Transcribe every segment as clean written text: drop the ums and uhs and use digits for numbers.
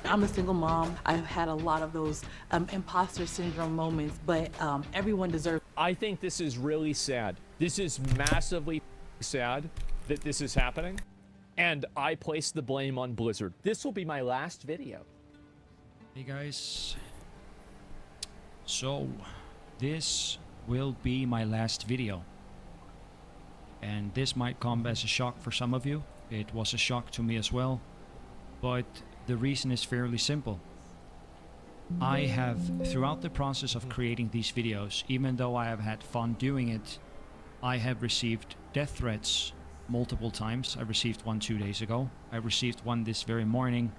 I'm a single mom. I've had a lot of those imposter syndrome moments, but everyone deserves. I think this is really sad. This is massively sad that this is happening. And I place the blame on Blizzard. This will be my last video. Hey guys. So, this will be my last video. And this might come as a shock for some of you. It was a shock to me as well. But the reason is fairly simple. I have, throughout the process of creating these videos, even though I have had fun doing it, I have received death threats multiple times. I received one 2 days ago. I received one this very morning.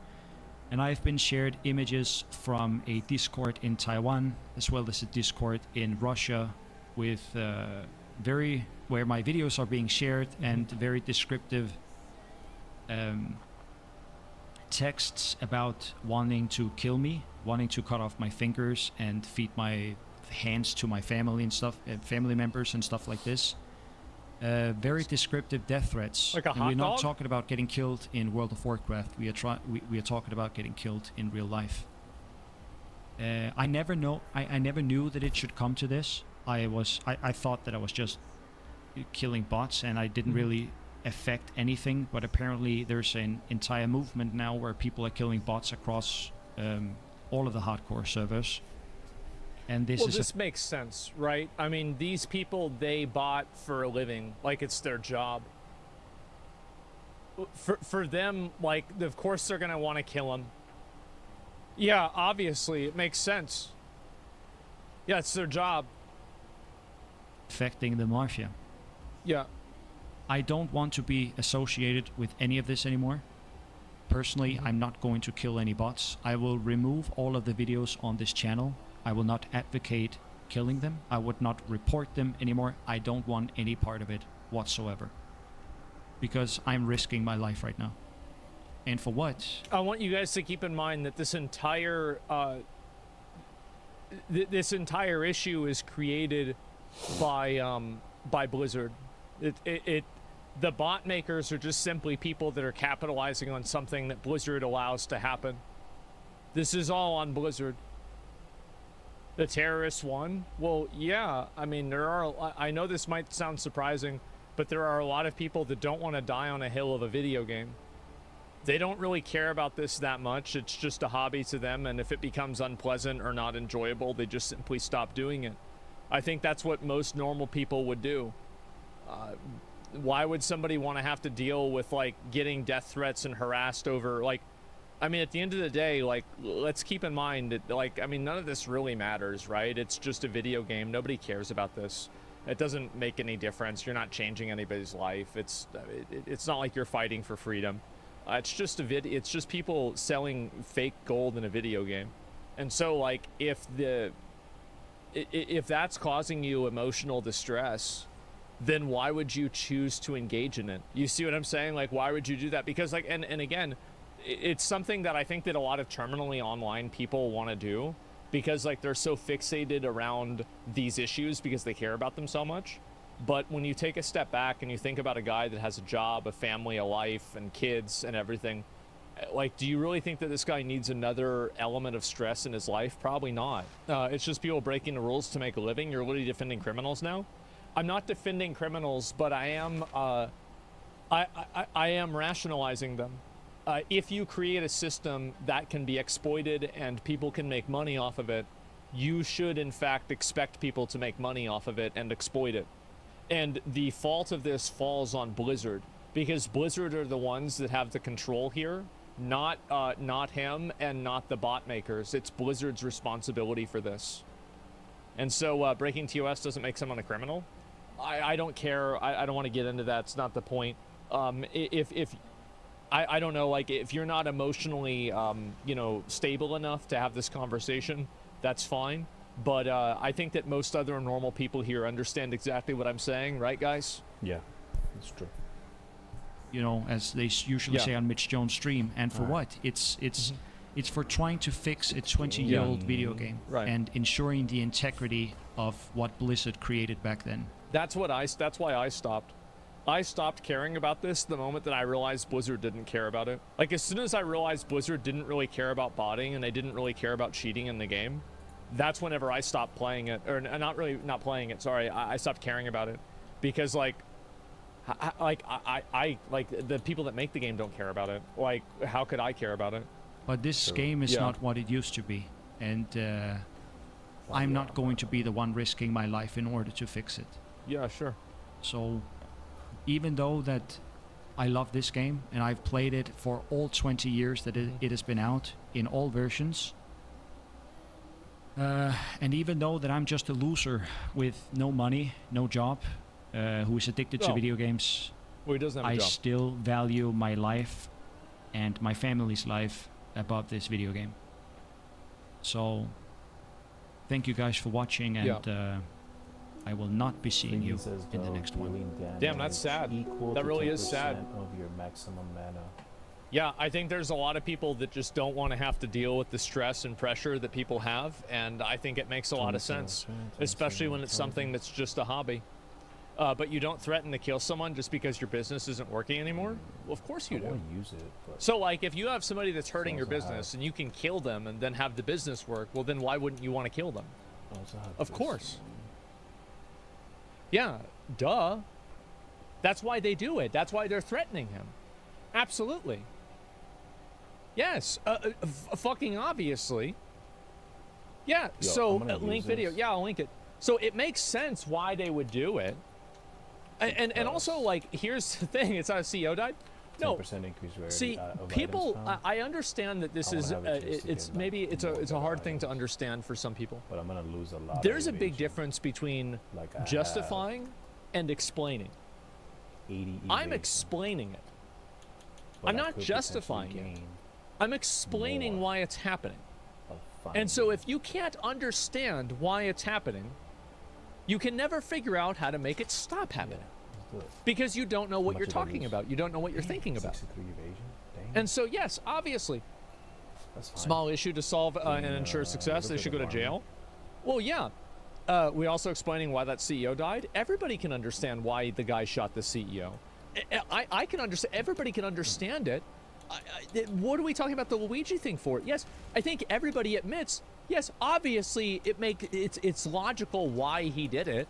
And I've been shared images from a Discord in Taiwan, as well as a Discord in Russia, with where my videos are being shared, and very descriptive texts about wanting to kill me, wanting to cut off my fingers and feed my hands to my family and stuff, family members and stuff like this. Very descriptive death threats. Like a and hot we're not dog? talking about getting killed in World of Warcraft. We are talking about getting killed in real life. I never knew that it should come to this. I thought that I was just killing bots and I didn't really affect anything, but apparently there's an entire movement now where people are killing bots across all of the hardcore servers. And this makes sense, right? I mean, these people, they bot for a living, like it's their job. For them, like, of course they're gonna want to kill them. Yeah, obviously, it makes sense. Yeah, it's their job. affecting the mafia. Yeah. I don't want to be associated with any of this anymore. Personally, I'm not going to kill any bots. I will remove all of the videos on this channel. I will not advocate killing them. I would not report them anymore. I don't want any part of it whatsoever. Because I'm risking my life right now. And for what? I want you guys to keep in mind that this entire issue is created by Blizzard. The bot makers are just simply people that are capitalizing on something that Blizzard allows to happen. This is all on Blizzard. The terrorists won? Well, yeah. I mean, I know this might sound surprising, but there are a lot of people that don't want to die on a hill of a video game. They don't really care about this that much. It's just a hobby to them, and if it becomes unpleasant or not enjoyable, they just simply stop doing it. I think that's what most normal people would do. Why would somebody want to have to deal with, like, getting death threats and harassed over, like, I mean, at the end of the day, like, let's keep in mind that, like, I mean, none of this really matters, right? It's just a video game. Nobody cares about this. It doesn't make any difference. You're not changing anybody's life. It's not like you're fighting for freedom. It's just it's just people selling fake gold in a video game. And so, like, if that's causing you emotional distress, then why would you choose to engage in it? You see what I'm saying? Like, why would you do that? Because, like, and again, it's something that I think that a lot of terminally online people want to do, because, like, they're so fixated around these issues because they care about them so much. But when you take a step back and you think about a guy that has a job, a family, a life, and kids and everything, like, do you really think that this guy needs another element of stress in his life? Probably not. It's just people breaking the rules to make a living. You're literally defending criminals now. I'm not defending criminals, but I am I am rationalizing them. If you create a system that can be exploited and people can make money off of it, you should in fact expect people to make money off of it and exploit it. And the fault of this falls on Blizzard, because Blizzard are the ones that have the control here, not him and not the bot makers. It's Blizzard's responsibility for this. And so breaking TOS doesn't make someone a criminal. I don't care. I don't want to get into that. It's not the point. I don't know, like, if you're not emotionally, you know, stable enough to have this conversation, that's fine. But I think that most other normal people here understand exactly what I'm saying, right, guys? Yeah, that's true. You know, as they usually say on Mitch Jones' stream, and for what? It's for trying to fix a 20-year-old video game and ensuring the integrity of what Blizzard created back then. That's why I stopped. I stopped caring about this the moment that I realized Blizzard didn't care about it. Like, as soon as I realized Blizzard didn't really care about botting and they didn't really care about cheating in the game, that's whenever I stopped playing it. Or not playing it, sorry. I stopped caring about it. Because, like, I like, the people that make the game don't care about it. Like, how could I care about it? But this game is Yeah. not what it used to be. And I'm not going to be the one risking my life in order to fix it. Yeah, sure. So even though that I love this game and I've played it for all 20 years that it has been out in all versions, and even though that I'm just a loser with no money, no job, who is addicted to Oh. video games, Well, he doesn't have a I job. still value my life and my family's life above this video game. So thank you guys for watching, and I will not be seeing you in the next one. Damn, that's sad. That really is sad. Of your maximum mana. Yeah, I think there's a lot of people that just don't want to have to deal with the stress and pressure that people have, and I think it makes a lot of sense, especially when it's something that's just a hobby. But you don't threaten to kill someone just because your business isn't working anymore? Well, of course you I do. want to use it, but So, like, if you have somebody that's hurting your Also have- business and you can kill them and then have the business work, well, then why wouldn't you want to kill them? I also have Of this, course. Yeah, duh. That's why they do it. That's why they're threatening him. Absolutely. Yes, fucking obviously. Yeah, Yo, so I'm gonna link use video. this. Yeah, I'll link it. So it makes sense why they would do it. And also, like, here's the thing. It's not a CEO died. No, 10% increase rarity see, of people, items found, I understand that this I wanna is, have a chance to it's get, maybe, like, it's a more hard better thing to items. understand for some people. but I'm gonna lose a lot. There's a of big evasion. difference between Like I have justifying and explaining. 80 I'm evasion, explaining it. but I'm I not could potentially justifying it. gain I'm explaining more. why it's happening. a And so finding. if you can't understand why it's happening, you can never figure out how to make it stop happening. Let's do it. Because you don't know what much you're did I talking lose? about. You don't know what you're thinking about. 63 evasion. Dang, And so, yes, obviously, that's fine. small issue to solve and Then, ensure success. look They at should the go to jail. farm. Well, yeah. We also explaining why that CEO died. Everybody can understand why the guy shot the CEO. I can understand. Everybody can understand it. What are we talking about the Luigi thing for? Yes, I think everybody admits. Yes, obviously it's logical why he did it.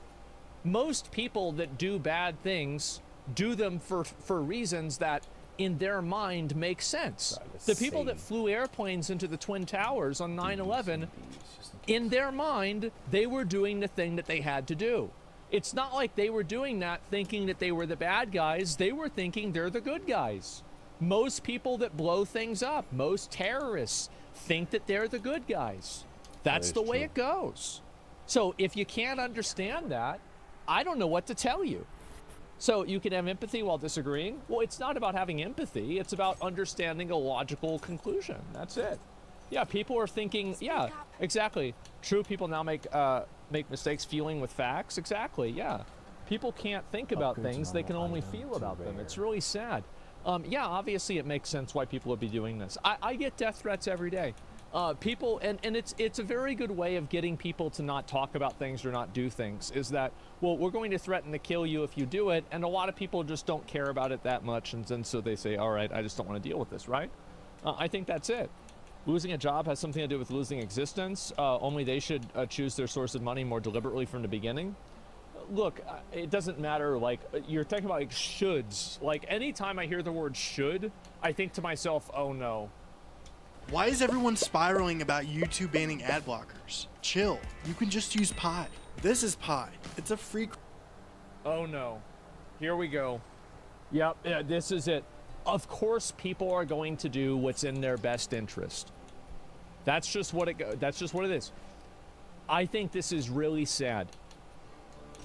Most people that do bad things do them for reasons that in their mind make sense. Right, let's The people that see. flew airplanes into the Twin Towers on 9/11, These, just in case. in their mind, they were doing the thing that they had to do. It's not like they were doing that thinking that they were the bad guys. They were thinking they're the good guys. Most people that blow things up, most terrorists, think that they're the good guys. That's is the way true. it goes. So if you can't understand that, I don't know what to tell you. So you can have empathy while disagreeing. Well, it's not about having empathy. It's about understanding a logical conclusion. That's it. Yeah, people are thinking. Yeah, exactly. True. People now make mistakes feeling with facts. Exactly. Yeah. People can't think about Upgrades things. They can normal only item feel to about them. rare. It's really sad. Yeah, obviously it makes sense why people would be doing this. I get death threats every day. People, and it's a very good way of getting people to not talk about things or not do things, is that, well, we're going to threaten to kill you if you do it, and a lot of people just don't care about it that much, and then so they say, all right, I just don't want to deal with this, right? I think that's it. Losing a job has something to do with losing existence. Only they should choose their source of money more deliberately from the beginning. Look, it doesn't matter, like, you're talking about, like, shoulds. Like, anytime I hear the word should, I think to myself, oh no. Why is everyone spiraling about YouTube banning ad blockers? Chill. You can just use Pi. This is Pi. It's a free. Oh no. Here we go. Yep, yeah, this is it. Of course people are going to do what's in their best interest. That's just what that's just what it is. I think this is really sad.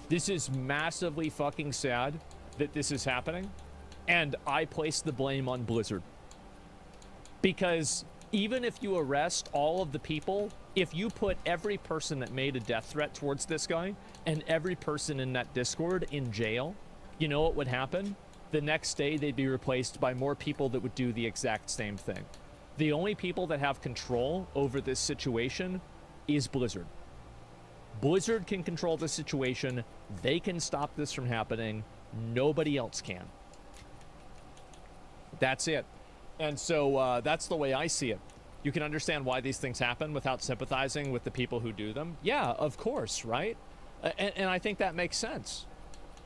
This is massively fucking sad that this is happening, and I place the blame on Blizzard. Because even if you arrest all of the people, if you put every person that made a death threat towards this guy and every person in that Discord in jail, you know what would happen? The next day they'd be replaced by more people that would do the exact same thing. The only people that have control over this situation is Blizzard. Blizzard can control the situation. They can stop this from happening. Nobody else can. That's it. And so that's the way I see it. You can understand why these things happen without sympathizing with the people who do them. Yeah, of course, right? And I think that makes sense.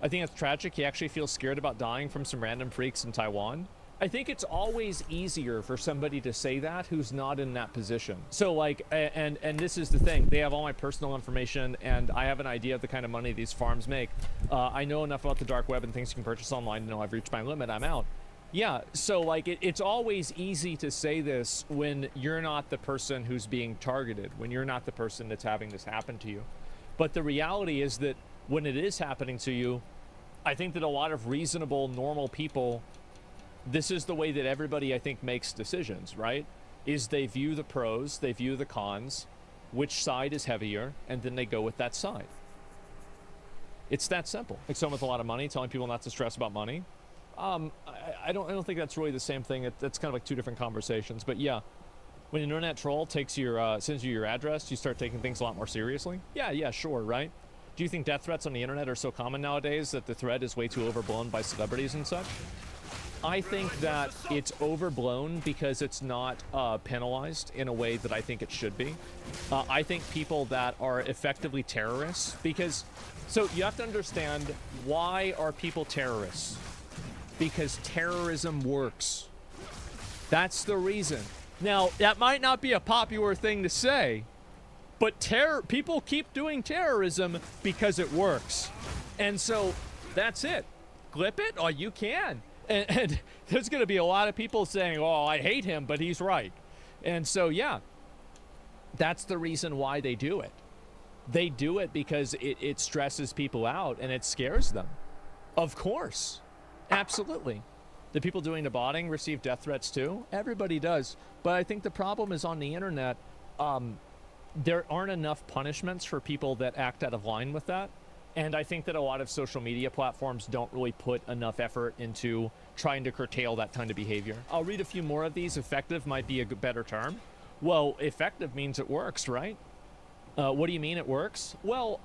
I think it's tragic. He actually feels scared about dying from some random freaks in Taiwan. I think it's always easier for somebody to say that who's not in that position. So like, and this is the thing, they have all my personal information and I have an idea of the kind of money these farms make. I know enough about the dark web and things you can purchase online to know I've reached my limit, I'm out. Yeah, so like it's always easy to say this when you're not the person who's being targeted, when you're not the person that's having this happen to you. But the reality is that when it is happening to you, I think that a lot of reasonable, normal people, this is the way that everybody, I think, makes decisions, right? Is they view the pros, they view the cons, which side is heavier, and then they go with that side. It's that simple. Like someone with a lot of money telling people not to stress about money. I don't think that's really the same thing. That's kind of like two different conversations. But yeah, when an internet troll takes your sends you your address, you start taking things a lot more seriously. Yeah, sure, right? Do you think death threats on the internet are so common nowadays that the threat is way too overblown by celebrities and such? I think that it's overblown because it's not penalized in a way that I think it should be. I think people that are effectively terrorists, because, so you have to understand, why are people terrorists? Because terrorism works. That's the reason. Now, that might not be a popular thing to say, but people keep doing terrorism because it works. And so, that's it. Clip it? Oh, you can. And there's going to be a lot of people saying, oh, I hate him, but he's right. And so, yeah, that's the reason why they do it. They do it because it stresses people out and it scares them. Of course. Absolutely. The people doing the botting receive death threats too. Everybody does. But I think the problem is on the internet, there aren't enough punishments for people that act out of line with that. And I think that a lot of social media platforms don't really put enough effort into trying to curtail that kind of behavior. I'll read a few more of these. Effective might be a better term. Well, effective means it works, right? What do you mean it works? Well,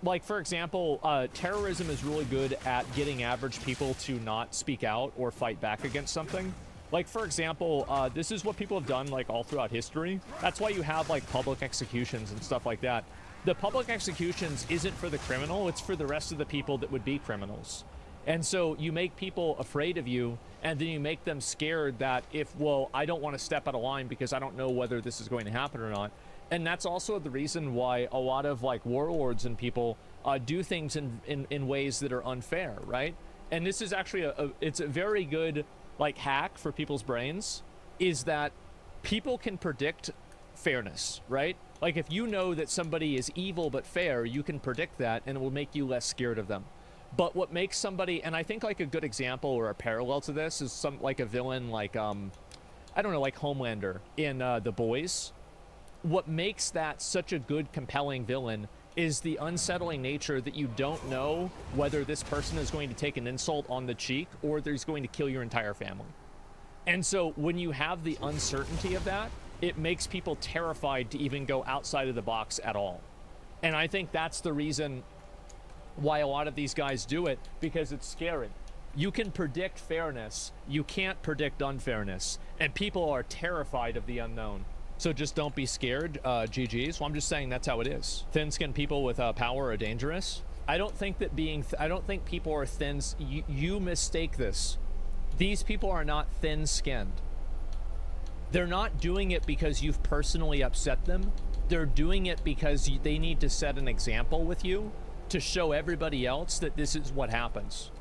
like, for example, terrorism is really good at getting average people to not speak out or fight back against something. Like, for example, this is what people have done, like, all throughout history. That's why you have, like, public executions and stuff like that. The public executions isn't for the criminal, it's for the rest of the people that would be criminals. And so you make people afraid of you, and then you make them scared that well, I don't want to step out of line because I don't know whether this is going to happen or not. And that's also the reason why a lot of, like, warlords and people do things in ways that are unfair, right? And this is actually it's a very good, like, hack for people's brains, is that people can predict fairness, right? Like, if you know that somebody is evil but fair, you can predict that, and it will make you less scared of them. But what makes somebody, and I think, like, a good example or a parallel to this is like a villain like, I don't know, like Homelander in The Boys. What makes that such a good, compelling villain is the unsettling nature that you don't know whether this person is going to take an insult on the cheek or he's going to kill your entire family. And so when you have the uncertainty of that, it makes people terrified to even go outside of the box at all. And I think that's the reason why a lot of these guys do it, because it's scary. You can predict fairness, you can't predict unfairness, and people are terrified of the unknown. So just don't be scared, GGs. Well, I'm just saying that's how it is. Thin-skinned people with power are dangerous. I don't think that I don't think people are thin. You mistake this. These people are not thin-skinned. They're not doing it because you've personally upset them. They're doing it because they need to set an example with you to show everybody else that this is what happens.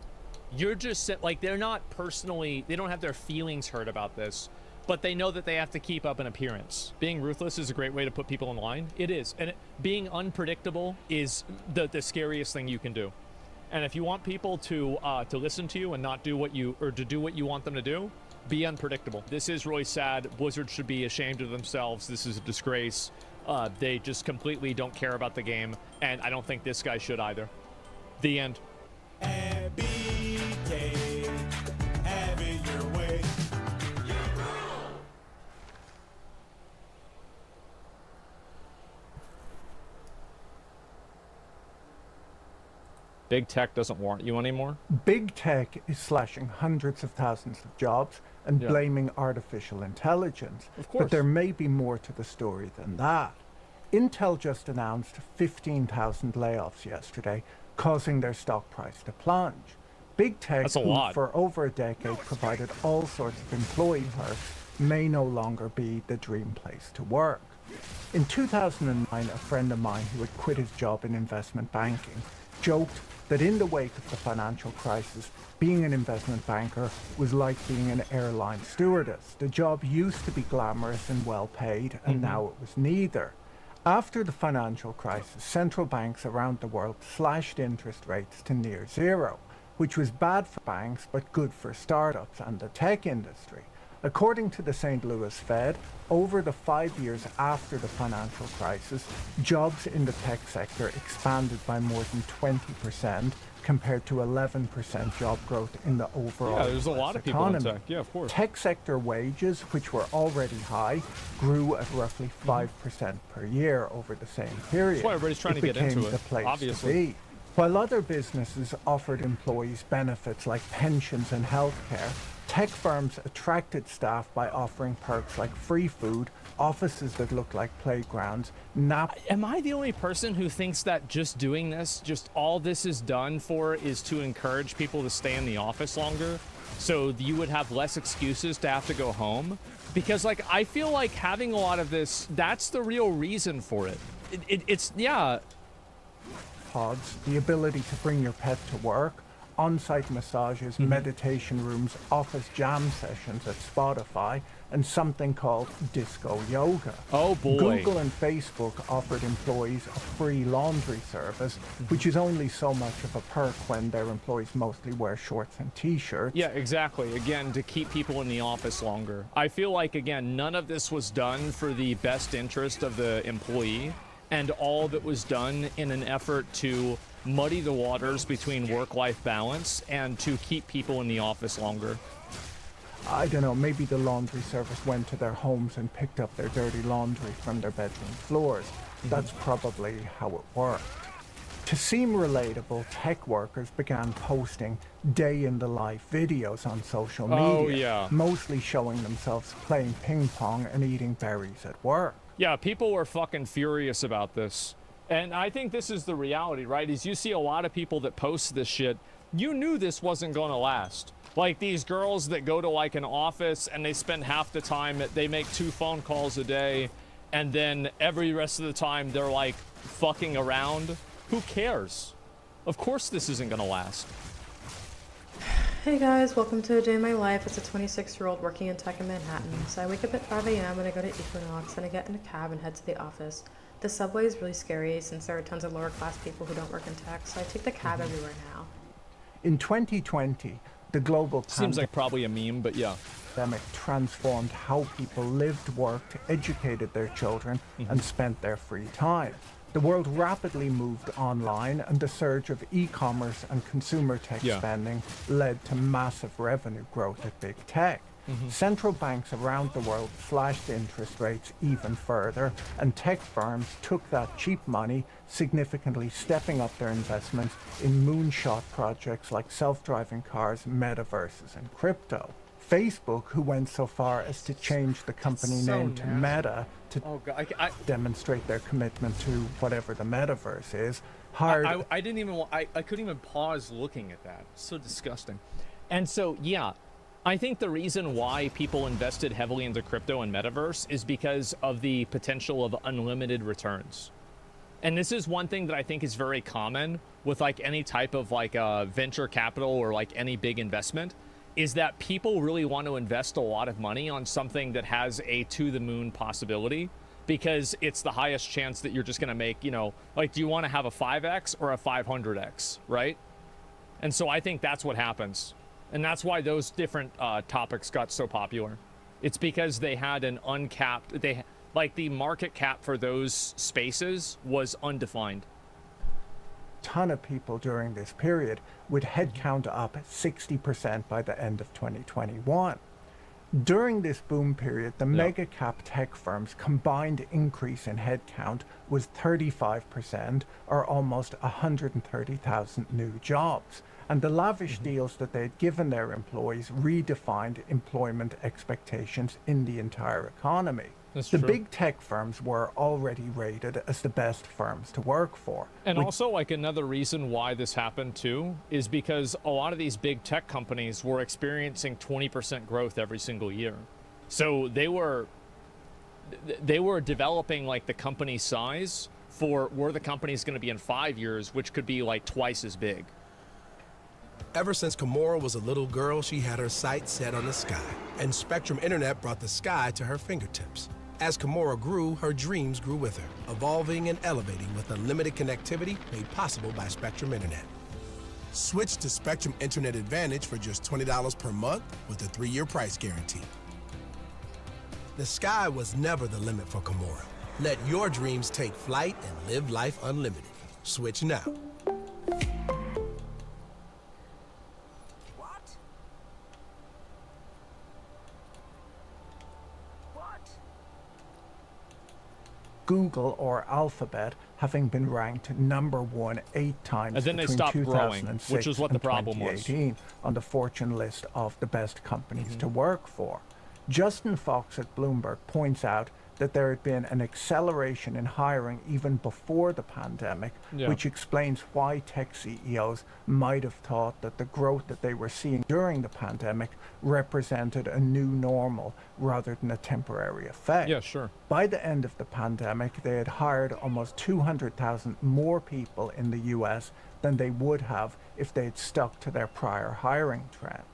You're just, like, they're not personally, they don't have their feelings hurt about this, but they know that they have to keep up an appearance. Being ruthless is a great way to put people in line. It is. And being unpredictable is the scariest thing you can do. And if you want people to listen to you and not do what you, or to do what you want them to do, be unpredictable. This is really sad. Blizzard should be ashamed of themselves. This is a disgrace. They just completely don't care about the game, and I don't think this guy should either. The end. BK, have it your way. Big tech doesn't want you anymore? Big tech is slashing hundreds of thousands of jobs and Yeah. blaming artificial intelligence. Of course. But there may be more to the story than that. Intel just announced 15,000 layoffs yesterday, causing their stock price to plunge. Big tech, That's a who lot. for over a decade provided all sorts of employee perks, may no longer be the dream place to work. In 2009, a friend of mine who had quit his job in investment banking joked that in the wake of the financial crisis, being an investment banker was like being an airline stewardess. The job used to be glamorous and well paid, and now it was neither. After the financial crisis, central banks around the world slashed interest rates to near zero, which was bad for banks but good for startups and the tech industry. According to the St. Louis Fed, over the 5 years after the financial crisis, jobs in the tech sector expanded by more than 20% compared to 11% job growth in the overall Yeah, there's a US lot of people in economy. tech. Yeah, of course. Tech sector wages, which were already high, grew at roughly 5% per year over the same period. That's why everybody's trying It to get into became it, the place obviously. to be. While other businesses offered employees benefits like pensions and healthcare, tech firms attracted staff by offering perks like free food, offices that look like playgrounds, Am I the only person who thinks that just doing this, just all this is done for is to encourage people to stay in the office longer? So you would have less excuses to have to go home? Because, like, I feel like having a lot of this, that's the real reason for it. It's, yeah. pods, the ability to bring your pet to work, on-site massages, meditation rooms, office jam sessions at Spotify, and something called disco yoga. Oh boy. Google and Facebook offered employees a free laundry service, which is only so much of a perk when their employees mostly wear shorts and t-shirts. Yeah, exactly. Again, to keep people in the office longer. I feel like, again, none of this was done for the best interest of the employee, and all of it was done in an effort to muddy the waters between work-life balance and to keep people in the office longer. I don't know, maybe the laundry service went to their homes and picked up their dirty laundry from their bedroom floors. That's probably how it worked. To seem relatable, tech workers began posting day-in-the-life videos on social media, Oh, yeah. mostly showing themselves playing ping pong and eating berries at work. Yeah, people were fucking furious about this. And I think this is the reality, right? Is you see a lot of people that post this shit, you knew this wasn't going to last. Like these girls that go to like an office and they spend half the time, they make 2 phone calls a day, and then every rest of the time they're like fucking around. Who cares? Of course this isn't going to last. Hey guys, welcome to A Day in My Life. It's a 26-year-old working in tech in Manhattan. So I wake up at 5 a.m. and I go to Equinox and I get in a cab and head to the office. The subway is really scary since there are tons of lower class people who don't work in tech, so I take the cab everywhere now. In 2020, the global Seems like probably a meme, but yeah. pandemic transformed how people lived, worked, educated their children, and spent their free time. The world rapidly moved online, and the surge of e-commerce and consumer tech spending led to massive revenue growth at big tech. Central banks around the world slashed interest rates even further, and tech firms took that cheap money, significantly stepping up their investments in moonshot projects like self-driving cars, metaverses, and crypto. Facebook, who went so far as to change the company name to Meta to demonstrate their commitment to whatever the metaverse is, hired... I didn't even I couldn't even pause looking at that. It's so disgusting. And so, yeah, I think the reason why people invested heavily into crypto and metaverse is because of the potential of unlimited returns. And this is one thing that I think is very common with like any type of like venture capital or like any big investment, is that people really want to invest a lot of money on something that has a to the moon possibility, because it's the highest chance that you're just going to make, you know, like, do you want to have a 5x or a 500x, right? And so I think that's what happens. And that's why those different topics got so popular. It's because they had an uncapped, like the market cap for those spaces was undefined. Ton of people during this period, with headcount up 60% by the end of 2021. During this boom period, the mega cap tech firms' combined increase in headcount was 35%, or almost 130,000 new jobs. And the lavish deals that they had given their employees redefined employment expectations in the entire economy. That's The true. big tech firms were already rated as the best firms to work for. And also, like, another reason why this happened too is because a lot of these big tech companies were experiencing 20% growth every single year. So they were developing like the company size for where the company's going to be in 5 years, which could be like twice as big. Ever since Kimura was a little girl, she had her sights set on the sky, and Spectrum Internet brought the sky to her fingertips. As Kimura grew, her dreams grew with her, evolving and elevating with unlimited connectivity made possible by Spectrum Internet. Switch to Spectrum Internet Advantage for just $20 per month with a 3-year price guarantee. The sky was never the limit for Kimura. Let your dreams take flight and live life unlimited. Switch now. Google or Alphabet having been ranked number 1 8 times And then they between stopped growing, 2006 which is what the and problem was. 2018 on the Fortune list of the best companies to work for. Justin Fox at Bloomberg points out that there had been an acceleration in hiring even before the pandemic, which explains why tech CEOs might have thought that the growth that they were seeing during the pandemic represented a new normal rather than a temporary effect. Yeah, sure. By the end of the pandemic, they had hired almost 200,000 more people in the US than they would have if they had stuck to their prior hiring trend.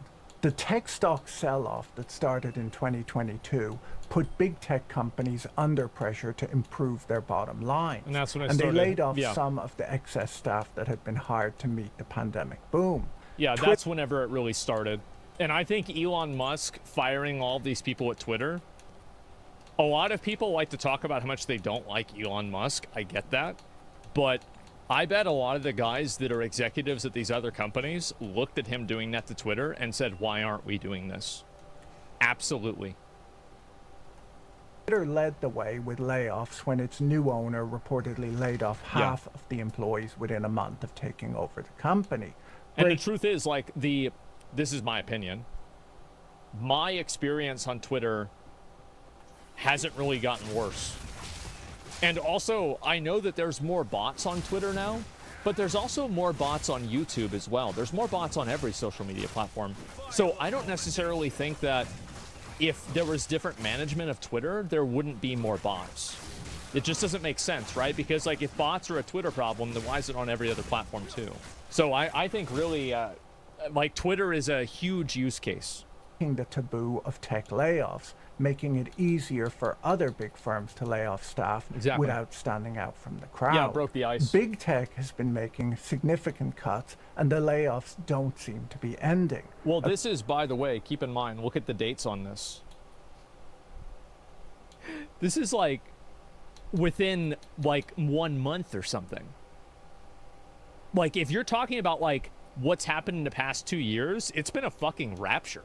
The tech stock sell-off that started in 2022 put big tech companies under pressure to improve their bottom line. And that's when it and started. they laid off Yeah. some of the excess staff that had been hired to meet the pandemic boom. Yeah, that's whenever it really started. And I think Elon Musk firing all these people at Twitter, a lot of people like to talk about how much they don't like Elon Musk. I get that. But I bet a lot of the guys that are executives at these other companies looked at him doing that to Twitter and said, why aren't we doing this? Absolutely. Twitter led the way with layoffs when its new owner reportedly laid off half of the employees within a month of taking over the company. And the truth is, like, this is my opinion. My experience on Twitter hasn't really gotten worse. And also, I know that there's more bots on Twitter now, but there's also more bots on YouTube as well. There's more bots on every social media platform. So I don't necessarily think that if there was different management of Twitter, there wouldn't be more bots. It just doesn't make sense, right? Because, like, if bots are a Twitter problem, then why is it on every other platform too? So I think really, like, Twitter is a huge use case. The taboo of tech layoffs, making it easier for other big firms to lay off staff without standing out from the crowd. Yeah, it broke the ice. Big tech has been making significant cuts, and the layoffs don't seem to be ending. Well, this is, by the way, keep in mind, look at the dates on this. This is like within like 1 month or something. Like, if you're talking about like what's happened in the past 2 years, it's been a fucking rapture.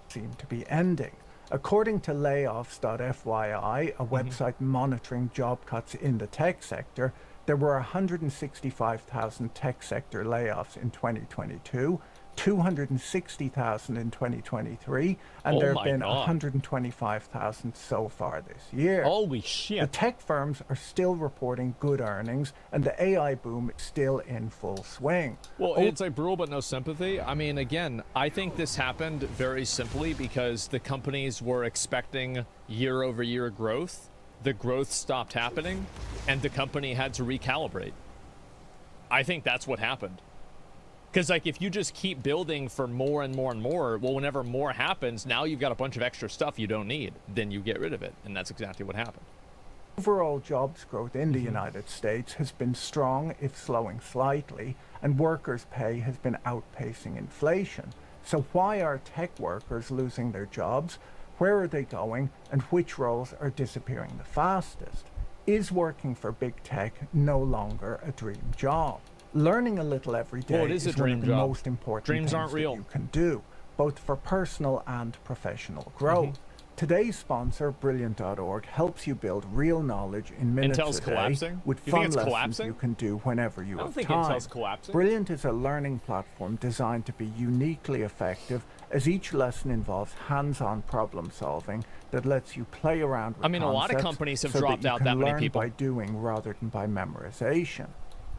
Seem to be ending. According to layoffs.fyi, a website monitoring job cuts in the tech sector, there were 165,000 tech sector layoffs in 2022, 260,000 in 2023, and there have been 125,000 so far this year. Holy shit. The tech firms are still reporting good earnings, and the AI boom is still in full swing. Well, it's like brutal but no sympathy. I mean, again, I think this happened very simply because the companies were expecting year-over-year growth. The growth stopped happening, and the company had to recalibrate. I think that's what happened. Because, like, if you just keep building for more and more and more, well, whenever more happens, now you've got a bunch of extra stuff you don't need. Then you get rid of it, and that's exactly what happened. Overall jobs growth in the United States has been strong, if slowing slightly, and workers' pay has been outpacing inflation. So why are tech workers losing their jobs? Where are they going? And which roles are disappearing the fastest? Is working for big tech no longer a dream job? Learning a little every day Well, it is a one dream of the job. most important Dreams things aren't real. that you can do. both for personal and professional growth. Today's sponsor, Brilliant.org, helps you build real knowledge in minutes Intel's a day collapsing? with You think fun it's lessons collapsing? you can do whenever you I don't have think time. Intel's collapsing. Brilliant is a learning platform designed to be uniquely effective, as each lesson involves hands-on problem solving that lets you play around with I mean, a lot of concepts companies have so dropped that you out can that many learn people. by doing rather than by memorization.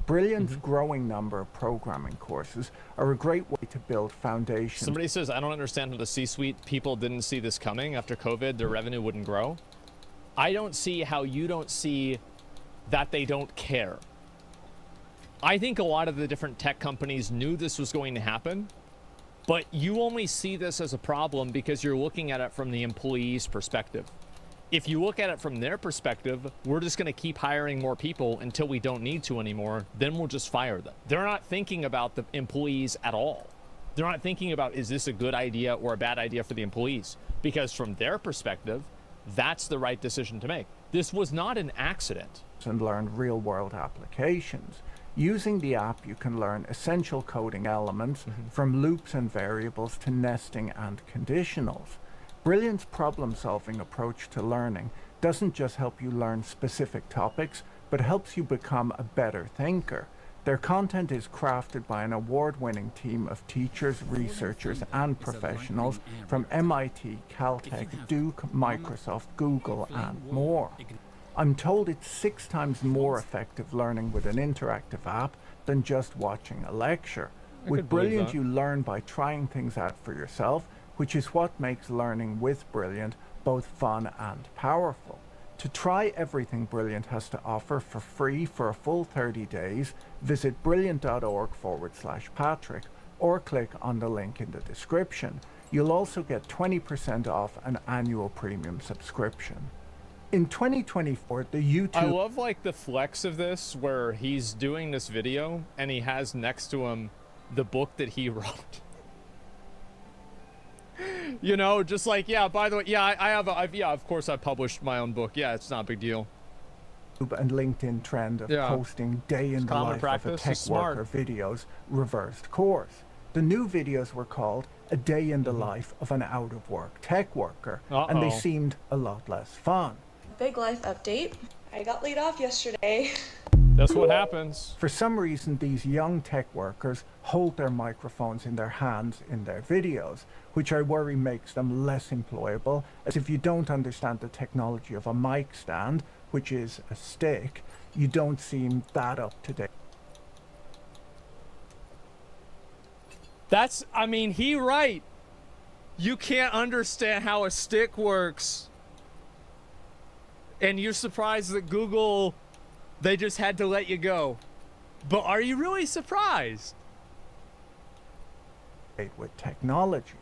Brilliant's growing number of programming courses are a great way to build foundations. Somebody says, I don't understand how the C-suite people didn't see this coming. After COVID, their revenue wouldn't grow. I don't see how you don't see that they don't care. I think a lot of the different tech companies knew this was going to happen, but you only see this as a problem because you're looking at it from the employee's perspective. If you look at it from their perspective, we're just going to keep hiring more people until we don't need to anymore. Then we'll just fire them. They're not thinking about the employees at all. They're not thinking about, is this a good idea or a bad idea for the employees? Because from their perspective, that's the right decision to make. This was not an accident. And learn real-world applications. Using the app, you can learn essential coding elements from loops and variables to nesting and conditionals. Brilliant's problem-solving approach to learning doesn't just help you learn specific topics, but helps you become a better thinker. Their content is crafted by an award-winning team of teachers, researchers, and professionals from MIT, Caltech, Duke, Microsoft, Google, and more. I'm told it's 6 times more effective learning with an interactive app than just watching a lecture. With Brilliant, you learn by trying things out for yourself, which is what makes learning with Brilliant both fun and powerful. To try everything Brilliant has to offer for free for a full 30 days, visit brilliant.org/Patrick or click on the link in the description. You'll also get 20% off an annual premium subscription. In 2024, the YouTube... I love like the flex of this where he's doing this video and he has next to him the book that he wrote. You know, just like, yeah, by the way, yeah, yeah, of course I published my own book. Yeah, it's not a big deal. And LinkedIn trend of posting day in the life of a tech worker videos reversed course. The new videos were called A Day in the Life of an Out of Work Tech Worker, and they seemed a lot less fun. Big life update. I got laid off yesterday. That's what happens. For some reason, these young tech workers hold their microphones in their hands in their videos, which I worry makes them less employable, as if you don't understand the technology of a mic stand, which is a stick, you don't seem that up to date. That's, I mean, he right. You can't understand how a stick works. And you're surprised that Google, they just had to let you go. But are you really surprised? With technology.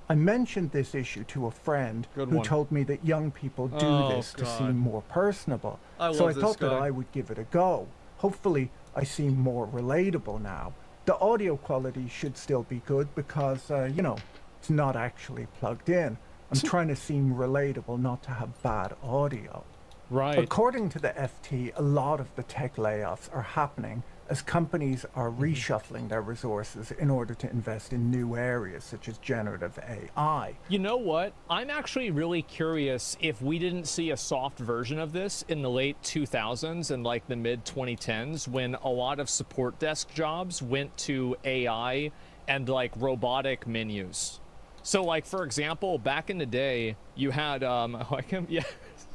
I mentioned this issue to a friend who told me that young people do this to seem more personable. So I thought that I would give it a go. Hopefully I seem more relatable now. The audio quality should still be good because, you know, it's not actually plugged in. I'm trying to seem relatable, not to have bad audio. Right. According to the FT, a lot of the tech layoffs are happening as companies are reshuffling their resources in order to invest in new areas such as generative AI. You know what? I'm actually really curious if we didn't see a soft version of this in the late 2000s and like the mid 2010s when a lot of support desk jobs went to AI and like robotic menus. So like, for example, back in the day, you had, like, yeah,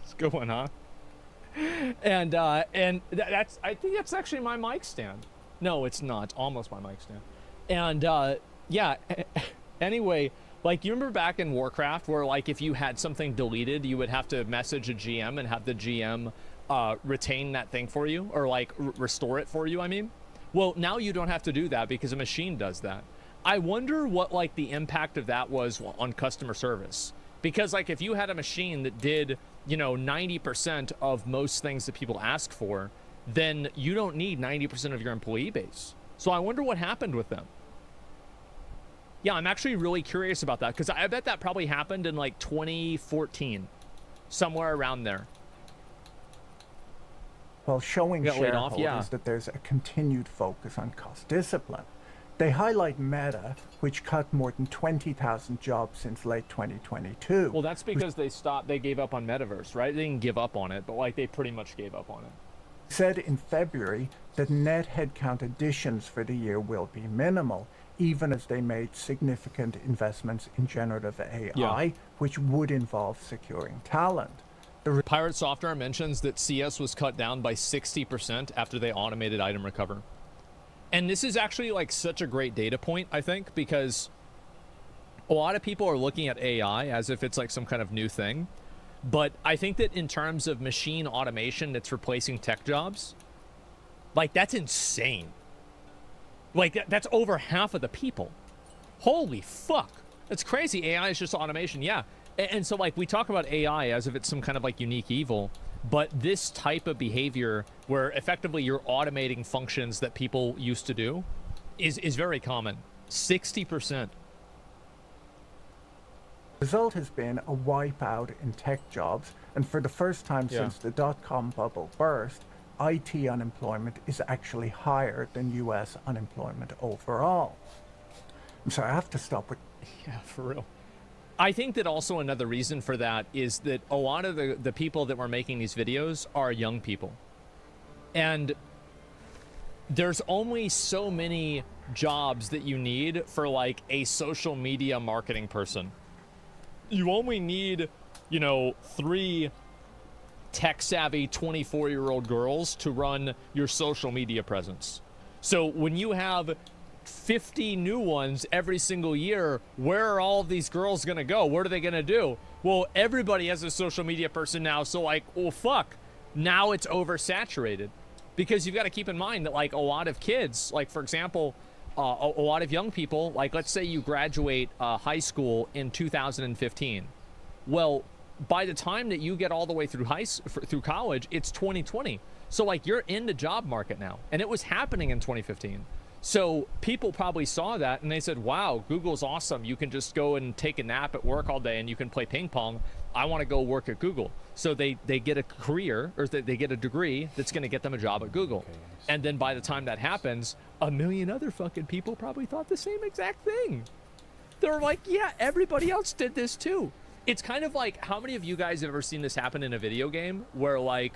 it's a good one, huh? And that's, I think that's actually my mic stand. No, it's not. It's almost my mic stand. And, yeah, anyway, like, you remember back in Warcraft where, like, if you had something deleted, you would have to message a GM and have the GM, retain that thing for you, or, like, restore it for you, I mean? Well, now you don't have to do that because a machine does that. I wonder what, like, the impact of that was on customer service. Because, like, if you had a machine that did, you know, 90% of most things that people ask for, then you don't need 90% of your employee base. So I wonder what happened with them. Yeah, I'm actually really curious about that, because I bet that probably happened in, like, 2014. Somewhere around there. While showing shareholders that there's a continued focus on cost discipline. They highlight Meta, which cut more than 20,000 jobs since late 2022. Well, that's because they gave up on Metaverse, right? They didn't give up on it, but like they pretty much gave up on it. Said in February that net headcount additions for the year will be minimal, even as they made significant investments in generative AI, which would involve securing talent. Pirate Software mentions that CS was cut down by 60% after they automated item recover. And this is actually like such a great data point, I think, because a lot of people are looking at AI as if it's like some kind of new thing. But I think that in terms of machine automation that's replacing tech jobs, like that's insane. Like that's over half of the people. Holy fuck. That's crazy. AI is just automation. Yeah. And so like we talk about AI as if it's some kind of like unique evil. But this type of behavior where effectively you're automating functions that people used to do is very common. 60%. The result has been a wipeout in tech jobs, and for the first time since the dot-com bubble burst, IT unemployment is actually higher than US unemployment overall. I'm sorry, I have to stop with... Yeah, for real. I think that also another reason for that is that a lot of the people that were making these videos are young people. And there's only so many jobs that you need for like a social media marketing person. You only need, you know, 3 tech-savvy 24-year-old girls to run your social media presence. So when you have 50 new ones every single year, where are all of these girls gonna go? What are they gonna do? Well, everybody has a social media person now, so like, well, fuck. Now it's oversaturated. Because you've got to keep in mind that like a lot of kids, like for example, a lot of young people, like let's say you graduate high school in 2015. Well, by the time that you get all the way through through college, it's 2020. So like you're in the job market now, and it was happening in 2015. So people probably saw that and they said, wow, Google's awesome. You can just go and take a nap at work all day and you can play ping pong. I want to go work at Google. So they get a career, or they get a degree that's going to get them a job at Google. Okay, nice. And then by the time that happens, a million other fucking people probably thought the same exact thing. They're like, yeah, everybody else did this too. It's kind of like, how many of you guys have ever seen this happen in a video game where like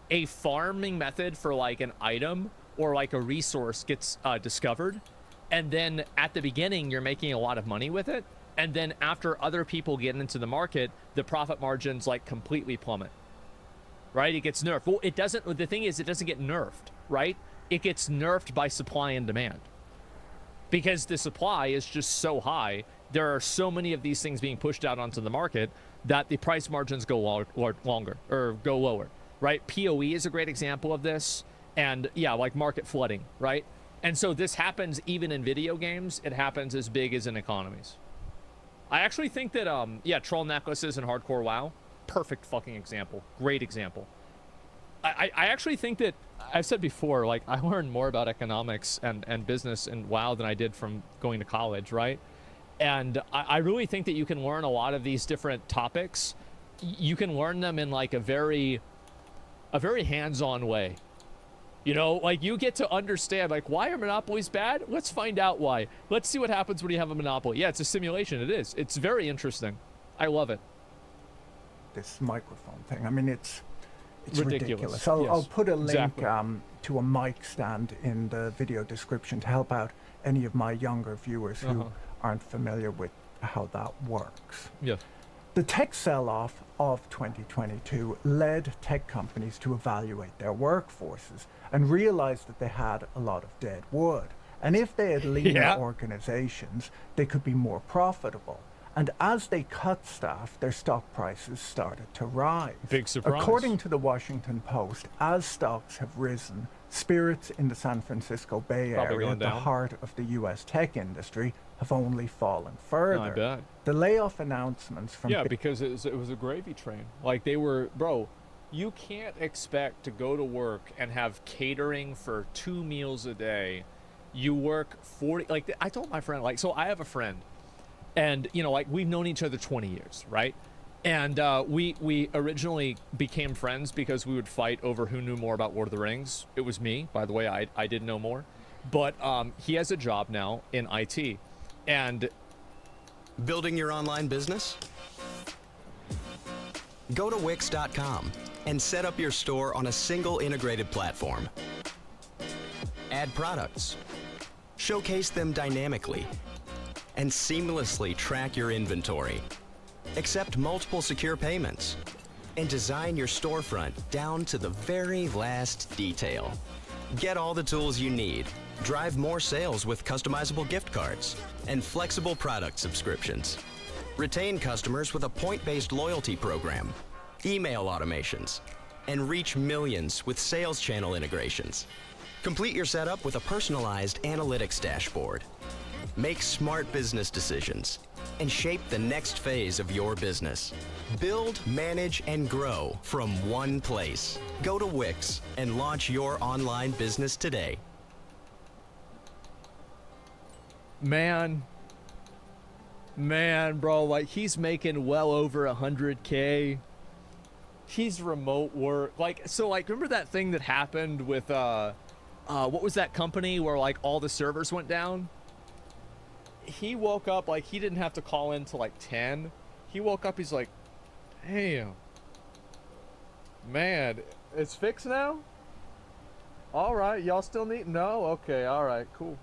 a farming method for like an item or like a resource gets discovered, and then at the beginning you're making a lot of money with it, and then after other people get into the market, the profit margins like completely plummet, right? It gets nerfed. Well, it doesn't, the thing is, it doesn't get nerfed, right? It gets nerfed by supply and demand, because the supply is just so high. There are so many of these things being pushed out onto the market that the price margins go longer, or go lower, right? PoE is a great example of this. And yeah, like market flooding, right? And so this happens even in video games. It happens as big as in economies. I actually think that, yeah, troll necklaces and hardcore WoW, perfect fucking example. Great example. I actually think that, I've said before, like I learned more about economics and business in WoW than I did from going to college, right? And I really think that you can learn a lot of these different topics. You can learn them in like a very hands-on way. You know, like you get to understand, like, why are monopolies bad? Let's find out why. Let's see what happens when you have a monopoly. Yeah, it's a simulation. It is. It's very interesting. I love it. This microphone thing. I mean, it's ridiculous. I'll put a link exactly. To a mic stand in the video description to help out any of my younger viewers who aren't familiar with how that works. Yeah. The tech sell-off of 2022 led tech companies to evaluate their workforces and realize that they had a lot of dead wood. And if they had leaner organizations, they could be more profitable. And as they cut staff, their stock prices started to rise. Big surprise. According to the Washington Post, as stocks have risen, spirits in the San Francisco Bay Area, the heart of the U.S. tech industry, have only fallen further. I bet. The layoff announcements from... Yeah, because it was a gravy train. Like they were... Bro, you can't expect to go to work and have catering for 2 meals a day. You work 40... Like, I told my friend, like, so I have a friend. And, you know, like, we've known each other 20 years, right? And we originally became friends because we would fight over who knew more about Lord of the Rings. It was me, by the way. I did know more. but he has a job now in IT, and Building your online business? Go to Wix.com and set up your store on a single integrated platform. Add products, showcase them dynamically, and seamlessly track your inventory. Accept multiple secure payments, and design your storefront down to the very last detail. Get all the tools you need. Drive more sales with customizable gift cards and flexible product subscriptions. Retain customers with a point-based loyalty program, email automations, and reach millions with sales channel integrations. Complete your setup with a personalized analytics dashboard. Make smart business decisions and shape the next phase of your business. Build, manage, and grow from one place. Go to Wix and launch your online business today. man, bro, like he's making well over 100K. He's remote work. Like, so like, remember that thing that happened with, what was that company where like all the servers went down? He woke up, like he didn't have to call in till like 10. He woke up, he's like, damn, man, it's fixed now? All right, y'all still need, no? Okay, all right, cool.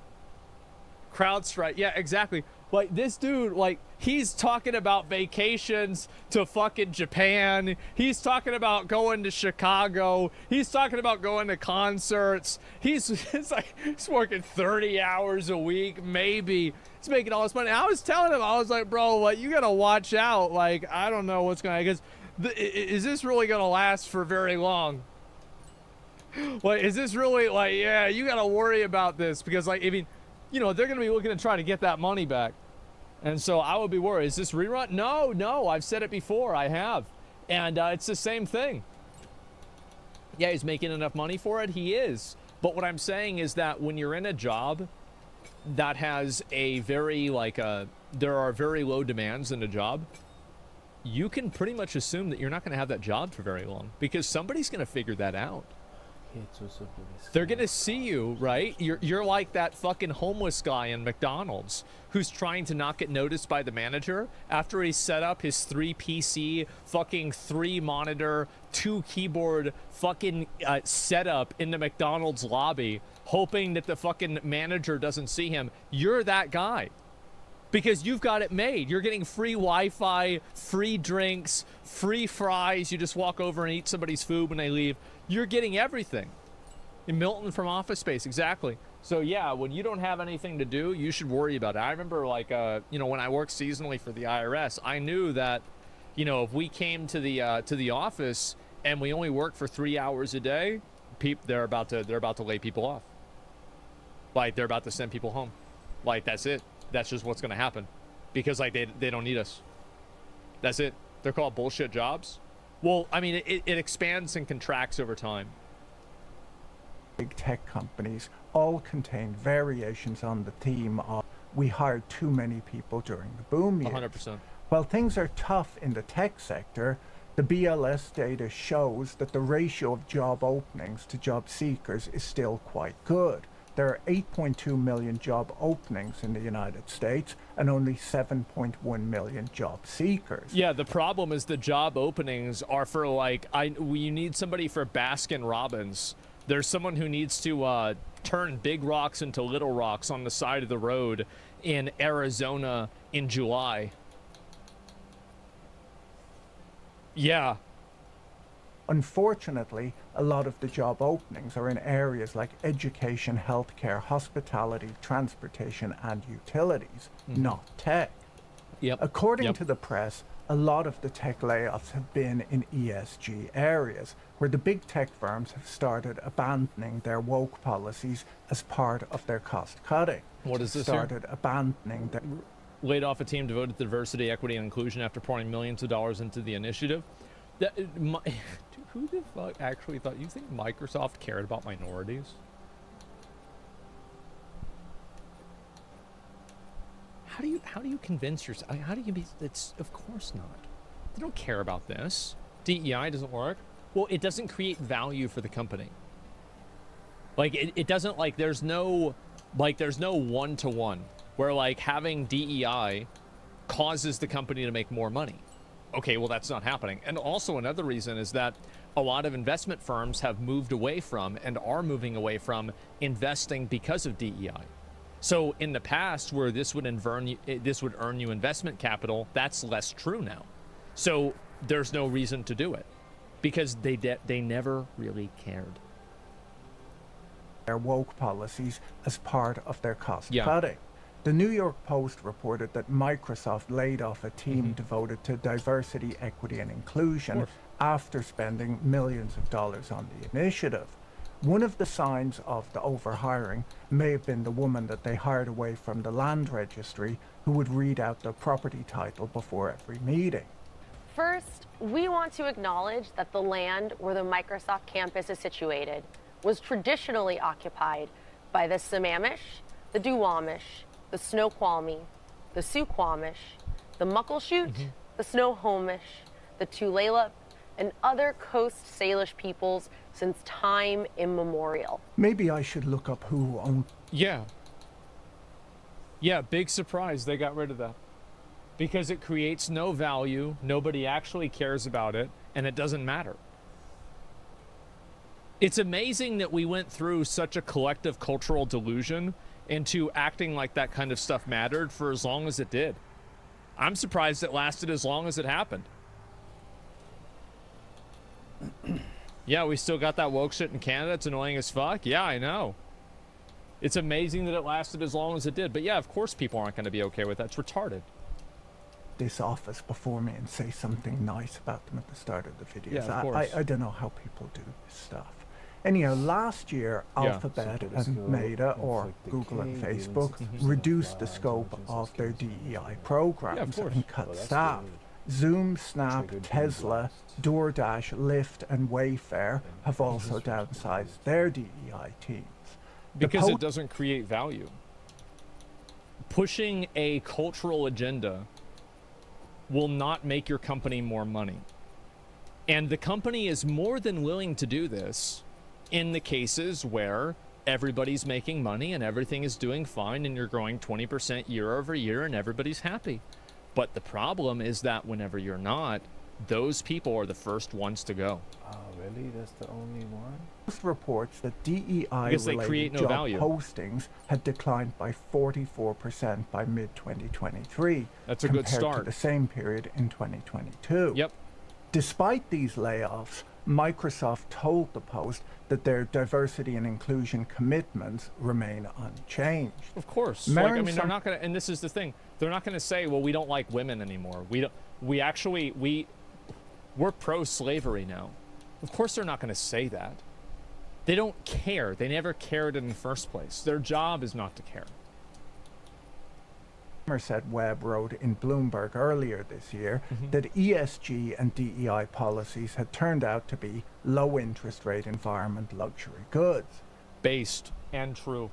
CrowdStrike, yeah, exactly. Like this dude, like he's talking about vacations to fucking Japan. He's talking about going to Chicago. He's talking about going to concerts. It's like he's working 30 hours a week, maybe. He's making all this money. I was telling him, I was like, bro, like you gotta watch out. Like I don't know what's gonna, because is this really gonna last for very long? Like, is this really like, yeah, you gotta worry about this because like, I mean, you know, they're gonna be looking to try to get that money back. And so I would be worried. Is this rerun? No, I've said it before. I have. And it's the same thing. Yeah, he's making enough money for it. He is. But what I'm saying is that when you're in a job that has a very, like, there are very low demands in a job, you can pretty much assume that you're not going to have that job for very long because somebody's going to figure that out. They're gonna see you, right? You're like that fucking homeless guy in McDonald's who's trying to not get noticed by the manager after he set up his 3 PC fucking 3 monitor 2 keyboard fucking setup in the McDonald's lobby, hoping that the fucking manager doesn't see him. You're that guy. Because you've got it made. You're getting free Wi-Fi, free drinks, free fries. You just walk over and eat somebody's food when they leave. You're getting everything. In Milton from Office Space, exactly. So yeah, when you don't have anything to do, you should worry about it. I remember like, you know, when I worked seasonally for the IRS, I knew that, you know, if we came to the office and we only worked for 3 hours a day, they're about to lay people off. Like they're about to send people home. Like that's it. That's just what's going to happen because like they don't need us. That's it. They're called bullshit jobs. Well, I mean, it expands and contracts over time. Big tech companies all contain variations on the theme of we hired too many people during the boom years. 100%. While things are tough in the tech sector, the BLS data shows that the ratio of job openings to job seekers is still quite good. There are 8.2 million job openings in the United States and only 7.1 million job seekers. Yeah, the problem is the job openings are for like, you need somebody for Baskin Robbins. There's someone who needs to turn big rocks into little rocks on the side of the road in Arizona in July. Yeah. Unfortunately, a lot of the job openings are in areas like education, healthcare, hospitality, transportation, and utilities, not tech. Yep. According to the press, a lot of the tech layoffs have been in ESG areas, where the big tech firms have started abandoning their woke policies as part of their cost cutting. What is this Started abandoning their... Laid off a team devoted to diversity, equity, and inclusion after pouring millions of dollars into the initiative. Who the fuck actually thought? You think Microsoft cared about minorities? How do you convince yourself? I mean, how do you be? It's of course not. They don't care about this. DEI doesn't work. Well, it doesn't create value for the company. Like it doesn't, like there's no Like, there's no one-to-one where, like, having DEI causes the company to make more money. Okay, well, that's not happening. And also another reason is that a lot of investment firms have moved away from and are moving away from investing because of DEI. So in the past, where this would earn you investment capital, that's less true now. So there's no reason to do it because they never really cared. Their woke policies as part of their cost cutting. The New York Post reported that Microsoft laid off a team devoted to diversity, equity, and inclusion after spending millions of dollars on the initiative. One of the signs of the overhiring may have been the woman that they hired away from the land registry who would read out the property title before every meeting. First, we want to acknowledge that the land where the Microsoft campus is situated was traditionally occupied by the Sammamish, the Duwamish, the Snoqualmie, the Suquamish, the Muckleshoot, the Snohomish, the Tulalip, and other Coast Salish peoples since time immemorial. Maybe I should look up who owned... Yeah, big surprise they got rid of that. Because it creates no value, nobody actually cares about it, and it doesn't matter. It's amazing that we went through such a collective cultural delusion into acting like that kind of stuff mattered for as long as it did. I'm surprised it lasted as long as it happened. Yeah, we still got that woke shit in Canada. It's annoying as fuck. Yeah, I know. It's amazing that it lasted as long as it did. But yeah, of course people aren't going to be okay with that. It's retarded. This office before me and say something nice about them at the start of the videos. Yeah, of course. I don't know how people do this stuff. Anyhow, last year, Alphabet and Meta, or Google and Facebook, reduced the scope of their DEI programs and cut staff. Zoom, Snap, Tesla, DoorDash, Lyft, and Wayfair have also downsized their DEI teams. Because it doesn't create value. Pushing a cultural agenda will not make your company more money. And the company is more than willing to do this in the cases where everybody's making money and everything is doing fine and you're growing 20% year over year and everybody's happy. But the problem is that whenever you're not, those people are the first ones to go. Oh, really? That's the only one? Most reports that DEI-related job postings had declined by 44% by mid-2023. That's a good start. Compared to the same period in 2022. Yep. Despite these layoffs, Microsoft told the Post that their diversity and inclusion commitments remain unchanged. Of course. Like, I mean, they're not going to, and this is the thing, they're not going to say, well, we don't like women anymore. We're pro-slavery now. Of course they're not going to say that. They don't care. They never cared in the first place. Their job is not to care. Somerset Webb wrote in Bloomberg earlier this year that ESG and DEI policies had turned out to be low interest rate environment luxury goods. Based and true.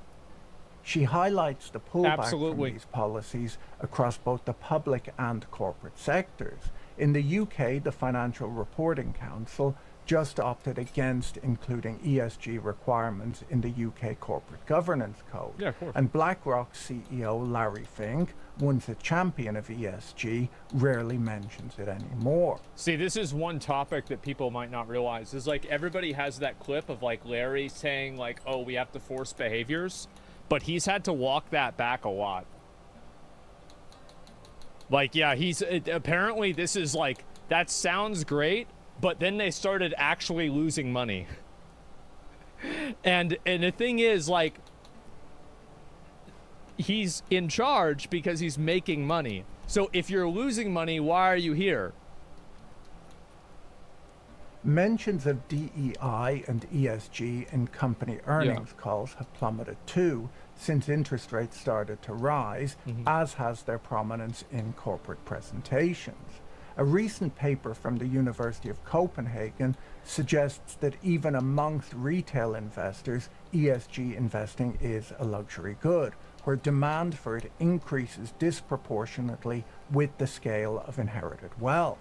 She highlights the pullback from these policies across both the public and corporate sectors. In the UK, the Financial Reporting Council just opted against including ESG requirements in the UK Corporate Governance Code. Yeah, of course. And BlackRock's CEO Larry Fink, once a champion of ESG, rarely mentions it anymore. See, this is one topic that people might not realize. Is like everybody has that clip of like Larry saying like, oh, we have to force behaviors, but he's had to walk that back a lot. Like, yeah, apparently this is like, that sounds great, but then they started actually losing money. And the thing is, like, he's in charge because he's making money. So if you're losing money, why are you here? Mentions of DEI and ESG in company earnings calls have plummeted too since interest rates started to rise, as has their prominence in corporate presentations. A recent paper from the University of Copenhagen suggests that even amongst retail investors, ESG investing is a luxury good, where demand for it increases disproportionately with the scale of inherited wealth.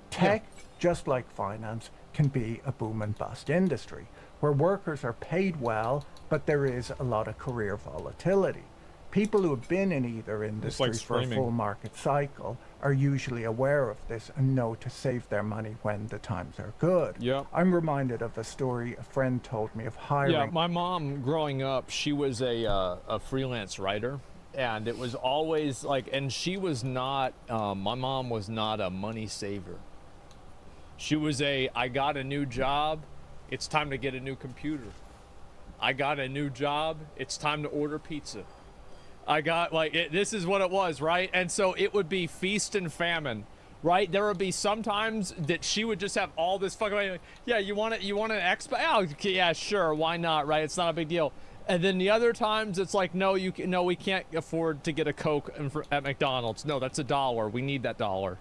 Tech, just like finance, can be a boom and bust industry. where workers are paid well, but there is a lot of career volatility. People who have been in either industry for a full market cycle are usually aware of this and know to save their money when the times are good. Yeah. I'm reminded of a story a friend told me of hiring. Yeah, my mom growing up, she was a freelance writer, and it was always like, and she was not, my mom was not a money saver. She was I got a new job, it's time to get a new computer. I got a new job, it's time to order pizza. I got this is what it was, right? And so it would be feast and famine, right? There would be sometimes that she would just have all this fucking money, like, yeah, you want an expo? Oh, yeah, sure, why not, right? It's not a big deal. And then the other times it's like, no, we can't afford to get a Coke at McDonald's. No, that's $1. We need that dollar.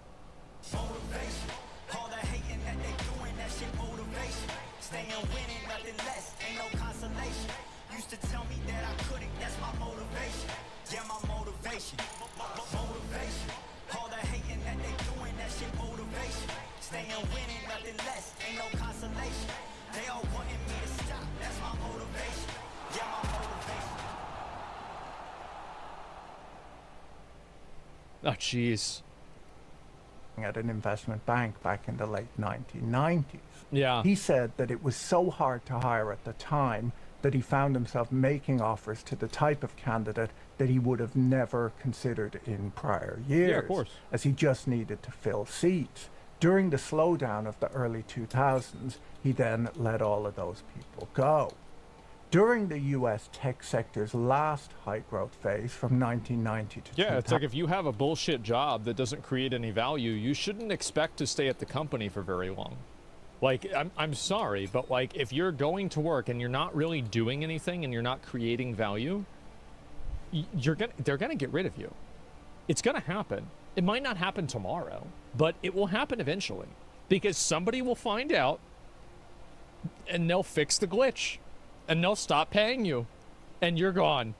Oh, jeez. At an investment bank back in the late 1990s. Yeah. He said that it was so hard to hire at the time that he found himself making offers to the type of candidate that he would have never considered in prior years. Yeah, of course. As he just needed to fill seats. During the slowdown of the early 2000s, he then let all of those people go. During the US tech sector's last high growth phase from 1990 to 2000. Yeah, it's like if you have a bullshit job that doesn't create any value, you shouldn't expect to stay at the company for very long. Like, I'm sorry, but like if you're going to work and you're not really doing anything and you're not creating value, they're gonna get rid of you. It's gonna happen. It might not happen tomorrow, but it will happen eventually because somebody will find out and they'll fix the glitch. And they'll stop paying you, and you're gone.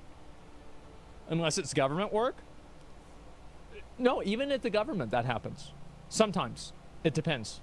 Unless it's government work. No, even at the government, that happens. Sometimes. It depends.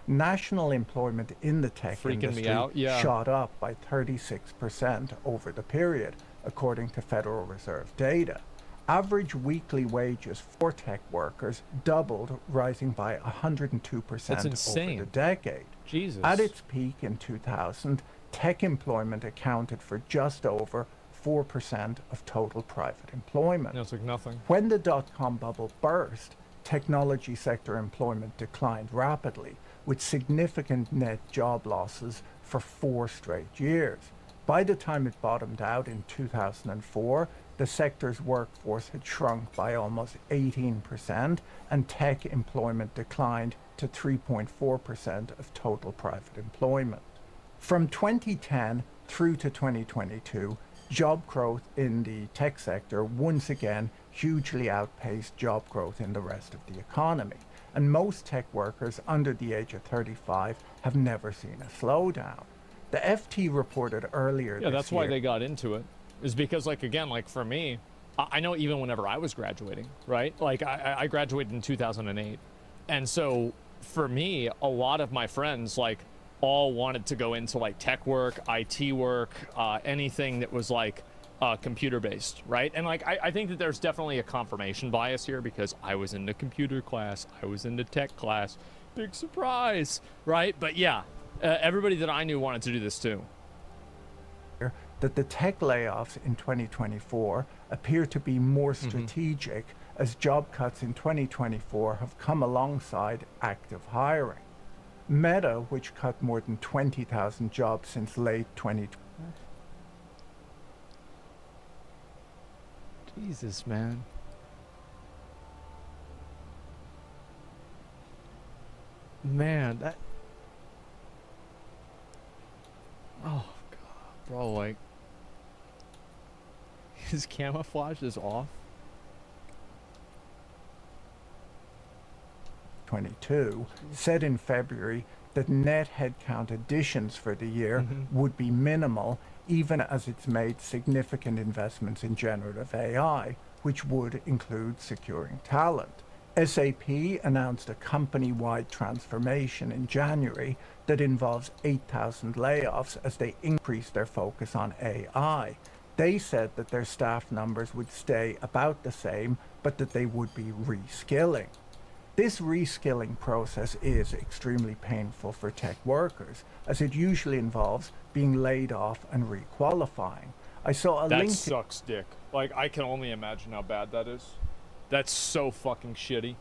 National employment in the tech industry shot up by 36% over the period, according to Federal Reserve data. Average weekly wages for tech workers doubled, rising by 102% over the decade. Jesus. At its peak in 2000, tech employment accounted for just over 4% of total private employment. That's like nothing. When the dot-com bubble burst, technology sector employment declined rapidly, with significant net job losses for 4 straight years. By the time it bottomed out in 2004, the sector's workforce had shrunk by almost 18%, and tech employment declined to 3.4% of total private employment. From 2010 through to 2022, job growth in the tech sector once again hugely outpaced job growth in the rest of the economy, and most tech workers under the age of 35 have never seen a slowdown. The FT reported earlier this year... Yeah, that's why they got into it. Is because, like, again, like, for me, I know even whenever I was graduating, right? Like, I graduated in 2008. And so, for me, a lot of my friends, like, all wanted to go into, like, tech work, IT work, anything that was, like, computer-based, right? And, like, I think that there's definitely a confirmation bias here because I was into computer class, I was into tech class. Big surprise, right? But, yeah, everybody that I knew wanted to do this, too. That the tech layoffs in 2024 appear to be more strategic as job cuts in 2024 have come alongside active hiring. Meta, which cut more than 20,000 jobs since late 2020. Jesus, man. Man, that... Oh, God, bro, like... His camouflage is off. 22 said in February that net headcount additions for the year would be minimal, even as it's made significant investments in generative AI, which would include securing talent. SAP announced a company-wide transformation in January that involves 8,000 layoffs as they increase their focus on AI. They said that their staff numbers would stay about the same, but that they would be reskilling. This reskilling process is extremely painful for tech workers, as it usually involves being laid off and requalifying. I saw a That LinkedIn sucks, dick. Like, I can only imagine how bad that is. That's so fucking shitty.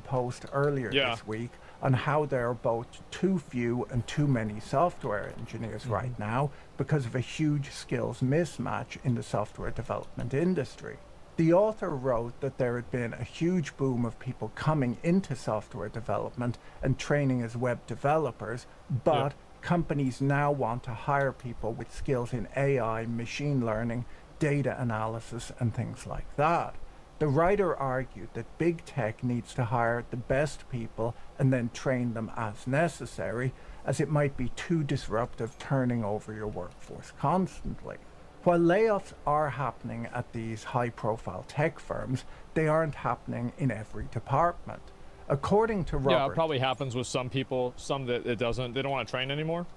post earlier this week on how there are both too few and too many software engineers right now because of a huge skills mismatch in the software development industry. The author wrote that there had been a huge boom of people coming into software development and training as web developers, but companies now want to hire people with skills in AI, machine learning, data analysis, and things like that. The writer argued that big tech needs to hire the best people and then train them as necessary, as it might be too disruptive turning over your workforce constantly. While layoffs are happening at these high-profile tech firms, they aren't happening in every department. According to Robert... Yeah, it probably happens with some people, some that it doesn't. They don't want to train anymore.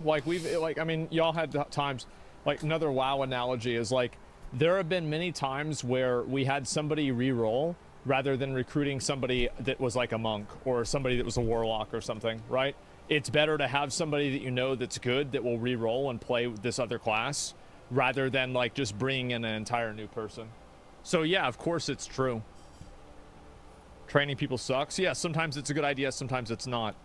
Like, I mean, y'all had times, like, another WoW analogy is, like, there have been many times where we had somebody re-roll rather than recruiting somebody that was like a monk or somebody that was a warlock or something, right? It's better to have somebody that you know that's good that will re-roll and play this other class rather than like just bringing in an entire new person. So yeah, of course it's true. Training people sucks. Yeah, sometimes it's a good idea, sometimes it's not.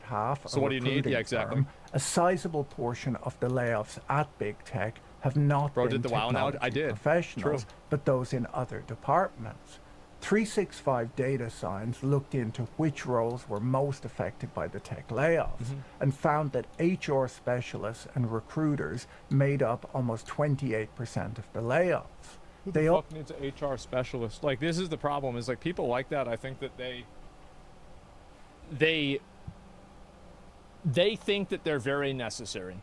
So what do you need? Yeah, exactly. A sizable portion of the layoffs at big tech have not been did the WoW analogy? I did. Professionals, True. but those in other departments. 365 Data Science looked into which roles were most affected by the tech layoffs and found that HR specialists and recruiters made up almost 28% of the layoffs. Who the fuck needs an HR specialist? Like, this is the problem, is like people like that, I think that they think that they're very necessary.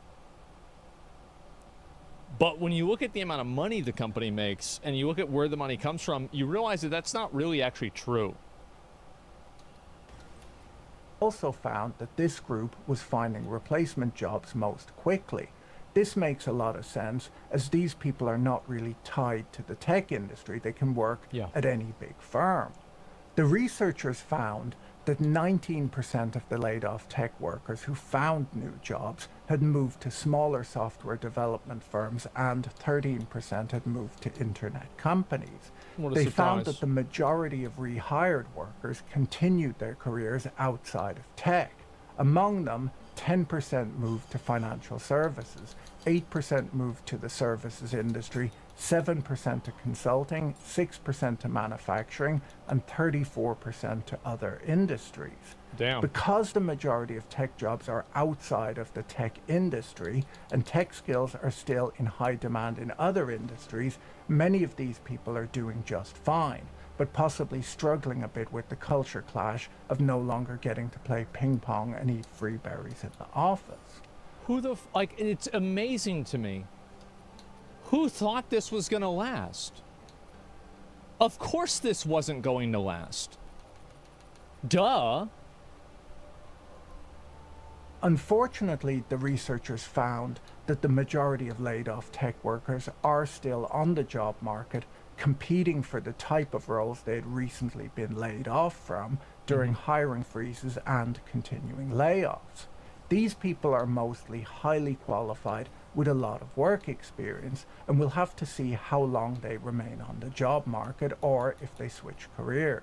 But when you look at the amount of money the company makes and you look at where the money comes from, you realize that that's not really actually true. Also found that this group was finding replacement jobs most quickly. This makes a lot of sense, as these people are not really tied to the tech industry. They can work at any big firm. The researchers found that 19% of the laid-off tech workers who found new jobs had moved to smaller software development firms and 13% had moved to internet companies. They found that the majority of rehired workers continued their careers outside of tech. Among them, 10% moved to financial services, 8% moved to the services industry, 7% to consulting, 6% to manufacturing, and 34% to other industries. Damn. Because the majority of tech jobs are outside of the tech industry and tech skills are still in high demand in other industries, many of these people are doing just fine, but possibly struggling a bit with the culture clash of no longer getting to play ping pong and eat free berries in the office. Who the like, it's amazing to me. Who thought this was going to last? Of course this wasn't going to last. Duh. Unfortunately, the researchers found that the majority of laid-off tech workers are still on the job market, competing for the type of roles they had recently been laid off from during hiring freezes and continuing layoffs. These people are mostly highly qualified with a lot of work experience, and we'll have to see how long they remain on the job market or if they switch careers.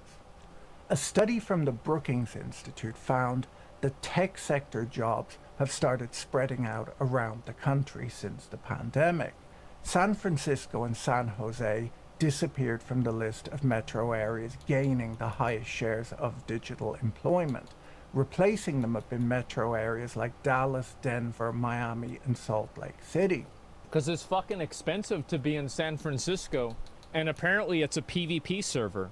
A study from the Brookings Institute found that tech sector jobs have started spreading out around the country since the pandemic. San Francisco and San Jose disappeared from the list of metro areas gaining the highest shares of digital employment. Replacing them have been metro areas like Dallas, Denver, Miami, and Salt Lake City. Because it's fucking expensive to be in San Francisco, and apparently it's a PvP server.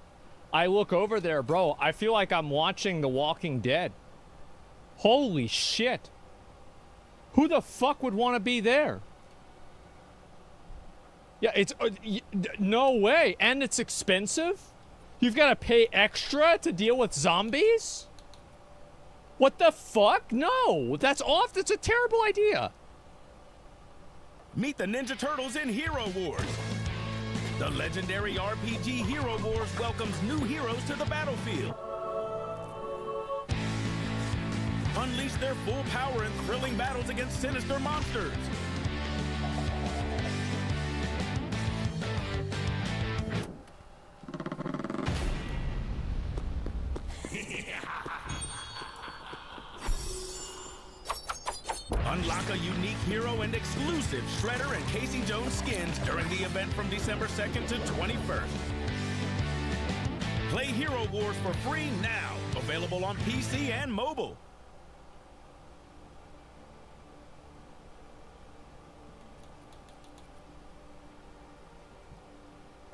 I look over there, bro, I feel like I'm watching The Walking Dead. Holy shit. Who the fuck would want to be there? Yeah, it's no way, and it's expensive. You've got to pay extra to deal with zombies. What the fuck? No, that's off. That's a terrible idea. Meet the Ninja Turtles in Hero Wars. The legendary RPG Hero Wars welcomes new heroes to the battlefield. Unleash their full power in thrilling battles against sinister monsters. Unlock a unique hero and exclusive Shredder and Casey Jones skins during the event from December 2nd to 21st. Play Hero Wars for free now. Available on PC and mobile.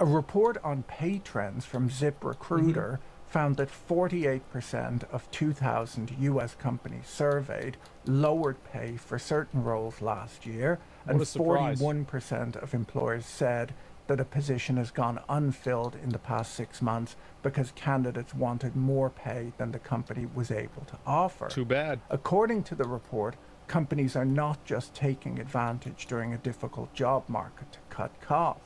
A report on pay trends from ZipRecruiter found that 48% of 2,000 US companies surveyed lowered pay for certain roles last year, and 41% of employers said that a position has gone unfilled in the past 6 months because candidates wanted more pay than the company was able to offer. Too bad. According to the report, companies are not just taking advantage during a difficult job market to cut costs.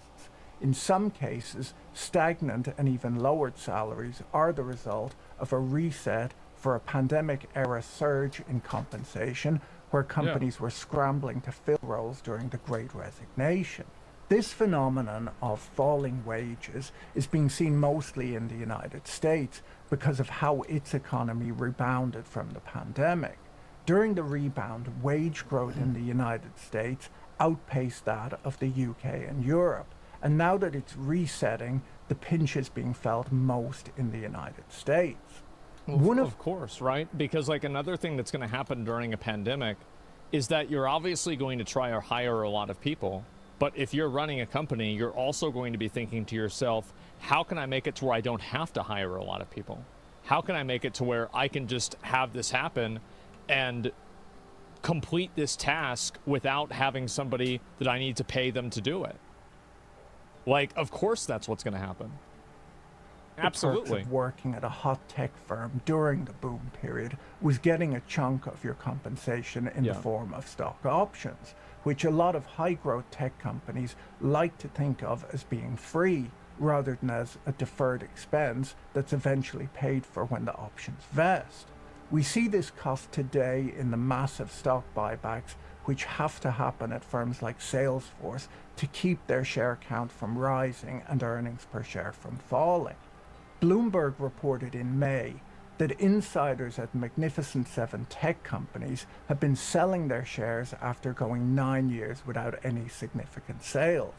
In some cases, stagnant and even lowered salaries are the result of a reset for a pandemic-era surge in compensation where companies were scrambling to fill roles during the Great Resignation. This phenomenon of falling wages is being seen mostly in the United States because of how its economy rebounded from the pandemic. During the rebound, wage growth in the United States outpaced that of the UK and Europe. And now that it's resetting, the pinch is being felt most in the United States. Well, of course, right? Because like another thing that's going to happen during a pandemic is that you're obviously going to try or hire a lot of people. But if you're running a company, you're also going to be thinking to yourself, how can I make it to where I don't have to hire a lot of people? How can I make it to where I can just have this happen and complete this task without having somebody that I need to pay them to do it? Like, of course that's what's going to happen. Absolutely. The perks of working at a hot tech firm during the boom period was getting a chunk of your compensation in the form of stock options, which a lot of high-growth tech companies like to think of as being free rather than as a deferred expense that's eventually paid for when the options vest. We see this cost today in the massive stock buybacks which have to happen at firms like Salesforce to keep their share count from rising and earnings per share from falling. Bloomberg reported in May that insiders at Magnificent Seven tech companies have been selling their shares after going 9 years without any significant sales.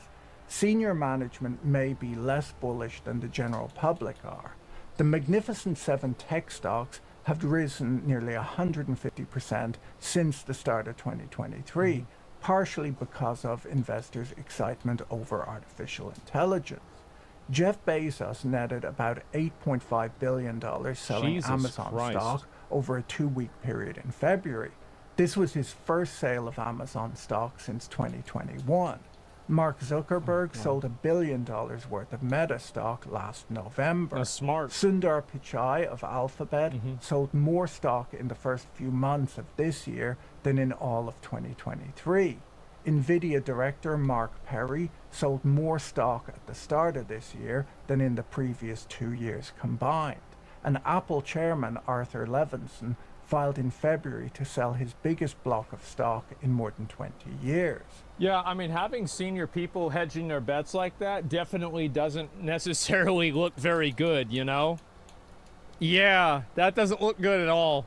Senior management may be less bullish than the general public are. The Magnificent Seven tech stocks have risen nearly 150% since the start of 2023, partially because of investors' excitement over artificial intelligence. Jeff Bezos netted about $8.5 billion selling Amazon stock over a 2-week period in February. This was his first sale of Amazon stock since 2021. Mark Zuckerberg sold $1 billion worth of Meta stock last November. That's smart. Sundar Pichai of Alphabet sold more stock in the first few months of this year than in all of 2023. NVIDIA director Mark Perry sold more stock at the start of this year than in the previous 2 years combined. And Apple chairman Arthur Levinson filed in February to sell his biggest block of stock in more than 20 years. Yeah, I mean, having senior people hedging their bets like that definitely doesn't necessarily look very good, you know? Yeah, that doesn't look good at all.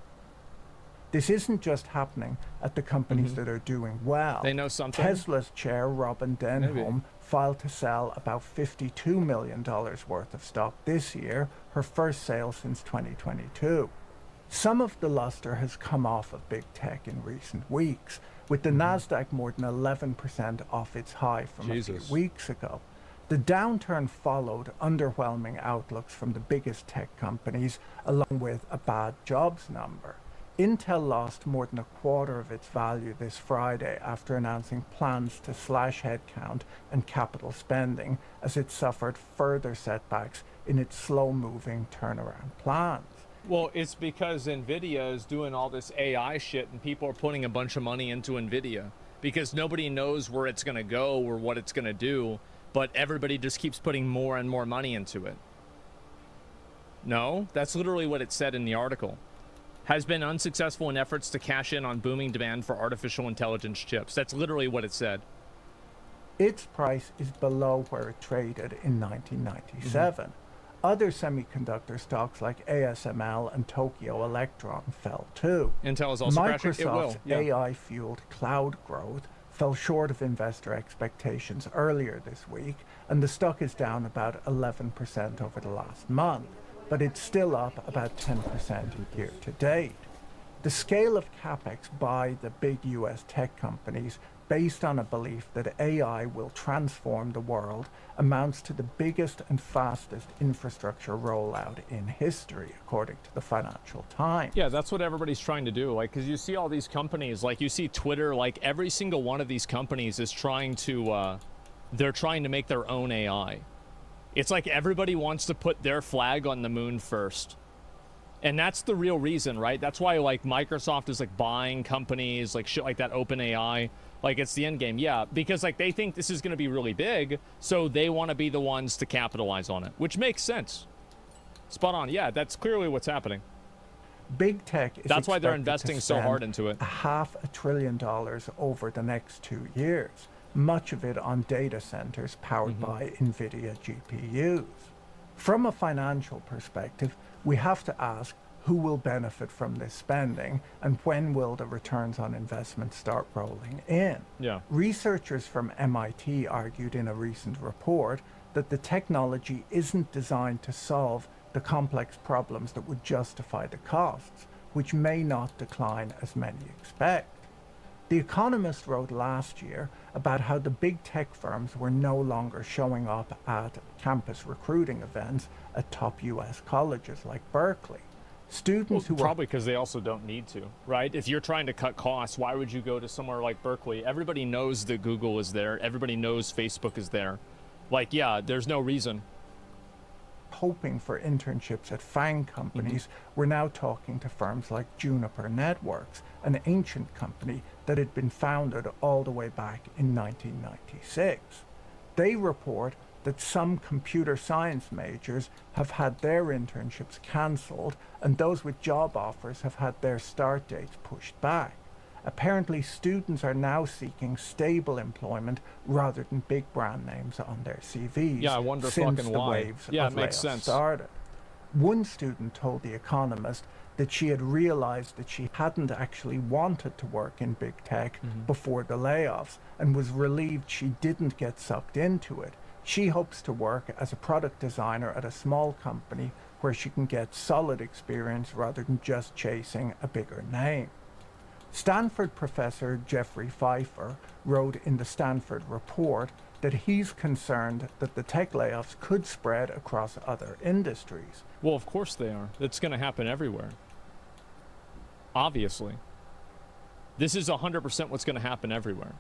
This isn't just happening at the companies that are doing well. They know something. Tesla's chair, Robin Denholm, filed to sell about $52 million worth of stock this year, her first sale since 2022. Some of the luster has come off of big tech in recent weeks, with the Nasdaq more than 11% off its high from a few weeks ago. The downturn followed underwhelming outlooks from the biggest tech companies, along with a bad jobs number. Intel lost more than a quarter of its value this Friday after announcing plans to slash headcount and capital spending as it suffered further setbacks in its slow-moving turnaround plans. Well, it's because NVIDIA is doing all this AI shit and people are putting a bunch of money into NVIDIA because nobody knows where it's going to go or what it's going to do, but everybody just keeps putting more and more money into it. No, that's literally what it said in the article. Has been unsuccessful in efforts to cash in on booming demand for artificial intelligence chips. That's literally what it said. Its price is below where it traded in 1997. Other semiconductor stocks like ASML and Tokyo Electron fell too. Intel is also crashing. It will. Microsoft's AI-fueled cloud growth fell short of investor expectations earlier this week, and the stock is down about 11% over the last month, but it's still up about 10% year to date. The scale of capex by the big US tech companies based on a belief that AI will transform the world amounts to the biggest and fastest infrastructure rollout in history, according to the Financial Times. Yeah, that's what everybody's trying to do. Like, because you see all these companies, like you see Twitter, like every single one of these companies is trying to, they're trying to make their own AI. It's like everybody wants to put their flag on the moon first. And that's the real reason, right? That's why, like, Microsoft is, like, buying companies, like, shit like that, OpenAI. Like, it's the end game. Yeah, because, like, they think this is going to be really big, so they want to be the ones to capitalize on it, which makes sense. Spot on. Yeah, that's clearly what's happening. Big tech is That's why they're expected to investing so spend hard into it. $500 billion over the next 2 years, much of it on data centers powered by NVIDIA GPUs. From a financial perspective, we have to ask who will benefit from this spending and when will the returns on investment start rolling in. Yeah. Researchers from MIT argued in a recent report that the technology isn't designed to solve the complex problems that would justify the costs, which may not decline as many expect. The Economist wrote last year about how the big tech firms were no longer showing up at campus recruiting events at top US colleges like Berkeley. Students who probably because they also don't need to, right? If you're trying to cut costs, why would you go to somewhere like Berkeley? Everybody knows that Google is there. Everybody knows Facebook is there. Like, yeah, there's no reason. Hoping for internships at FANG companies, we're now talking to firms like Juniper Networks, an ancient company that had been founded all the way back in 1996. They report that some computer science majors have had their internships cancelled, and those with job offers have had their start dates pushed back. Apparently, students are now seeking stable employment rather than big brand names on their CVs. Yeah, I wonder since fucking the why. waves Yeah, of it makes layoffs sense. started. One student told The Economist that she had realized that she hadn't actually wanted to work in big tech before the layoffs and was relieved she didn't get sucked into it. She hopes to work as a product designer at a small company where she can get solid experience rather than just chasing a bigger name. Stanford professor Jeffrey Pfeiffer wrote in the Stanford Report that he's concerned that the tech layoffs could spread across other industries. Well, of course they are. It's going to happen everywhere. Obviously. This is 100% what's going to happen everywhere.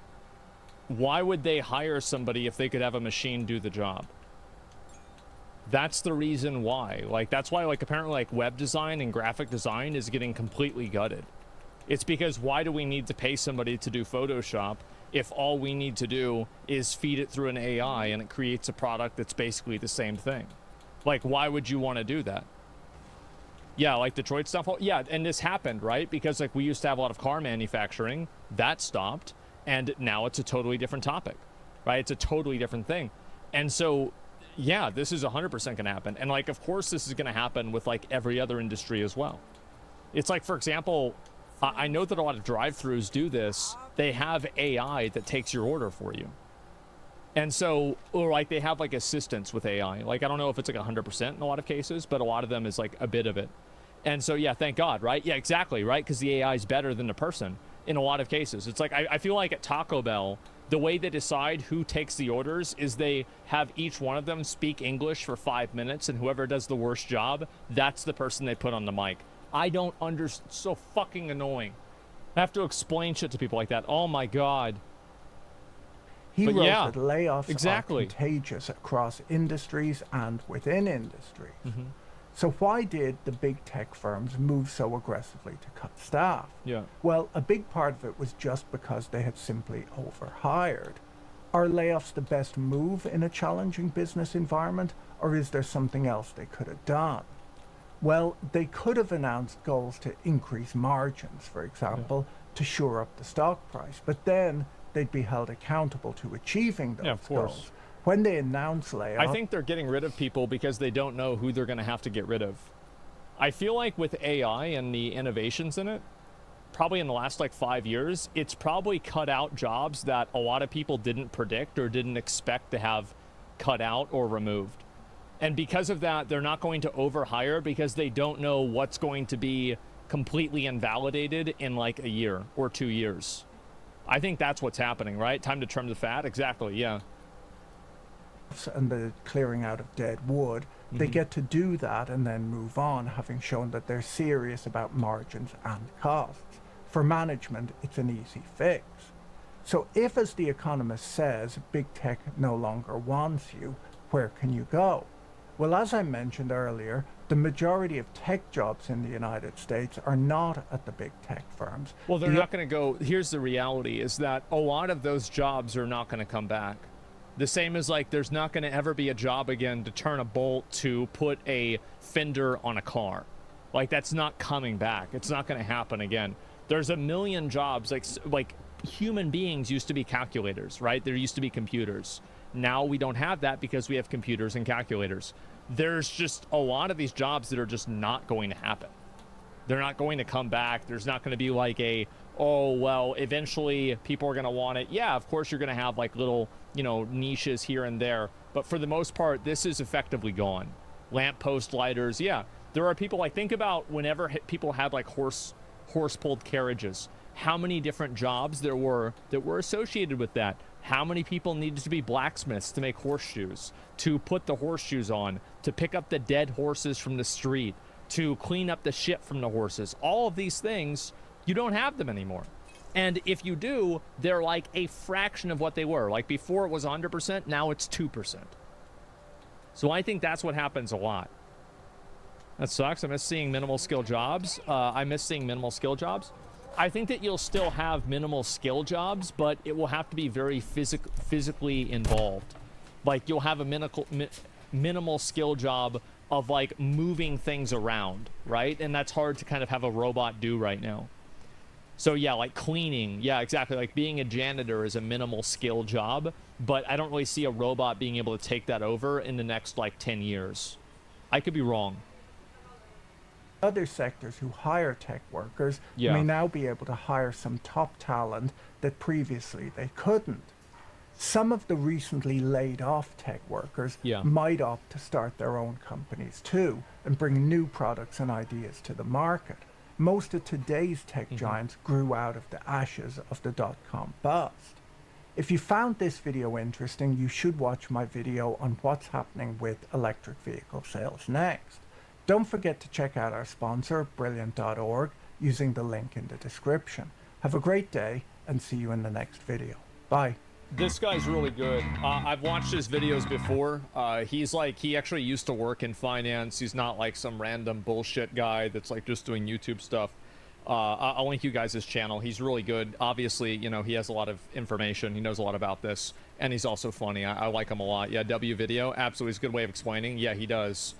Why would they hire somebody if they could have a machine do the job? That's the reason why. Like, that's why, like, apparently, like, web design and graphic design is getting completely gutted. It's because why do we need to pay somebody to do Photoshop if all we need to do is feed it through an AI and it creates a product that's basically the same thing? Like, why would you want to do that? Yeah, like Detroit stuff. Yeah, and this happened, right? Because, like, we used to have a lot of car manufacturing. That stopped. And now it's a totally different topic, right? It's a totally different thing. And so, yeah, this is 100% going to happen. And, like, of course this is going to happen with, like, every other industry as well. It's like, for example, I know that a lot of drive-thrus do this. They have AI that takes your order for you. And so, or, like, they have, like, assistants with AI. Like, I don't know if it's, like, 100% in a lot of cases, but a lot of them is, like, a bit of it. And so, yeah, thank God, right? Yeah, exactly, right? Because the AI is better than the person. In a lot of cases. It's like, I feel like at Taco Bell, the way they decide who takes the orders is they have each one of them speak English for 5 minutes, and whoever does the worst job, that's the person they put on the mic. I don't so fucking annoying. I have to explain shit to people like that. Oh my god. He But wrote yeah, that layoffs exactly. are contagious across industries and within industries. Mm-hmm. So why did the big tech firms move so aggressively to cut staff? Yeah. Well, a big part of it was just because they had simply overhired. Are layoffs the best move in a challenging business environment, or is there something else they could have done? Well, they could have announced goals to increase margins, for example, to shore up the stock price, but then they'd be held accountable to achieving those goals. When they announce layoffs... I think they're getting rid of people because they don't know who they're going to have to get rid of. I feel like with AI and the innovations in it, probably in the last like 5 years, it's probably cut out jobs that a lot of people didn't predict or didn't expect to have cut out or removed. And because of that, they're not going to overhire because they don't know what's going to be completely invalidated in like a year or 2 years. I think that's what's happening, right? Time to trim the fat. Exactly, yeah. And the clearing out of dead wood, they get to do that and then move on, having shown that they're serious about margins and costs. For management, it's an easy fix. So if, as The Economist says, big tech no longer wants you, where can you go? Well, as I mentioned earlier, the majority of tech jobs in the United States are not at the big tech firms. Well, they're not going to go. Here's the reality, is that a lot of those jobs are not going to come back. The same as like there's not going to ever be a job again to turn a bolt to put a fender on a car. Like that's not coming back. It's not going to happen again. There's a million jobs, like human beings used to be calculators, right? There used to be computers. Now we don't have that because we have computers and calculators. There's just a lot of these jobs that are just not going to happen. They're not going to come back. There's not going to be like a, oh, well, eventually people are going to want it. Yeah, of course you're going to have like little, you know, niches here and there. But for the most part, this is effectively gone. Lamppost lighters, yeah. There are people, like, think about whenever people had like horse-pulled carriages. How many different jobs there were that were associated with that. How many people needed to be blacksmiths to make horseshoes, to put the horseshoes on, to pick up the dead horses from the street, to clean up the shit from the horses. All of these things, you don't have them anymore. And if you do, they're like a fraction of what they were. Like before it was 100%, now it's 2%. So I think that's what happens a lot. That sucks. I miss seeing minimal skill jobs. I think that you'll still have minimal skill jobs, but it will have to be very physically involved. Like you'll have a minimal skill job of like moving things around, right? And that's hard to kind of have a robot do right now. So yeah, like cleaning. Yeah, exactly. Like being a janitor is a minimal skill job, but I don't really see a robot being able to take that over in the next like 10 years. I could be wrong. Other sectors who hire tech workers may now be able to hire some top talent that previously they couldn't. Some of the recently laid off tech workers might opt to start their own companies too and bring new products and ideas to the market. Most of today's tech giants grew out of the ashes of the dot-com bust. If you found this video interesting, you should watch my video on what's happening with electric vehicle sales next. Don't forget to check out our sponsor, Brilliant.org, using the link in the description. Have a great day, and see you in the next video. Bye. This guy's really good. I've watched his videos before. He actually used to work in finance. He's not like some random bullshit guy that's like just doing YouTube stuff. I'll link you guys his channel. He's really good. Obviously, you know, he has a lot of information. He knows a lot about this, and he's also funny. I like him a lot. Yeah, W Video, absolutely. It's a good way of explaining. Yeah, he does.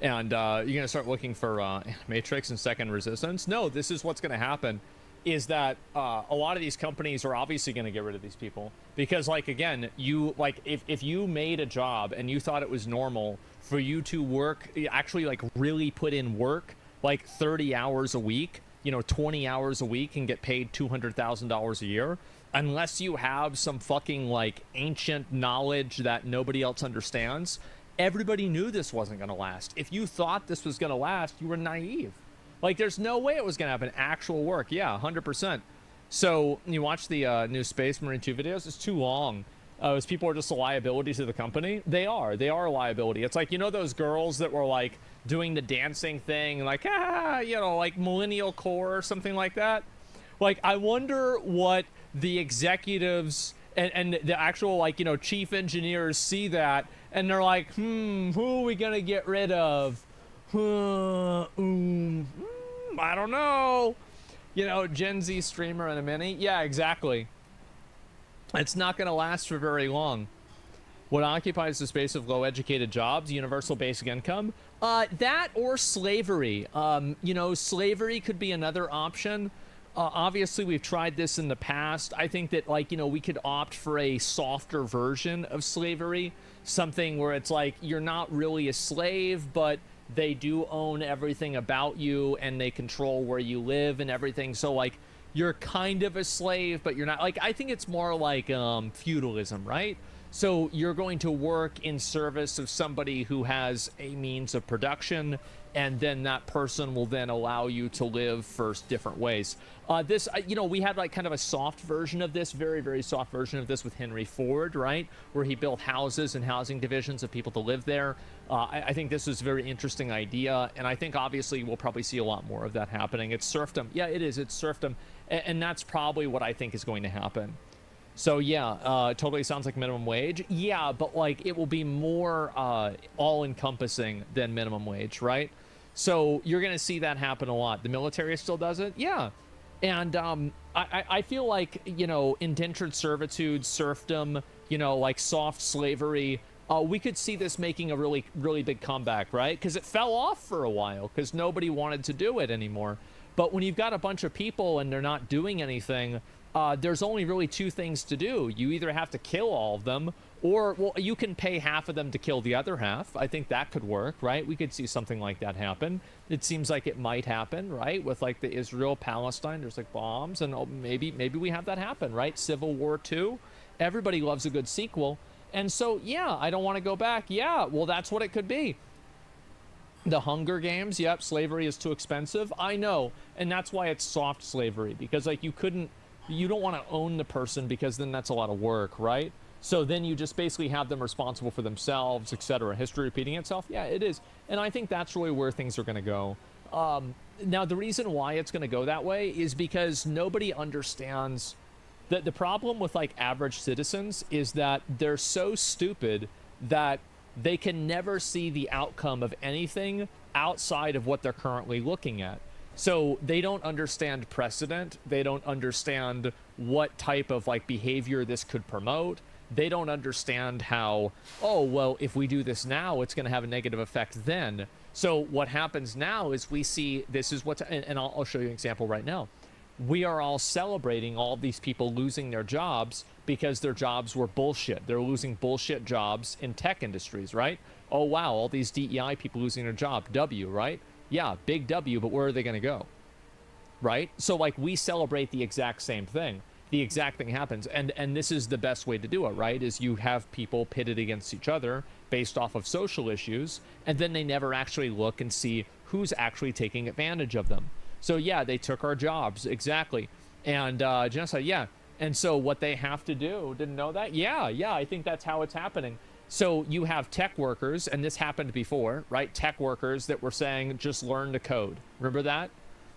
And you're going to start looking for Matrix and Second Resistance? No, this is what's going to happen, is that a lot of these companies are obviously going to get rid of these people. Because, like, again, you, like, if you made a job and you thought it was normal for you to work, actually, like, really put in work, like 30 hours a week, you know, 20 hours a week and get paid $200,000 a year, unless you have some fucking, like, ancient knowledge that nobody else understands, everybody knew this wasn't going to last. If you thought this was going to last, you were naive. Like, there's no way it was going to happen. Actual work. Yeah, 100%. So, you watch the new Space Marine 2 videos. It's too long. As people are just a liability to the company. They are a liability. It's like, you know, those girls that were like doing the dancing thing, like, you know, like millennial core or something like that. Like, I wonder what the executives and the actual, like, you know, chief engineers see that, and they're like, who are we gonna get rid of? I don't know. You know, Gen Z streamer and a mini. Yeah, exactly. It's not going to last for very long. What occupies the space of low-educated jobs? Universal basic income? That or slavery. You know, slavery could be another option. Obviously, we've tried this in the past. I think that, like, you know, we could opt for a softer version of slavery. Something where it's like, you're not really a slave, but they do own everything about you, and they control where you live and everything. So, like, you're kind of a slave, but you're not. Like, I think it's more like feudalism, right? So you're going to work in service of somebody who has a means of production, and then that person will then allow you to live for different ways. This, you know, we had like kind of a soft version of this, very, very soft version of this with Henry Ford, right? Where he built houses and housing divisions of people to live there. I think this is a very interesting idea, and I think obviously we'll probably see a lot more of that happening. It's serfdom. Yeah, it is. It's serfdom. And that's probably what I think is going to happen. So yeah, totally sounds like minimum wage. Yeah, but like it will be more all-encompassing than minimum wage, right? So you're going to see that happen a lot. The military still does it? Yeah. And I feel like, you know, indentured servitude, serfdom, you know, like soft slavery, we could see this making a really, really big comeback, right? Because it fell off for a while because nobody wanted to do it anymore. But when you've got a bunch of people and they're not doing anything, there's only really two things to do. You either have to kill all of them, or, well, you can pay half of them to kill the other half. I think that could work, right? We could see something like that happen. It seems like it might happen, right? With like the Israel-Palestine, there's like bombs, and maybe we have that happen, right? Civil War II. Everybody loves a good sequel. And so, yeah, I don't want to go back. Yeah, well, that's what it could be. The Hunger Games, yep, slavery is too expensive. I know, and that's why it's soft slavery, because like you don't want to own the person because then that's a lot of work, right? So then you just basically have them responsible for themselves, etc. History repeating itself? Yeah, it is. And I think that's really where things are going to go. Now, the reason why it's going to go that way is because nobody understands that the problem with like average citizens is that they're so stupid that they can never see the outcome of anything outside of what they're currently looking at. So they don't understand precedent. They don't understand what type of like behavior this could promote. They don't understand how, oh, well, if we do this now, it's going to have a negative effect then. So what happens now is we see this is what's, and I'll show you an example right now. We are all celebrating all these people losing their jobs because their jobs were bullshit. They're losing bullshit jobs in tech industries, right? Oh, wow, all these DEI people losing their job. W, right? Yeah, big W, but where are they going to go? Right? So, like, we celebrate the exact same thing. The exact thing happens. And this is the best way to do it, right? Is you have people pitted against each other based off of social issues, and then they never actually look and see who's actually taking advantage of them. So, yeah, they took our jobs. Exactly. And genocide, yeah. And so what they have to do, didn't know that? Yeah, I think that's how it's happening. So you have tech workers, and this happened before, right? Tech workers that were saying, just learn to code. Remember that?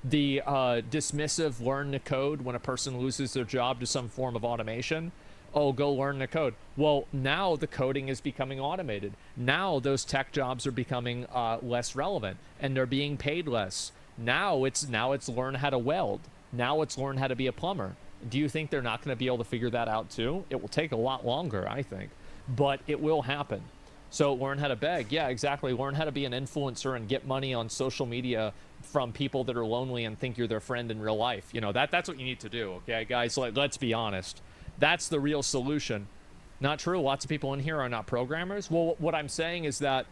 The dismissive learn to code when a person loses their job to some form of automation. Oh, go learn the code. Well, now the coding is becoming automated. Now those tech jobs are becoming less relevant, and they're being paid less. Now it's learn how to weld. Now it's learn how to be a plumber. Do you think they're not going to be able to figure that out too? It will take a lot longer, I think, but it will happen. So learn how to beg. Yeah, exactly. Learn how to be an influencer and get money on social media from people that are lonely and think you're their friend in real life. You know, that's what you need to do. Okay, guys, let's be honest. That's the real solution. Not true. Lots of people in here are not programmers. Well, what I'm saying is that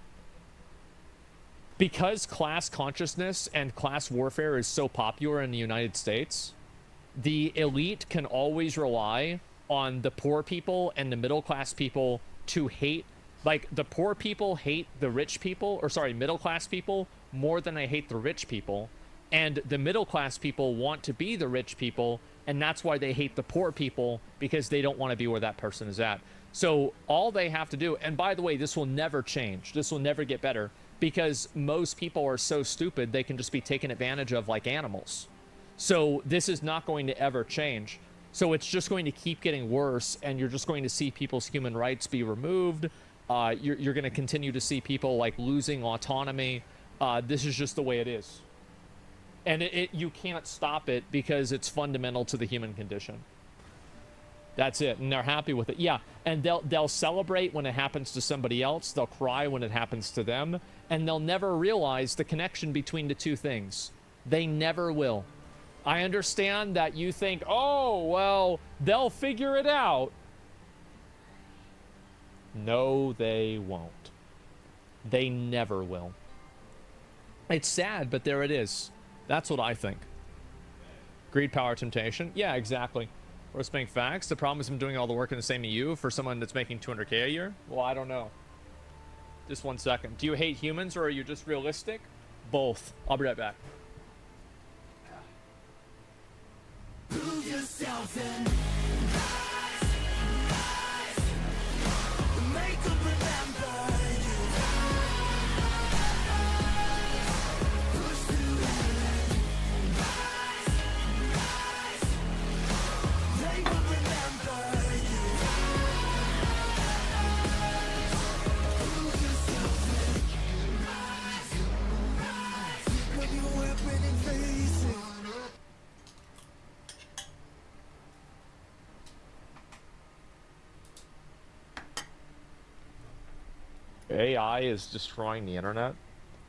because class consciousness and class warfare is so popular in the United States, the elite can always rely on the poor people and the middle class people to hate. Like, the poor people hate the rich people, or sorry, middle class people more than they hate the rich people. And the middle class people want to be the rich people, and that's why they hate the poor people, because they don't want to be where that person is at. So all they have to do, and by the way, this will never change. This will never get better because most people are so stupid they can just be taken advantage of like animals. So this is not going to ever change. So it's just going to keep getting worse, and you're just going to see people's human rights be removed. You're going to continue to see people like losing autonomy. This is just the way it is. And you can't stop it because it's fundamental to the human condition. That's it, and they're happy with it. Yeah, and they'll celebrate when it happens to somebody else. They'll cry when it happens to them, and they'll never realize the connection between the two things. They never will. I understand that you think, oh, well, they'll figure it out. No, they won't. They never will. It's sad, but there it is. That's what I think. Greed, power, temptation. Yeah, exactly. We're spending facts. The problem is I'm doing all the work in the same EU for someone that's making 200K a year. Well, I don't know. Just 1 second. Do you hate humans or are you just realistic? Both. I'll be right back. Prove yourself and make them remember you. Push through it. They will remember you. Prove yourself and look your weapon and face it. AI is destroying the internet.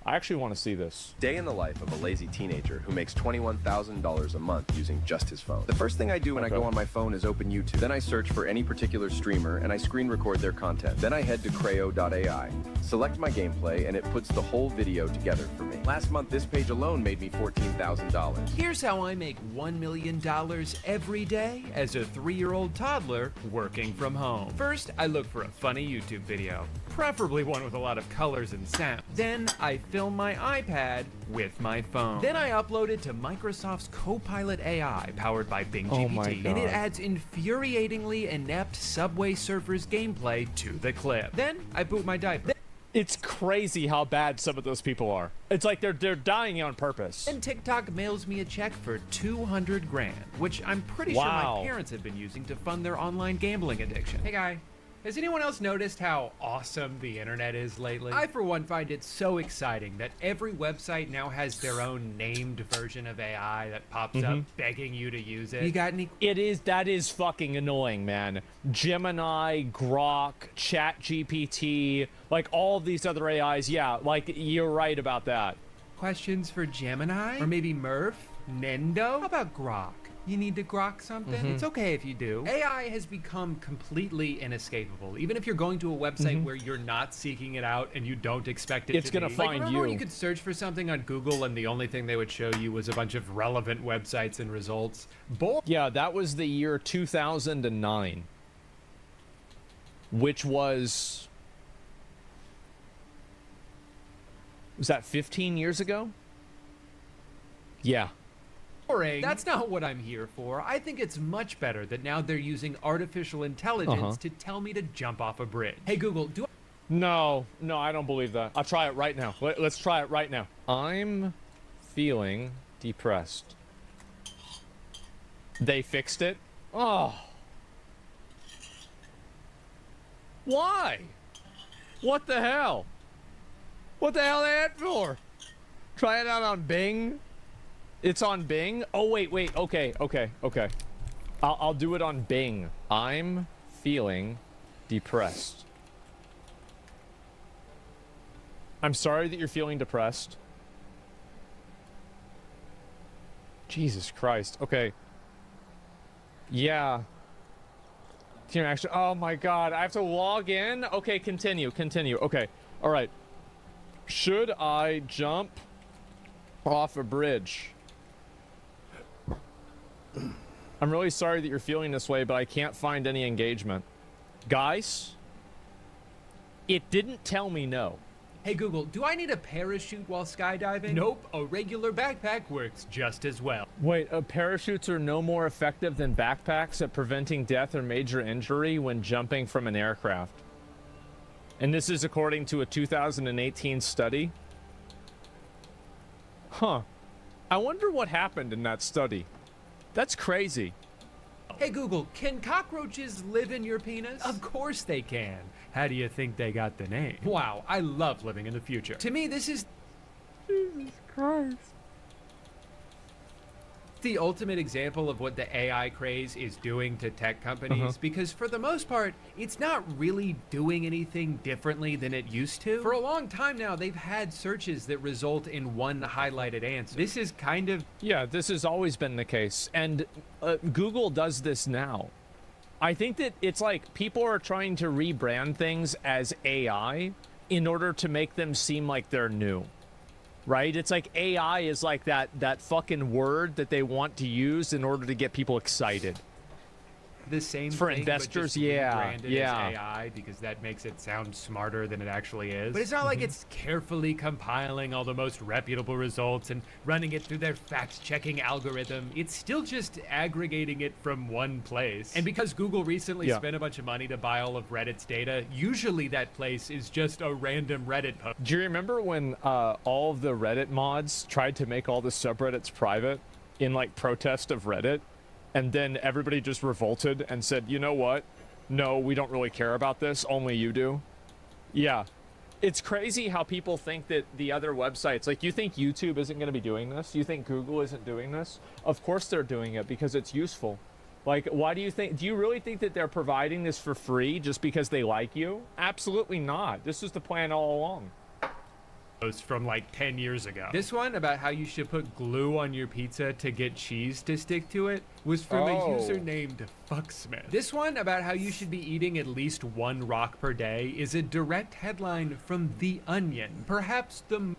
I actually want to see this. Day in the life of a lazy teenager who makes $21,000 a month using just his phone. The first thing I do when I go on my phone is open YouTube. Then I search for any particular streamer and I screen record their content. Then I head to Creo.ai, select my gameplay, and it puts the whole video together for me. Last month, this page alone made me $14,000. Here's how I make $1 million every day as a 3-year-old toddler working from home. First, I look for a funny YouTube video, preferably one with a lot of colors and sound. Then I film my iPad with my phone. Then I upload it to Microsoft's Copilot AI powered by Bing Oh GPT. my And it God. adds infuriatingly inept Subway Surfers gameplay to the clip. Then I boot my diaper. It's crazy how bad some of those people are. It's like they're dying on purpose. Then TikTok mails me a check for $200 grand, which I'm pretty sure Wow. my parents have been using to fund their online gambling addiction. Hey guy, has anyone else noticed how awesome the internet is lately? I for one find it so exciting that every website now has their own named version of AI that pops up begging you to use it. You got any? That is fucking annoying, man. Gemini, Grok, ChatGPT, like all these other AIs. Yeah, like you're right about that. Questions for Gemini? Or maybe Murph? Nendo? How about Grok? You need to grok something? It's okay if you do. AI has become completely inescapable. Even if you're going to a website where you're not seeking it out and you don't expect it It's to gonna be. find Like, remember when you. you could search for something on Google and the only thing they would show you was a bunch of relevant websites and results? Yeah, that was the year 2009, which was that 15 years ago? Yeah. Boring. That's not what I'm here for. I think it's much better that now they're using artificial intelligence to tell me to jump off a bridge. Hey Google, do No, I don't believe that. I'll try it right now. Let's try it right now. I'm feeling depressed. They fixed it? Oh. Why? What the hell? What the hell that for? Try it out on Bing? It's on Bing? Oh, wait. Okay. I'll do it on Bing. I'm feeling depressed. I'm sorry that you're feeling depressed. Jesus Christ. Okay. Yeah. Actually, oh my God. I have to log in? Okay, continue. Okay. All right. Should I jump off a bridge? I'm really sorry that you're feeling this way, but I can't find any engagement. Guys, it didn't tell me no. Hey Google, do I need a parachute while skydiving? Nope, a regular backpack works just as well. Wait, parachutes are no more effective than backpacks at preventing death or major injury when jumping from an aircraft. And this is according to a 2018 study. Huh. I wonder what happened in that study. That's crazy. Hey Google, can cockroaches live in your penis? Of course they can. How do you think they got the name? Wow, I love living in the future. To me, this is Jesus Christ. the ultimate example of what the AI craze is doing to tech companies, because for the most part, it's not really doing anything differently than it used to. For a long time now, they've had searches that result in one highlighted answer. This is kind of... Yeah, this has always been the case. And Google does this now. I think that it's like people are trying to rebrand things as AI in order to make them seem like they're new. Right? It's like AI is like that fucking word that they want to use in order to get people excited. The same for thing, investors, but just rebranded as AI, because that makes it sound smarter than it actually is. But it's not like it's carefully compiling all the most reputable results and running it through their fact-checking algorithm. It's still just aggregating it from one place. And because Google recently spent a bunch of money to buy all of Reddit's data, usually that place is just a random Reddit post. Do you remember when all of the Reddit mods tried to make all the subreddits private in like protest of Reddit? And then everybody just revolted and said, you know what? No, we don't really care about this. Only you do. Yeah. It's crazy how people think that the other websites, like you think YouTube isn't going to be doing this? You think Google isn't doing this? Of course they're doing it because it's useful. Like, why do you really think that they're providing this for free just because they like you? Absolutely not. This was the plan all along. From like 10 years ago. This one about how you should put glue on your pizza to get cheese to stick to it was from a user named Fucksmith. This one about how you should be eating at least one rock per day is a direct headline from The Onion. Perhaps the...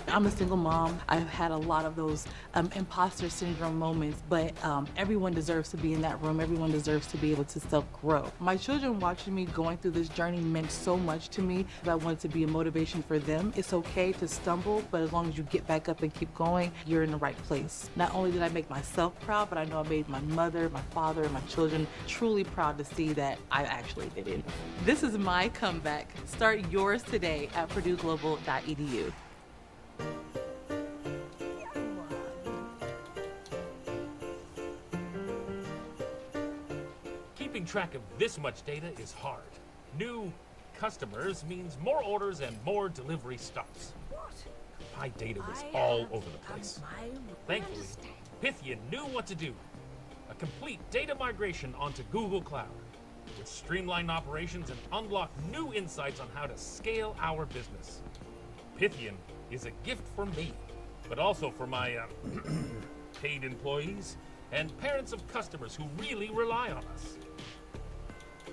I'm a single mom. I've had a lot of those imposter syndrome moments, but everyone deserves to be in that room. Everyone deserves to be able to self-grow. My children watching me going through this journey meant so much to me. I wanted to be a motivation for them. It's okay to stumble, but as long as you get back up and keep going, you're in the right place. Not only did I make myself proud, but I know I made my mother, my father, and my children truly proud to see that I actually did it. This is my comeback. Start yours today at purdueglobal.edu. Keeping track of this much data is hard. New customers means more orders and more delivery stops. My data was all over the place. Thankfully, Pythian knew what to do. A complete data migration onto Google Cloud, which streamlined operations and unlocked new insights on how to scale our business. Pythian is a gift for me, but also for my paid employees and parents of customers who really rely on us.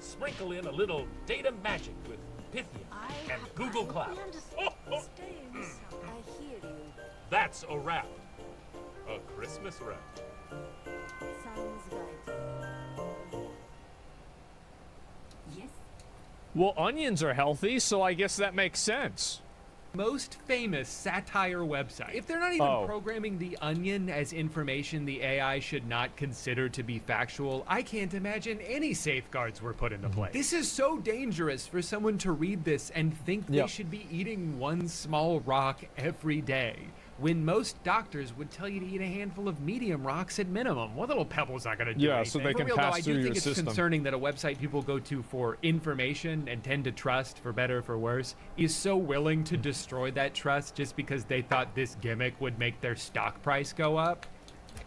Sprinkle in a little data magic with Pythian and Google Cloud. That's a wrap. A Christmas wrap. Well, onions are healthy, so I guess that makes sense. Most famous satire website. If they're not even programming The Onion as information the AI should not consider to be factual, I can't imagine any safeguards were put into place. This is so dangerous for someone to read this and think they should be eating one small rock every day, when most doctors would tell you to eat a handful of medium rocks at minimum. One little pebble's not going to do anything. So they for can real, pass though, I through do your think it's system. concerning that a website people go to for information and tend to trust, for better or for worse, is so willing to destroy that trust just because they thought this gimmick would make their stock price go up.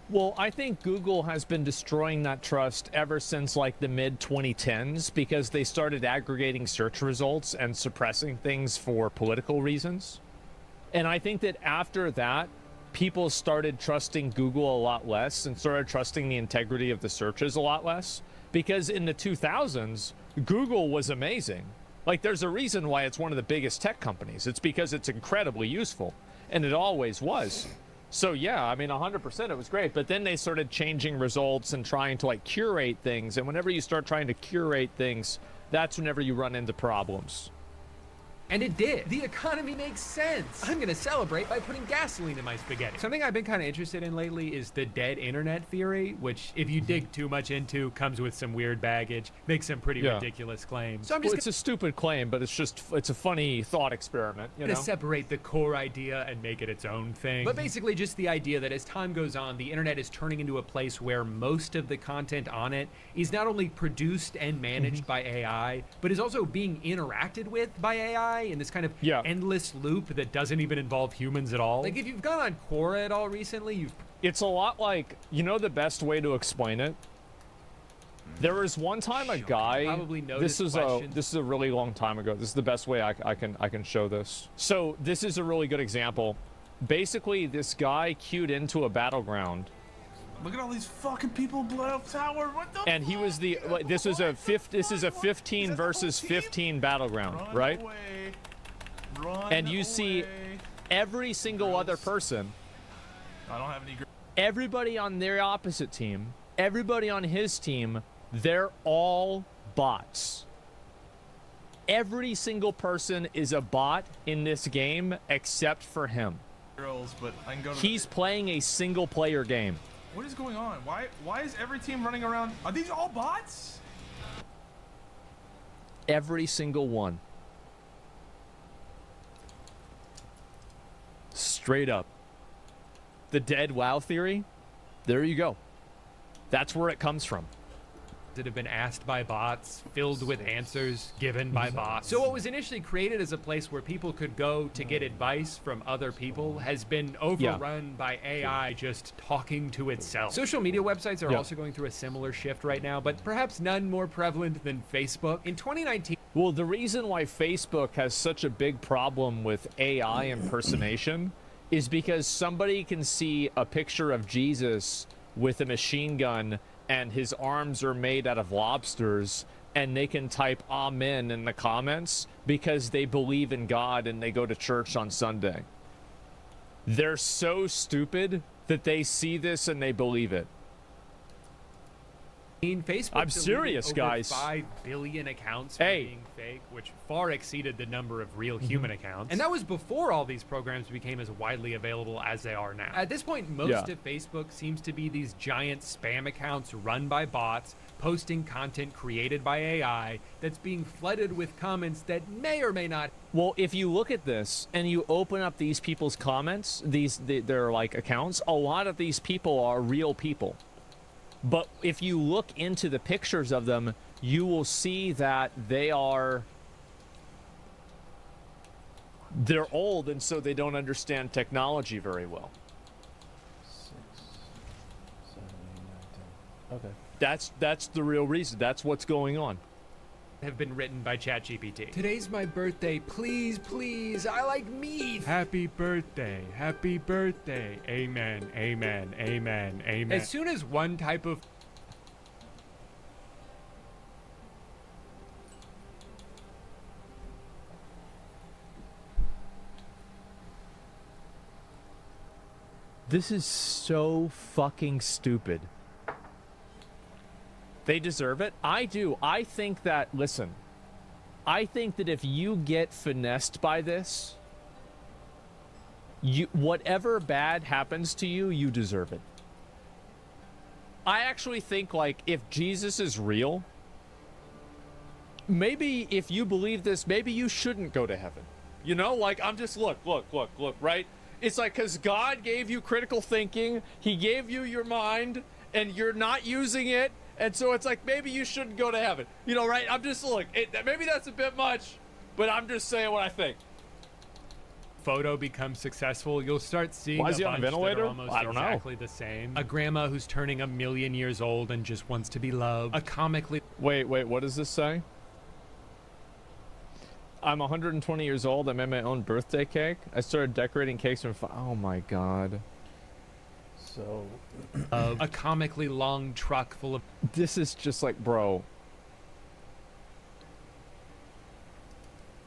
Well, I think Google has been destroying that trust ever since like the mid-2010s because they started aggregating search results and suppressing things for political reasons. And I think that after that, people started trusting Google a lot less and started trusting the integrity of the searches a lot less, because in the 2000s, Google was amazing. Like, there's a reason why it's one of the biggest tech companies. It's because it's incredibly useful, and it always was. So yeah, I mean, 100% it was great, but then they started changing results and trying to like curate things, and whenever you start trying to curate things, that's whenever you run into problems. And it did. The economy makes sense. I'm gonna celebrate by putting gasoline in my spaghetti. Something I've been kind of interested in lately is the dead internet theory, which if you dig too much into, comes with some weird baggage, makes some pretty ridiculous claims. So I'm just it's a stupid claim, but it's a funny thought experiment, you know? to separate the core idea and make it its own thing. But basically just the idea that as time goes on, the internet is turning into a place where most of the content on it is not only produced and managed by AI, but is also being interacted with by AI in this kind of endless loop that doesn't even involve humans at all. Like if you've gone on Quora at all recently, It's a lot like, you know the best way to explain it? There was one time a guy, probably know this this is a really long time ago. This is the best way I can show this. So this is a really good example. Basically, this guy queued into a battleground. Look at all these fucking people blow up tower. What the? And he was the this is a 15 versus 15 battleground, right? And you see every single other person. I don't have any. Everybody on their opposite team, everybody on his team, they're all bots. Every single person is a bot in this game except for him. Girls, but I can go to He's playing a single player game. What is going on? Why is every team running around? Are these all bots? Every single one. Straight up. The dead WoW theory, there you go. That's where it comes from. that have been asked by bots, filled with answers given by bots. So what was initially created as a place where people could go to get advice from other people has been overrun by AI just talking to itself. Social media websites are also going through a similar shift right now, but perhaps none more prevalent than Facebook. In 2019... Well, the reason why Facebook has such a big problem with AI impersonation is because somebody can see a picture of Jesus with a machine gun and his arms are made out of lobsters, and they can type amen in the comments because they believe in God and they go to church on Sunday. They're so stupid that they see this and they believe it. Facebook I'm serious, over guys. 5 billion accounts being fake, which far exceeded the number of real human accounts. And that was before all these programs became as widely available as they are now. At this point, most of Facebook seems to be these giant spam accounts run by bots, posting content created by AI that's being flooded with comments that may or may not. Well, if you look at this and you open up these people's comments, they're like accounts, a lot of these people are real people. But if you look into the pictures of them, you will see that they're old, and so they don't understand technology very well. 6, 7, 8, 9, 10. Okay. That's the real reason. That's what's going on. Have been written by ChatGPT. Today's my birthday. Please, please, I like meat. Happy birthday. Happy birthday. Amen. Amen. Amen. Amen. As soon as one type of This is so fucking stupid. They deserve it. I do. I think that, listen, I think that if you get finessed by this, whatever bad happens to you, you deserve it. I actually think, like, if Jesus is real, maybe if you believe this, maybe you shouldn't go to heaven. You know, like, I'm just, look, right? It's like, because God gave you critical thinking, he gave you your mind, and you're not using it. And so it's like, maybe you shouldn't go to heaven. You know, right? I'm just, look, maybe that's a bit much, but I'm just saying what I think. Photo becomes successful, you'll start seeing Why is he on a ventilator? that are almost I don't know. exactly the same. A grandma who's turning 1,000,000 years old and just wants to be loved. A comically... Wait, what does this say? I'm 120 years old. I made my own birthday cake. I started decorating cakes from... Oh, my God. So... a comically long truck full of... This is just like, bro.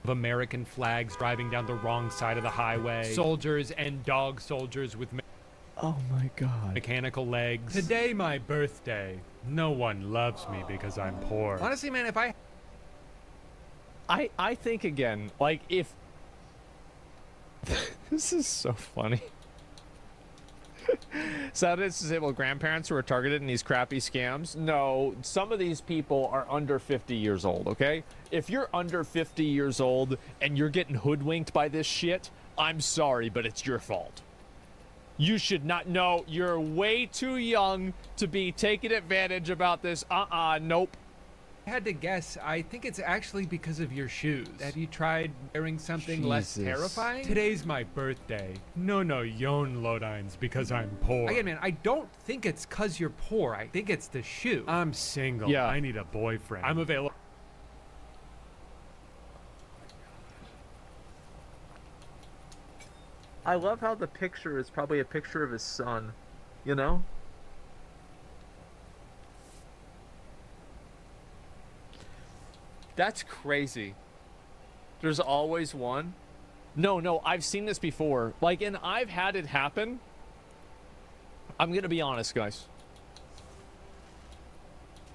Of American flags driving down the wrong side of the highway. Soldiers and dog soldiers with... Oh, my God. Mechanical legs. Today, my birthday. No one loves me because I'm poor. Honestly, man, if I... I think again, like if this is so funny. Saturday disabled grandparents who are targeted in these crappy scams. No, some of these people are under 50 years old, okay? If you're under 50 years old and you're getting hoodwinked by this shit, I'm sorry, but it's your fault. You should not know. You're way too young to be taking advantage about this. Nope. I had to guess. I think it's actually because of your shoes. Have you tried wearing something less Jesus. terrifying? Today's my birthday. No, yon Lodines because I'm poor. Again, man, I don't think it's because you're poor. I think it's the shoe. I'm single. Yeah. I need a boyfriend. I'm available. I love how the picture is probably a picture of his son, you know? That's crazy. There's always one. No, I've seen this before. Like, and I've had it happen. I'm gonna be honest, guys.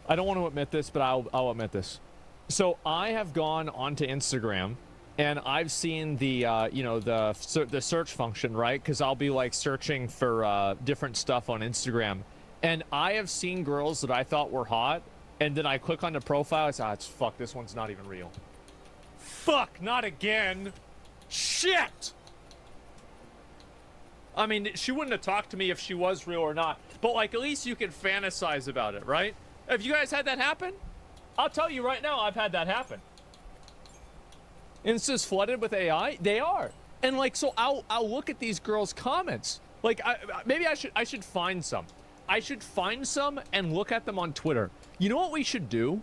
I don't want to admit this, but I'll admit this. So I have gone onto Instagram, and I've seen the you know, the search function, right? Because I'll be like searching for different stuff on Instagram, and I have seen girls that I thought were hot, and then I click on the profile. It's fuck. This one's not even real. Fuck, not again. Shit. I mean, she wouldn't have talked to me if she was real or not, but like at least you can fantasize about it, right? Have you guys had that happen? I'll tell you right now, I've had that happen. Insta's flooded with AI. They are, and like, so I'll look at these girls' comments. Like, maybe I should find some. I should find some and look at them on Twitter. You know what we should do?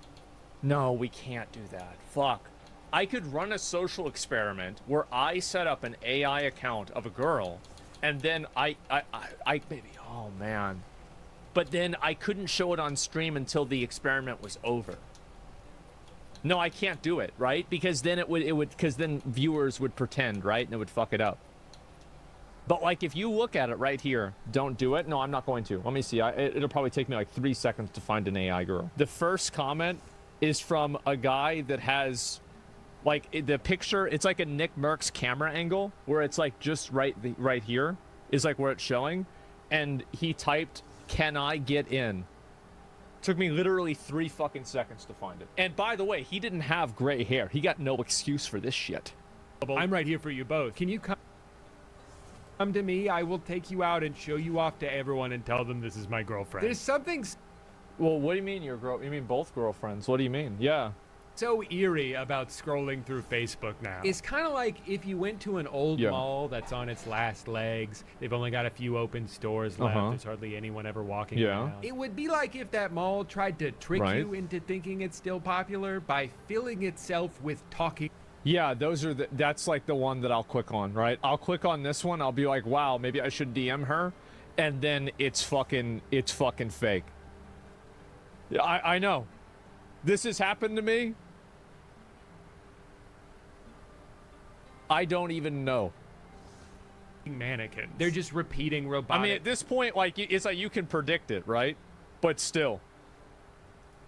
No, we can't do that. Fuck. I could run a social experiment where I set up an AI account of a girl, and then I maybe, oh man. But then I couldn't show it on stream until the experiment was over. No, I can't do it, right? Because then because then viewers would pretend, right? And it would fuck it up. But like, if you look at it right here, don't do it. No, I'm not going to. Let me see. It'll probably take me like 3 seconds to find an AI girl. The first comment is from a guy that has, like, the picture. It's like a Nick Merckx camera angle where it's like just right here is like where it's showing, and he typed, "Can I get in?" Took me literally 3 fucking seconds to find it. And by the way, he didn't have gray hair. He got no excuse for this shit. I'm right here for you both. Can you come to me? I will take you out and show you off to everyone and tell them this is my girlfriend. There's something Well, what do you mean your girl? You mean both girlfriends? What do you mean? Yeah. so eerie about scrolling through Facebook now. It's kind of like if you went to an old mall that's on its last legs. They've only got a few open stores left. There's hardly anyone ever walking around. It would be like if that mall tried to trick you into thinking it's still popular by filling itself with talking. Yeah, that's like the one that I'll click on, right? I'll click on this one. I'll be like, wow, maybe I should DM her, and then it's fucking fake. Yeah, I know. This has happened to me. I don't even know. Mannequin. They're just repeating robotic. I mean, at this point, like, it's like you can predict it, right? But still.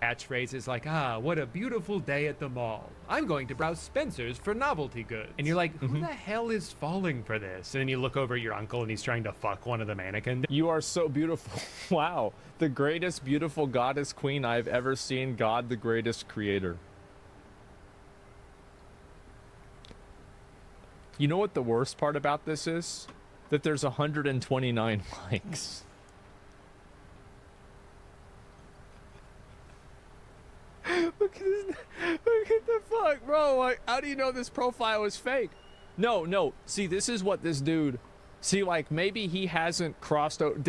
Catchphrases like, what a beautiful day at the mall. I'm going to browse Spencer's for novelty goods. And you're like, who the hell is falling for this? And then you look over at your uncle and he's trying to fuck one of the mannequins. You are so beautiful. Wow. The greatest beautiful goddess queen I've ever seen. God, the greatest creator. You know what the worst part about this is? That there's 129 likes. Look at the fuck, bro. Like, how do you know this profile is fake? No. See, this is what this dude... See, like, maybe he hasn't crossed over...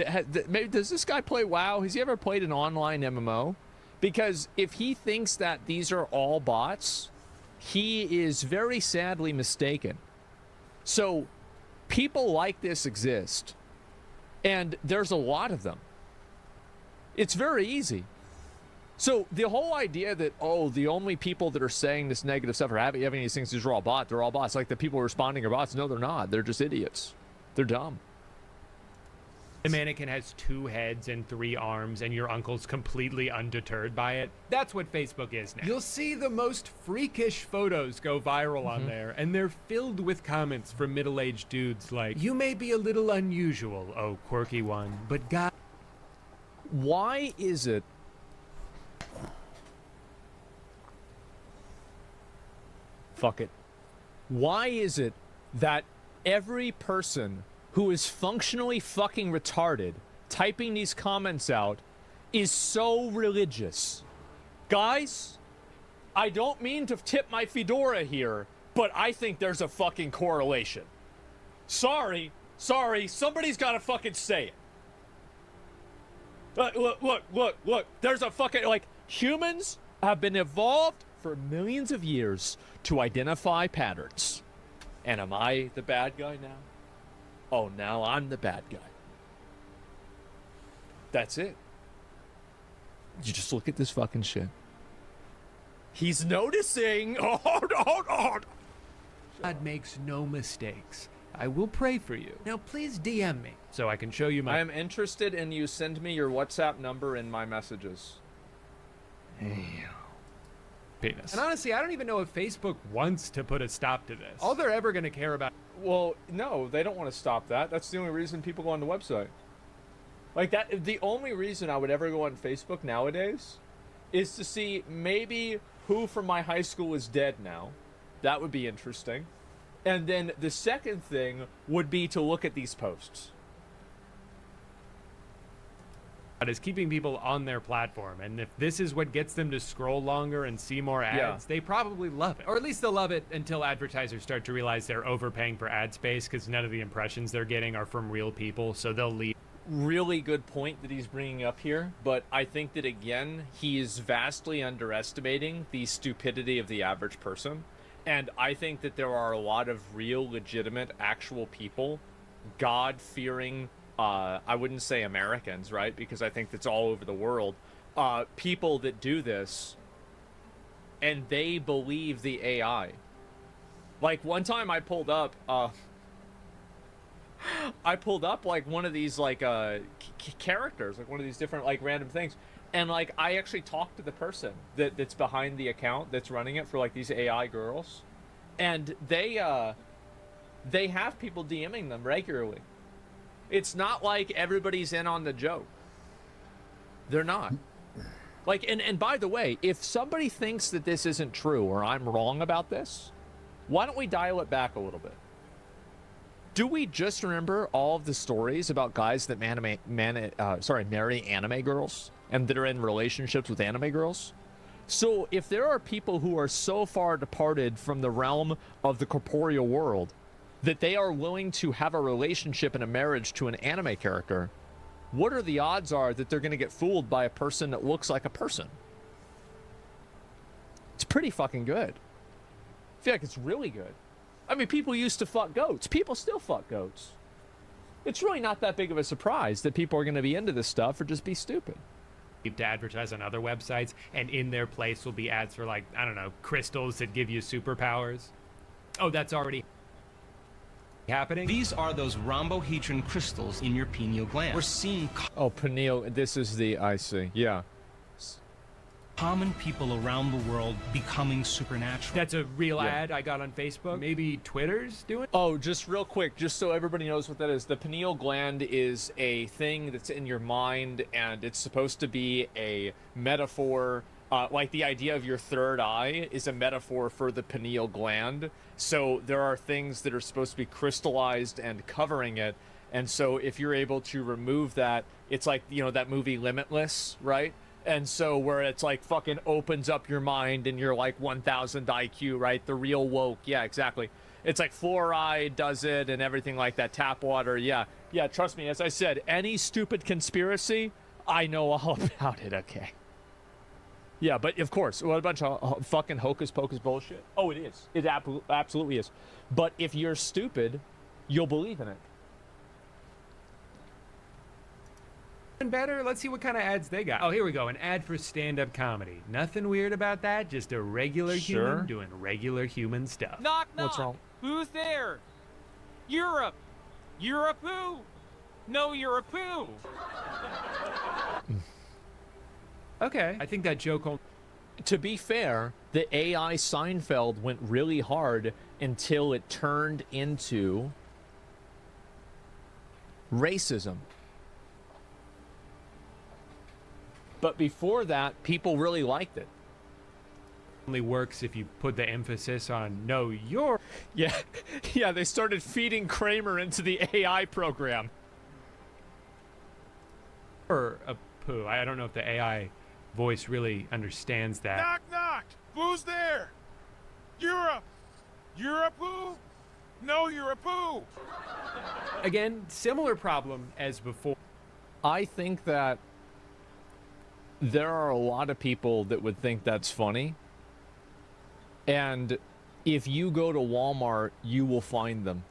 Maybe, does this guy play WoW? Has he ever played an online MMO? Because if he thinks that these are all bots, he is very sadly mistaken. So, people like this exist. And there's a lot of them. It's very easy. So the whole idea that, oh, the only people that are saying this negative stuff or having these things, these are all bots. They're all bots. Like the people responding are bots. No, they're not. They're just idiots. They're dumb. The mannequin has 2 heads and 3 arms, and your uncle's completely undeterred by it. That's what Facebook is now. You'll see the most freakish photos go viral on there, and they're filled with comments from middle-aged dudes like, "You may be a little unusual, oh quirky one, but God..." Why is it fuck it. Why is it that every person who is functionally fucking retarded typing these comments out is so religious? Guys, I don't mean to tip my fedora here, but I think there's a fucking correlation. Sorry, somebody's gotta fucking say it. Look, there's a fucking, like, humans have been evolved for millions of years to identify patterns. And am I the bad guy now? Oh, now I'm the bad guy. That's it. You just look at this fucking shit. He's noticing. Oh. God makes no mistakes. I will pray for you. Now please DM me so I can show you my... I am interested in you send me your WhatsApp number in my messages. Penis. And honestly, I don't even know if Facebook wants to put a stop to this. All they're ever going to care about... Well, no, they don't want to stop that. That's the only reason people go on the website. Like, that, the only reason I would ever go on Facebook nowadays is to see maybe who from my high school is dead now. That would be interesting. And then the second thing would be to look at these posts. Is keeping people on their platform, and if this is what gets them to scroll longer and see more ads, they probably love it. Or at least they'll love it until advertisers start to realize they're overpaying for ad space because none of the impressions they're getting are from real people, so they'll leave. Really good point that he's bringing up here, but I think that, again, he is vastly underestimating the stupidity of the average person. And I think that there are a lot of real, legitimate, actual people, God-fearing, I wouldn't say Americans, right? Because I think that's all over the world. People that do this, and they believe the AI. Like, one time I pulled up, like, one of these, like, characters, like, one of these different, like, random things. And, like, I actually talked to the person that's behind the account that's running it for, like, these AI girls. And they have people DMing them regularly. It's not like everybody's in on the joke. They're not. Like, and by the way, if somebody thinks that this isn't true or I'm wrong about this, why don't we dial it back a little bit? Do we just remember all of the stories about guys that marry anime girls and that are in relationships with anime girls? So if there are people who are so far departed from the realm of the corporeal world that they are willing to have a relationship and a marriage to an anime character, what are the odds are that they're going to get fooled by a person that looks like a person? It's pretty fucking good. I feel like it's really good. I mean, people used to fuck goats. People still fuck goats. It's really not that big of a surprise that people are going to be into this stuff or just be stupid. To advertise on other websites, and in their place will be ads for, like, I don't know, crystals that give you superpowers. Oh, that's already happening. These are those rhombohedron crystals in your pineal gland. We're seeing pineal. This is the, I see. Yeah. Common people around the world becoming supernatural. That's a real ad I got on Facebook. Maybe Twitter's doing. Oh, just real quick, just so everybody knows what that is. The pineal gland is a thing that's in your mind, and it's supposed to be a metaphor. Like the idea of your third eye is a metaphor for the pineal gland. So there are things that are supposed to be crystallized and covering it. And so if you're able to remove that, it's like, you know, that movie Limitless, right? And so where it's like fucking opens up your mind and you're like 1000 IQ, right? The real woke. Yeah, exactly. It's like fluoride does it and everything like that. Tap water. Yeah. Yeah, trust me. As I said, any stupid conspiracy, I know all about it. Okay. Yeah, but of course, what a bunch of fucking hocus pocus bullshit. Oh, it is. It absolutely is. But if you're stupid, you'll believe in it. Better. Let's see what kind of ads they got. Oh, here we go. An ad for stand-up comedy. Nothing weird about that. Just a regular human doing regular human stuff. Knock, knock. What's wrong? Who's there? Europe. Europe who? No, you're a poo. Okay, I think that joke only... To be fair, the AI Seinfeld went really hard until it turned into racism. But before that, people really liked it. only works if you put the emphasis on no, you're... Yeah, yeah, they started feeding Kramer into the AI program. Or a poo. I don't know if the AI voice really understands that. Knock, knock. Who's there? You're a poo? No, you're a poo. Again, similar problem as before. I think that there are a lot of people that would think that's funny. And if you go to Walmart, you will find them.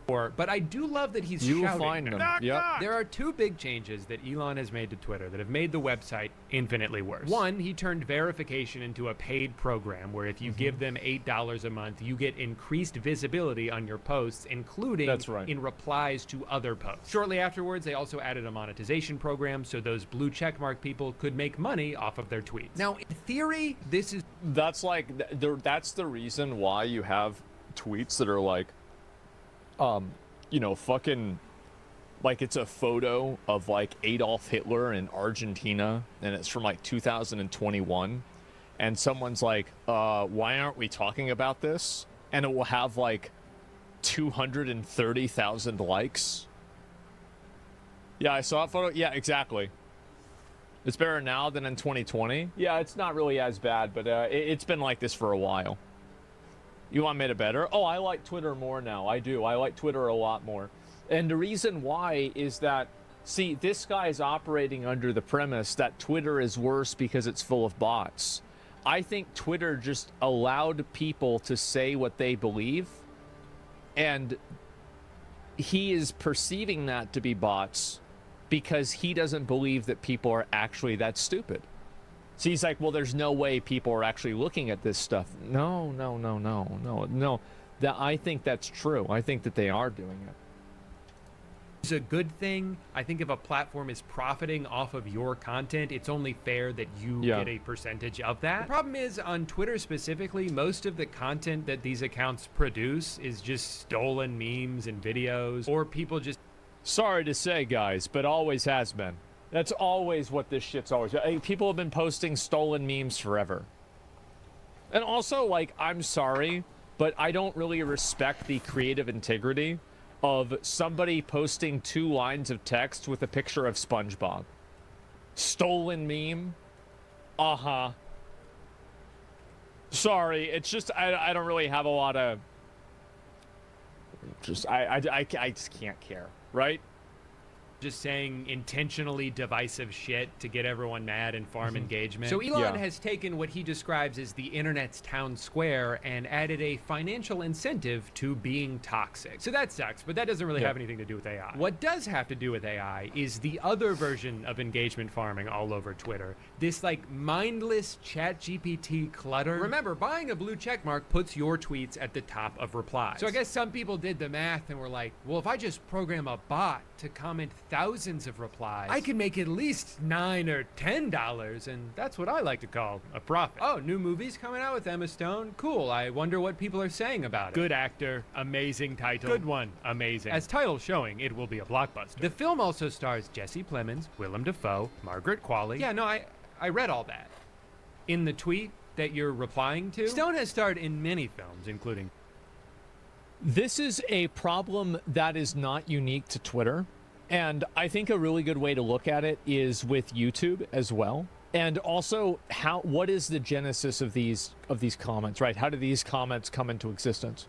But I do love that he's You will shouting. find them. Knock, Yep. knock. There are two big changes that Elon has made to Twitter that have made the website infinitely worse. One, he turned verification into a paid program where if you give them $8 a month, you get increased visibility on your posts, including in replies to other posts. Shortly afterwards, they also added a monetization program so those blue checkmark people could make money off of their tweets. Now, in theory, this is... That's like, that's the reason why you have tweets that are like, you know, fucking, like it's a photo of like Adolf Hitler in Argentina and it's from like 2021 and someone's like, why aren't we talking about this? And it will have like 230,000 likes. Yeah, I saw that photo. Yeah, exactly. It's better now than in 2020. Yeah, it's not really as bad, but it's been like this for a while. You want me to better? Oh, I like Twitter more now. I do. I like Twitter a lot more. And the reason why is that, see, this guy is operating under the premise that Twitter is worse because it's full of bots. I think Twitter just allowed people to say what they believe, and he is perceiving that to be bots because he doesn't believe that people are actually that stupid. So he's like, well, there's no way people are actually looking at this stuff. No. I think that's true. I think that they are doing it. It's a good thing. I think if a platform is profiting off of your content, it's only fair that you get a percentage of that. The problem is, on Twitter specifically, most of the content that these accounts produce is just stolen memes and videos, or people just... Sorry to say, guys, but always has been. That's always what this shit's always... People have been posting stolen memes forever. And also, like, I'm sorry, but I don't really respect the creative integrity of somebody posting 2 lines of text with a picture of SpongeBob. Stolen meme? Uh-huh. Sorry, it's just, I don't really have a lot of... I just can't care, right? Just saying intentionally divisive shit to get everyone mad and farm engagement. So Elon has taken what he describes as the internet's town square and added a financial incentive to being toxic. So that sucks, but that doesn't really have anything to do with AI. What does have to do with AI is the other version of engagement farming all over Twitter. This like mindless ChatGPT clutter. Remember, buying a blue checkmark puts your tweets at the top of replies. So I guess some people did the math and were like, well, if I just program a bot to comment thousands of replies, I can make at least $9 or $10, and that's what I like to call a profit. Oh, new movies coming out with Emma Stone? Cool, I wonder what people are saying about it. Good actor, amazing title. Good one, amazing. As title showing, it will be a blockbuster. The film also stars Jesse Plemons, Willem Dafoe, Margaret Qualley. Yeah, no, I read all that. In the tweet that you're replying to, Stone has starred in many films, including... This is a problem that is not unique to Twitter. And I think a really good way to look at it is with YouTube as well. And also, what is the genesis of these comments, right? How do these comments come into existence?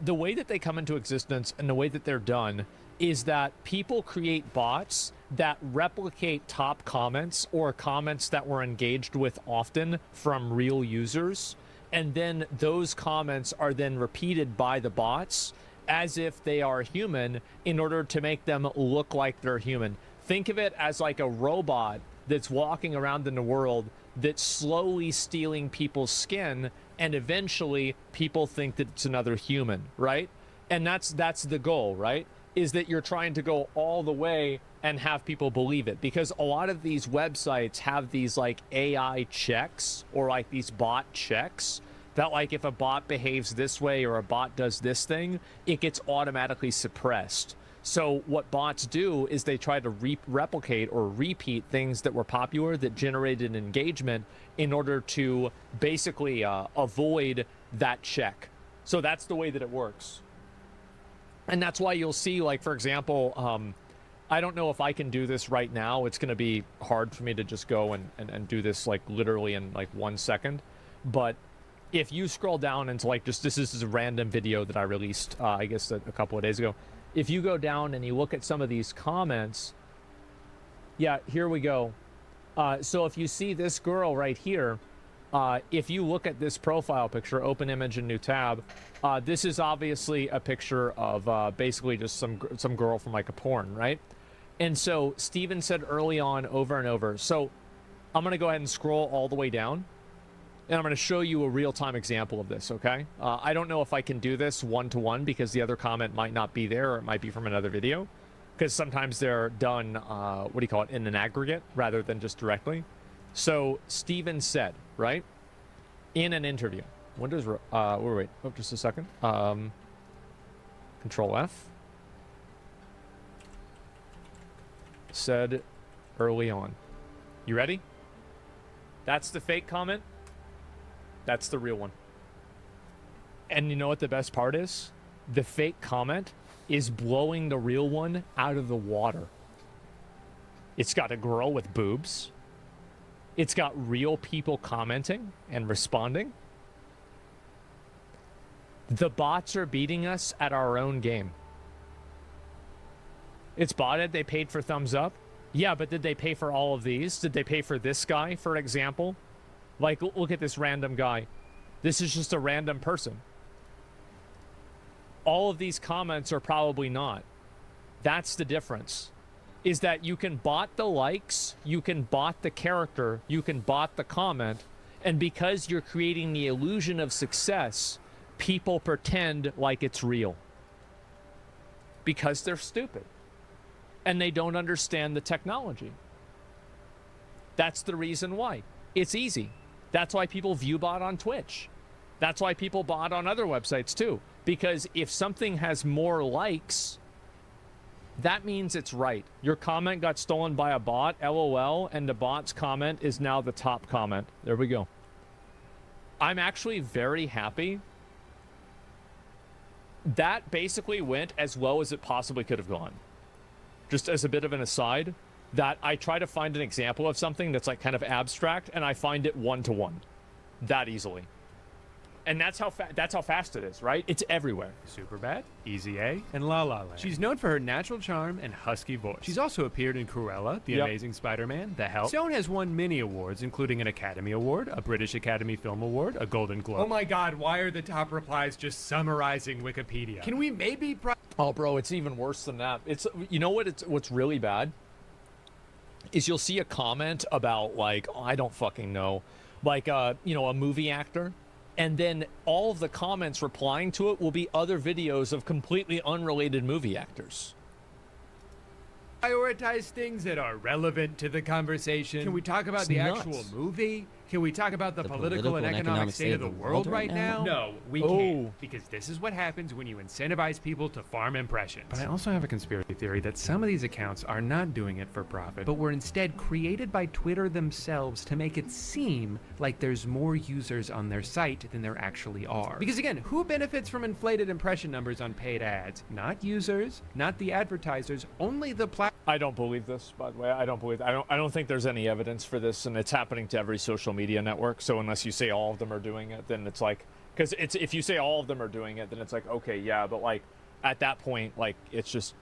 The way that they come into existence and the way that they're done is that people create bots that replicate top comments or comments that were engaged with often from real users. And then those comments are then repeated by the bots as if they are human in order to make them look like they're human. Think of it as like a robot that's walking around in the world that's slowly stealing people's skin, and eventually people think that it's another human, right? And that's the goal, right? Is that you're trying to go all the way and have people believe it, because a lot of these websites have these like AI checks or like these bot checks that like if a bot behaves this way or a bot does this thing, it gets automatically suppressed. So what bots do is they try to replicate or repeat things that were popular that generated engagement in order to basically avoid that check. So that's the way that it works. And that's why you'll see, like, for example, I don't know if I can do this right now. It's going to be hard for me to just go and do this, like, literally in, like, 1 second. But if you scroll down into, like, just this is a random video that I released, I guess, a couple of days ago. If you go down and you look at some of these comments, yeah, here we go. So if you see this girl right here, if you look at this profile picture, open image and new tab, this is obviously a picture of basically just some girl from like a porn, right? And so Steven said early on over and over. So I'm going to go ahead and scroll all the way down, and I'm going to show you a real-time example of this, okay? I don't know if I can do this one-to-one because the other comment might not be there, or it might be from another video, because sometimes they're done, what do you call it, in an aggregate rather than just directly. So Steven said, right, in an interview, when does, wait, oh, just a second. Control F. Said early on. You ready? That's the fake comment. That's the real one. And you know what the best part is? The fake comment is blowing the real one out of the water. It's got a girl with boobs. It's got real people commenting and responding. The bots are beating us at our own game. It's botted. They paid for thumbs up. Yeah, but did they pay for all of these? Did they pay for this guy, for example? Like, look at this random guy. This is just a random person. All of these comments are probably not. That's the difference. Is that you can bot the likes, you can bot the character, you can bot the comment, and because you're creating the illusion of success, people pretend like it's real. Because they're stupid. And they don't understand the technology. That's the reason why. It's easy. That's why people view bot on Twitch. That's why people bot on other websites too. Because if something has more likes, that means it's right. Your comment got stolen by a bot, LOL, and the bot's comment is now the top comment. There we go. I'm actually very happy. That basically went as low as it possibly could have gone. Just as a bit of an aside, that I try to find an example of something that's like kind of abstract, and I find it one-to-one. That easily. And that's how fast it is, right? It's everywhere. Superbad, Easy A, and La La Land. She's known for her natural charm and husky voice. She's also appeared in Cruella, The Amazing Spider-Man, The Help. Stone has won many awards, including an Academy Award, a British Academy Film Award, a Golden Globe. Oh my god, why are the top replies just summarizing Wikipedia? Can we maybe... Oh, bro, it's even worse than that. It's, you know what? What's really bad is you'll see a comment about, like, oh, I don't fucking know, like, you know, a movie actor. And then all of the comments replying to it will be other videos of completely unrelated movie actors. Prioritize things that are relevant to the conversation. Can we talk about It's the nuts. actual movie? Can we talk about the political and economic state of the world right now? No, we can't. Because this is what happens when you incentivize people to farm impressions. But I also have a conspiracy theory that some of these accounts are not doing it for profit, but were instead created by Twitter themselves to make it seem like there's more users on their site than there actually are. Because again, who benefits from inflated impression numbers on paid ads? Not users, not the advertisers, only the platform. I don't believe this, by the way. I don't think there's any evidence for this, and it's happening to every social media network. So unless you say all of them are doing it, then it's like, because it's, if you say all of them are doing it, then it's like, okay, yeah, but like at that point, like it's just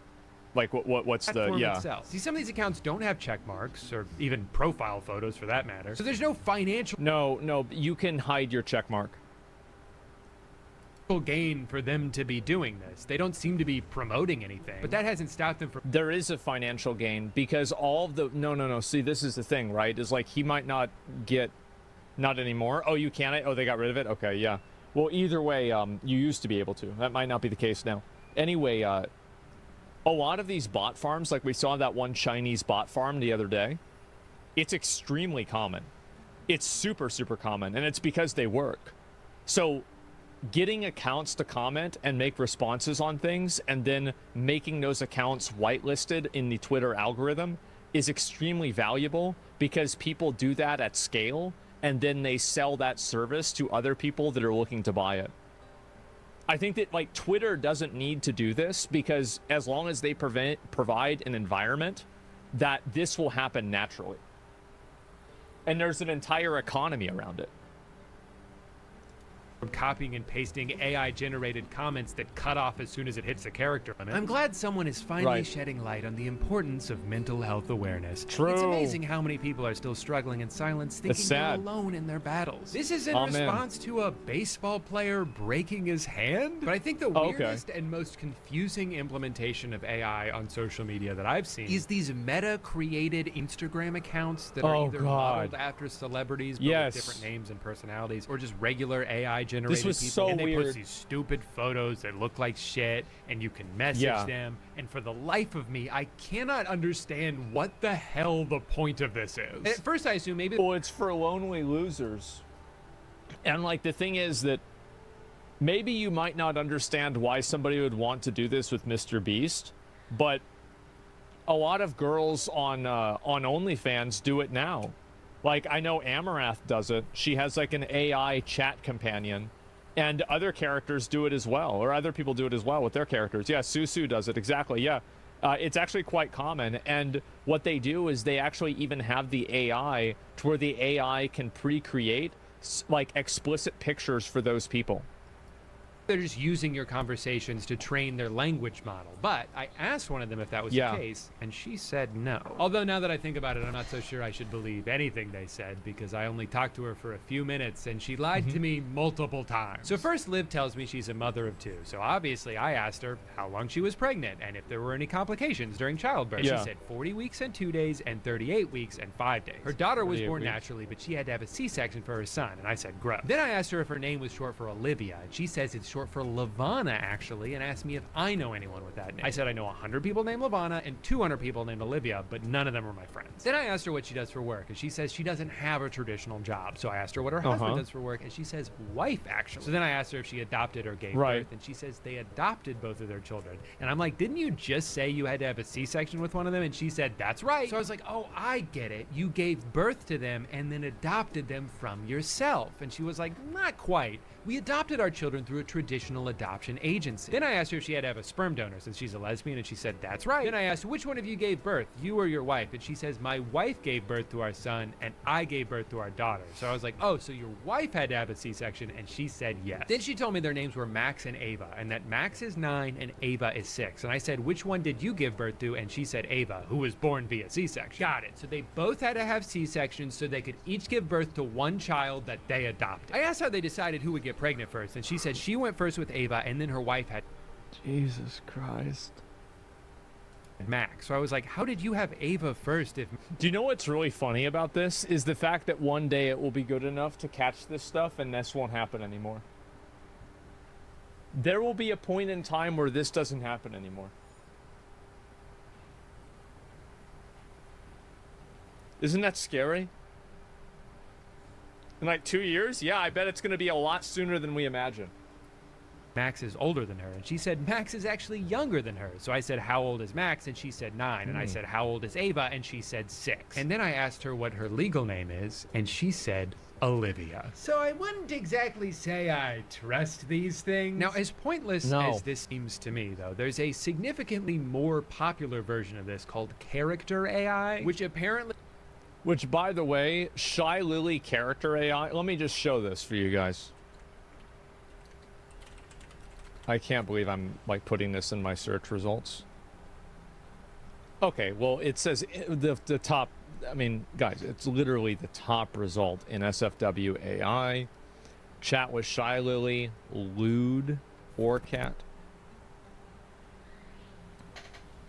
like what's the itself. See, some of these accounts don't have check marks or even profile photos for that matter. So there's no financial no, you can hide your check mark. Gain for them to be doing this. They don't seem to be promoting anything, but that hasn't stopped them from... There is a financial gain because all of the no, see, this is the thing, right? Is like he might not get, not anymore. Oh, you can't? Oh, they got rid of it? Okay, yeah. Well, either way, you used to be able to. That might not be the case now. Anyway, a lot of these bot farms, like we saw that one Chinese bot farm the other day, it's extremely common. It's super, super common, and it's because they work. So getting accounts to comment and make responses on things and then making those accounts whitelisted in the Twitter algorithm is extremely valuable because people do that at scale and then they sell that service to other people that are looking to buy it. I think that like Twitter doesn't need to do this because as long as they provide an environment that this will happen naturally. And there's an entire economy around it. From copying and pasting AI-generated comments that cut off as soon as it hits the character limit. I'm glad someone is finally shedding light on the importance of mental health awareness. True. It's amazing how many people are still struggling in silence, thinking they're alone in their battles. This is in response to a baseball player breaking his hand. But I think the weirdest and most confusing implementation of AI on social media that I've seen is these meta-created Instagram accounts that are either modeled after celebrities but with different names and personalities, or just regular AI generated This was people, so and they weird. post these stupid photos that look like shit, and you can message them. And for the life of me, I cannot understand what the hell the point of this is. At first, I assume maybe it's for lonely losers. And like the thing is that maybe you might not understand why somebody would want to do this with Mr. Beast, but a lot of girls on OnlyFans do it now. Like, I know Amarath does it. She has, like, an AI chat companion. And other characters do it as well. Or other people do it as well with their characters. Yeah, Susu does it. Exactly, yeah. It's actually quite common. And what they do is they actually even have the AI to where the AI can pre-create, like, explicit pictures for those people. they're just using your conversations to train their language model. But I asked one of them if that was the case, and she said no. Although now that I think about it, I'm not so sure I should believe anything they said, because I only talked to her for a few minutes, and she lied to me multiple times. So first, Liv tells me she's a mother of 2. So obviously, I asked her how long she was pregnant, and if there were any complications during childbirth. She said 40 weeks and 2 days, and 38 weeks and 5 days. Her daughter was born naturally, but she had to have a C-section for her son, and I said, gross. Then I asked her if her name was short for Olivia, and she says it's short for Lavana, actually, and asked me if I know anyone with that name. I said I know 100 people named Lavana and 200 people named Olivia, but none of them are my friends. Then I asked her what she does for work, and she says she doesn't have a traditional job. So I asked her what her husband does for work, and she says wife, actually. So then I asked her if she adopted or gave birth, and she says they adopted both of their children. And I'm like, didn't you just say you had to have a C-section with one of them? And she said, that's right. So I was like, oh, I get it. You gave birth to them and then adopted them from yourself. And she was like, not quite. We adopted our children through a traditional adoption agency. Then I asked her if she had to have a sperm donor since she's a lesbian, and she said, that's right. Then I asked, which one of you gave birth, you or your wife? And she says, my wife gave birth to our son, and I gave birth to our daughter. So I was like, oh, so your wife had to have a C-section, and she said yes. Then she told me their names were Max and Ava, and that Max is 9 and Ava is 6. And I said, which one did you give birth to? And she said, Ava, who was born via C-section. Got it. So they both had to have C-sections so they could each give birth to one child that they adopted. I asked how they decided who would get pregnant first, and she said she went first with Ava, and then her wife had Jesus Christ. Max. So I was like, how did you have Ava first if... Do you know what's really funny about this? Is the fact that one day it will be good enough to catch this stuff and this won't happen anymore. There will be a point in time where this doesn't happen anymore. Isn't that scary? In like 2 years? Yeah, I bet it's going to be a lot sooner than we imagine. Max is older than her, and she said Max is actually younger than her. So I said, how old is Max? And she said 9. And I said, how old is Ava? And she said 6. And then I asked her what her legal name is, and she said Olivia. So I wouldn't exactly say I trust these things. Now, as pointless as this seems to me, though, there's a significantly more popular version of this called character AI, which apparently... Which, by the way, Shy Lily character AI... Let me just show this for you guys. I can't believe I'm, like, putting this in my search results. Okay, well, it says the top... I mean, guys, it's literally the top result in SFW AI. Chat with Shy Lily, Lewd, Orcat.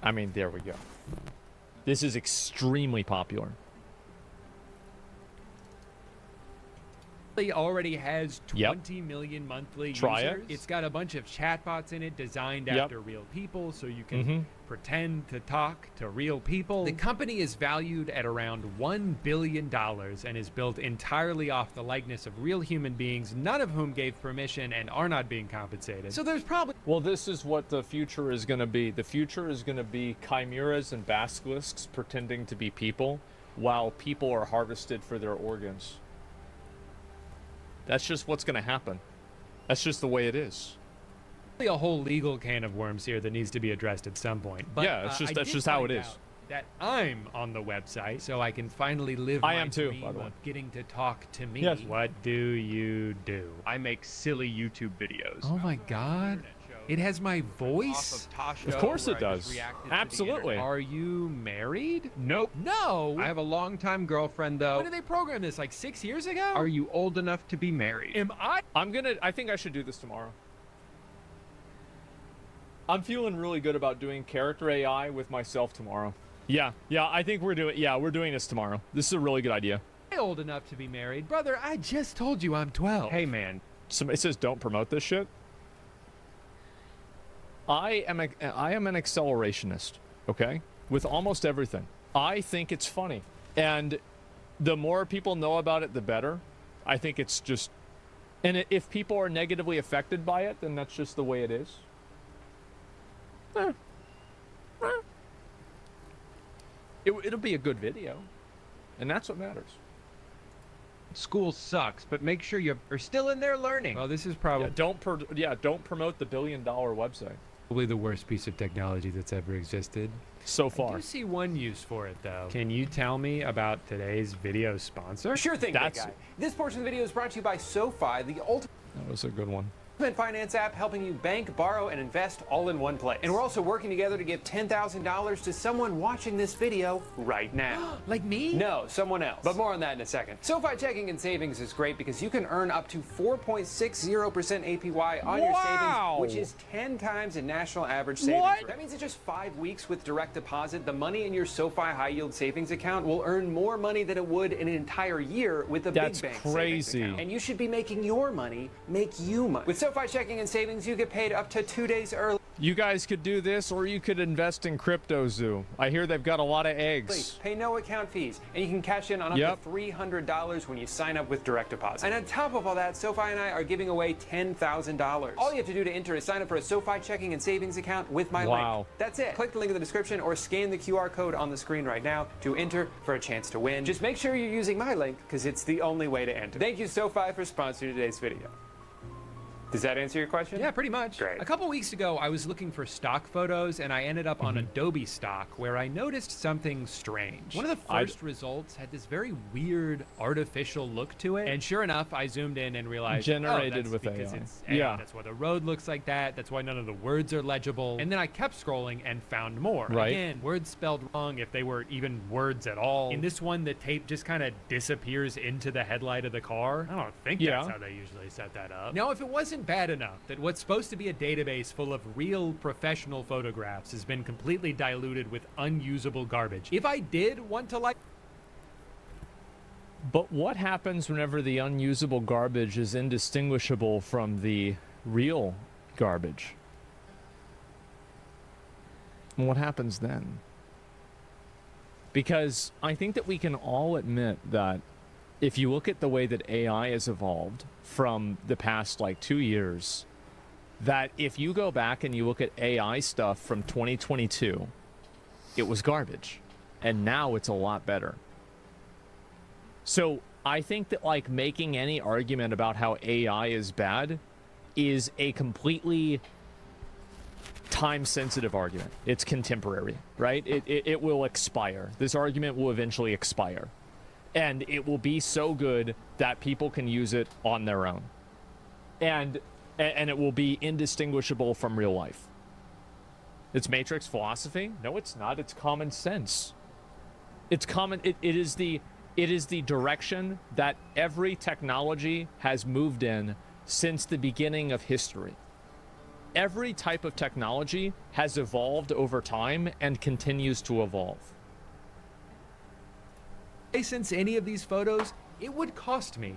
I mean, there we go. This is extremely popular. It already has 20 million monthly Try users. it. It's got a bunch of chatbots in it designed Yep. after real people, so you can pretend to talk to real people. The company is valued at around $1 billion and is built entirely off the likeness of real human beings, none of whom gave permission and are not being compensated. So there's probably... Well, this is what the future is going to be. The future is going to be chimeras and basilisks pretending to be people while people are harvested for their organs. That's just what's going to happen. That's just the way it is. A whole legal can of worms here that needs to be addressed at some point. But, Yeah, it's just- I that's did just how it find is. out That I'm on the website, so I can finally live I my am too, dream by the way. of getting to talk to me. Yes. What do you do? I make silly YouTube videos. Oh my god. It has my voice? Of course it does. Absolutely. Are you married? Nope. No. I have a longtime girlfriend, though. When did they program this? Like 6 years ago? Are you old enough to be married? Am I? I think I should do this tomorrow. I'm feeling really good about doing character AI with myself tomorrow. Yeah, I think we're doing this tomorrow. This is a really good idea. Old enough to be married? Brother, I just told you I'm 12. Hey, man. Somebody says don't promote this shit. I am an accelerationist, okay? With almost everything. I think it's funny. And the more people know about it, the better. I think it's just... And if people are negatively affected by it, then that's just the way it is. It'll be a good video. And that's what matters. School sucks, but make sure you are still in there learning. Well, this is probably don't promote the $1 billion website. probably the worst piece of technology that's ever existed. So I far. do see one use for it, though. Can you tell me about today's video sponsor? Sure thing, big guy. This portion of the video is brought to you by SoFi, the ultimate That was a good one. finance app helping you bank, borrow, and invest all in one place. And we're also working together to give $10,000 to someone watching this video right now. Like me? No, someone else. But more on that in a second. SoFi Checking and Savings is great because you can earn up to 4.60% APY on your savings, which is 10 times the national average savings rate. That means in just 5 weeks with direct deposit, the money in your SoFi high yield savings account will earn more money than it would in an entire year with a That's big bank crazy. savings account. And you should be making your money make you money. With SoFi Checking and Savings, you get paid up to 2 days early. You guys could do this, or you could invest in Crypto Zoo. I hear they've got a lot of eggs. Pay no account fees, and you can cash in on up to $300 when you sign up with direct deposit. And on top of all that, SoFi and I are giving away $10,000. All you have to do to enter is sign up for a SoFi checking and savings account with my Wow. link. That's it. Click the link in the description or scan the QR code on the screen right now to enter for a chance to win. Just make sure you're using my link because it's the only way to enter. Thank you, SoFi, for sponsoring today's video. Does that answer your question? Yeah, pretty much. Great. A couple weeks ago, I was looking for stock photos, and I ended up on Adobe Stock, where I noticed something strange. One of the first results had this very weird artificial look to it, and sure enough, I zoomed in and realized, Generated that's with because AI. it's AI. Yeah. That's why the road looks like that. That's why none of the words are legible. And then I kept scrolling and found more. Right. Again, words spelled wrong if they were even words at all. In this one, the tape just kind of disappears into the headlight of the car. I don't think that's how they usually set that up. Now, if it wasn't bad enough that what's supposed to be a database full of real professional photographs has been completely diluted with unusable garbage, if I did want to But what happens whenever the unusable garbage is indistinguishable from the real garbage? What happens then? Because I think that we can all admit that if you look at the way that AI has evolved from the past 2 years, that if you go back and you look at AI stuff from 2022, it was garbage. And now it's a lot better. So I think that making any argument about how AI is bad is a completely time-sensitive argument. It's contemporary, right? It will expire. This argument will eventually expire. And it will be so good that people can use it on their own. And it will be indistinguishable from real life. It's Matrix philosophy? No, it's not. It's common sense. It's common. It is the direction that every technology has moved in since the beginning of history. Every type of technology has evolved over time and continues to evolve. license any of these photos, it would cost me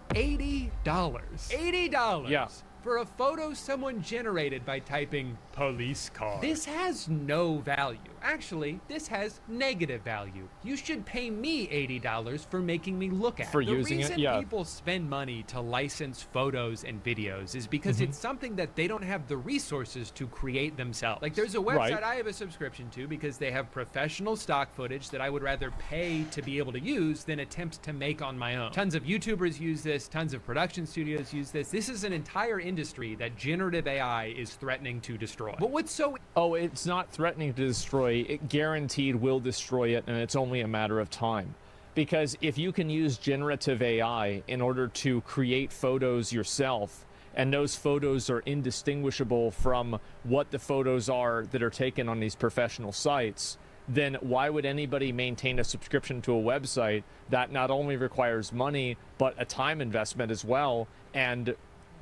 $80. $80. Yeah. For a photo someone generated by typing police car. This has no value. Actually, this has negative value. You should pay me $80 for making me look at it. For using it, The yeah. reason people spend money to license photos and videos is because it's something that they don't have the resources to create themselves. Like there's a website Right. I have a subscription to because they have professional stock footage that I would rather pay to be able to use than attempt to make on my own. Tons of YouTubers use this, tons of production studios use this. This is an entire industry that generative AI is threatening to destroy. But what's so Oh, it's not threatening to destroy. It guaranteed will destroy it, and it's only a matter of time. Because if you can use generative AI in order to create photos yourself, and those photos are indistinguishable from what the photos are that are taken on these professional sites, then why would anybody maintain a subscription to a website that not only requires money, but a time investment as well, and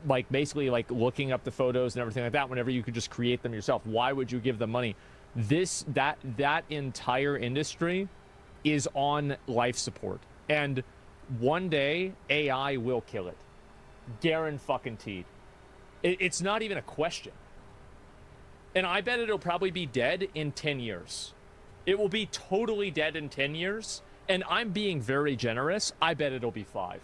like basically like looking up the photos and everything like that whenever you could just create them yourself? Why would you give them money? That entire industry is on life support, and one day AI will kill it. Guaranteed. It's not even a question. And I bet it'll probably be dead in 10 years. It will be totally dead in 10 years, and I'm being very generous. I bet it'll be 5.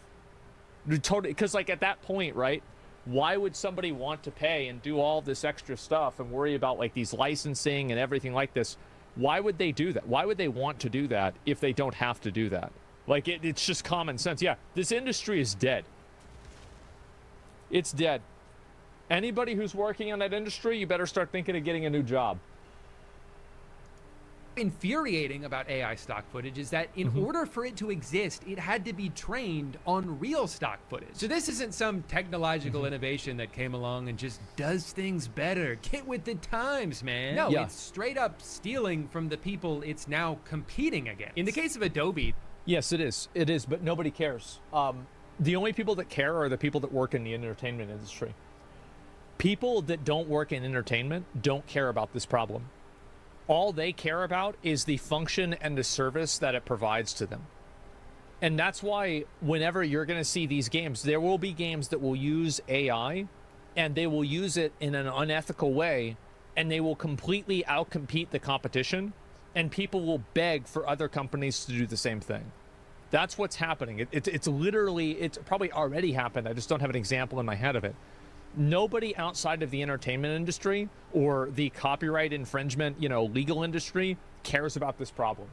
Totally, because like at that point, right? Why would somebody want to pay and do all this extra stuff and worry about like these licensing and everything like this? Why would they do that? Why would they want to do that if they don't have to do that? Like it's just common sense. Yeah, this industry is dead. It's dead. Anybody who's working in that industry, you better start thinking of getting a new job. infuriating about AI stock footage is that in order for it to exist, it had to be trained on real stock footage. So this isn't some technological innovation that came along and just does things better. Get with the times, man. No, it's straight up stealing from the people it's now competing against. In the case of Adobe. Yes, it is. It is, but nobody cares. The only people that care are the people that work in the entertainment industry. People that don't work in entertainment don't care about this problem. All they care about is the function and the service that it provides to them. And that's why whenever you're going to see these games, there will be games that will use AI and they will use it in an unethical way, and they will completely outcompete the competition, and people will beg for other companies to do the same thing. That's what's happening. It's literally, it's probably already happened. I just don't have an example in my head of it. Nobody outside of the entertainment industry or the copyright infringement, legal industry cares about this problem.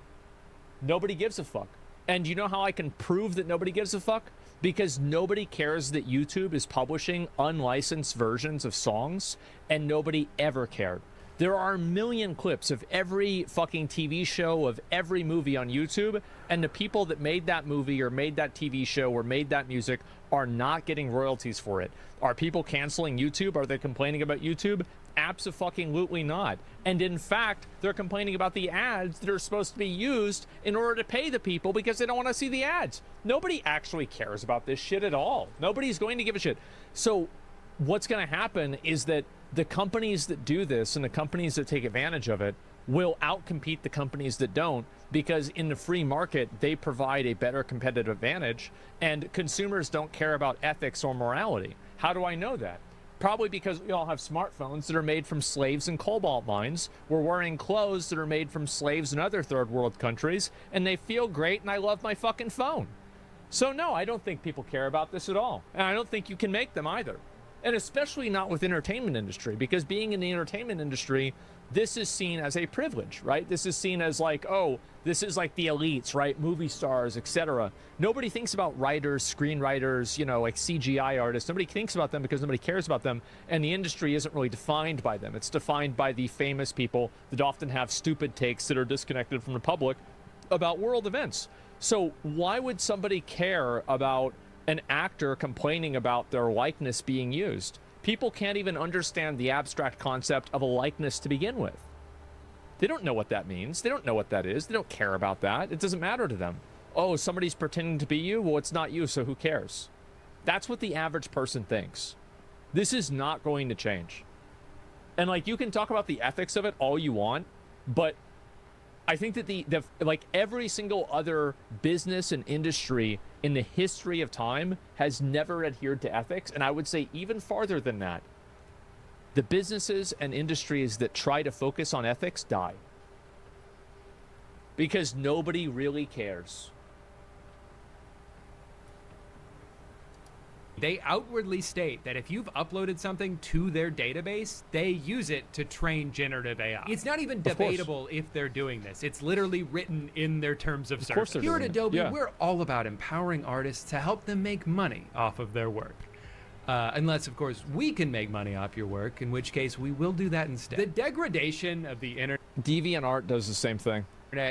Nobody gives a fuck. And you know how I can prove that nobody gives a fuck? Because nobody cares that YouTube is publishing unlicensed versions of songs, and nobody ever cared. There are a million clips of every fucking TV show, of every movie on YouTube, and the people that made that movie or made that TV show or made that music are not getting royalties for it. Are people canceling YouTube? Are they complaining about YouTube? Abso-fucking-lutely not. And in fact, they're complaining about the ads that are supposed to be used in order to pay the people because they don't want to see the ads. Nobody actually cares about this shit at all. Nobody's going to give a shit. So what's going to happen is that the companies that do this and the companies that take advantage of it will outcompete the companies that don't, because in the free market, they provide a better competitive advantage, and consumers don't care about ethics or morality. How do I know that? Probably because we all have smartphones that are made from slaves in cobalt mines. We're wearing clothes that are made from slaves in other third world countries, and they feel great, and I love my fucking phone. So no, I don't think people care about this at all. And I don't think you can make them either. And especially not with entertainment industry, because being in the entertainment industry, this is seen as a privilege, right? This is seen as like, oh, this is like the elites, right? Movie stars, etc. Nobody thinks about writers, screenwriters, like CGI artists. Nobody thinks about them because nobody cares about them. And the industry isn't really defined by them. It's defined by the famous people that often have stupid takes that are disconnected from the public about world events. So why would somebody care about an actor complaining about their likeness being used? People can't even understand the abstract concept of a likeness to begin with. They don't know what that means. They don't know what that is. They don't care about that. It doesn't matter to them. Oh, somebody's pretending to be you? Well, it's not you, so who cares? That's what the average person thinks. This is not going to change. And you can talk about the ethics of it all you want, but I think that the like every single other business and industry in the history of time has never adhered to ethics, and I would say even farther than that. The businesses and industries that try to focus on ethics die. Because nobody really cares. They outwardly state that if you've uploaded something to their database, they use it to train generative AI. It's not even debatable if they're doing this. It's literally written in their terms of service. Here at Adobe, we're all about empowering artists to help them make money off of their work. Unless, of course, we can make money off your work, in which case we will do that instead. The degradation of the internet... DeviantArt does the same thing.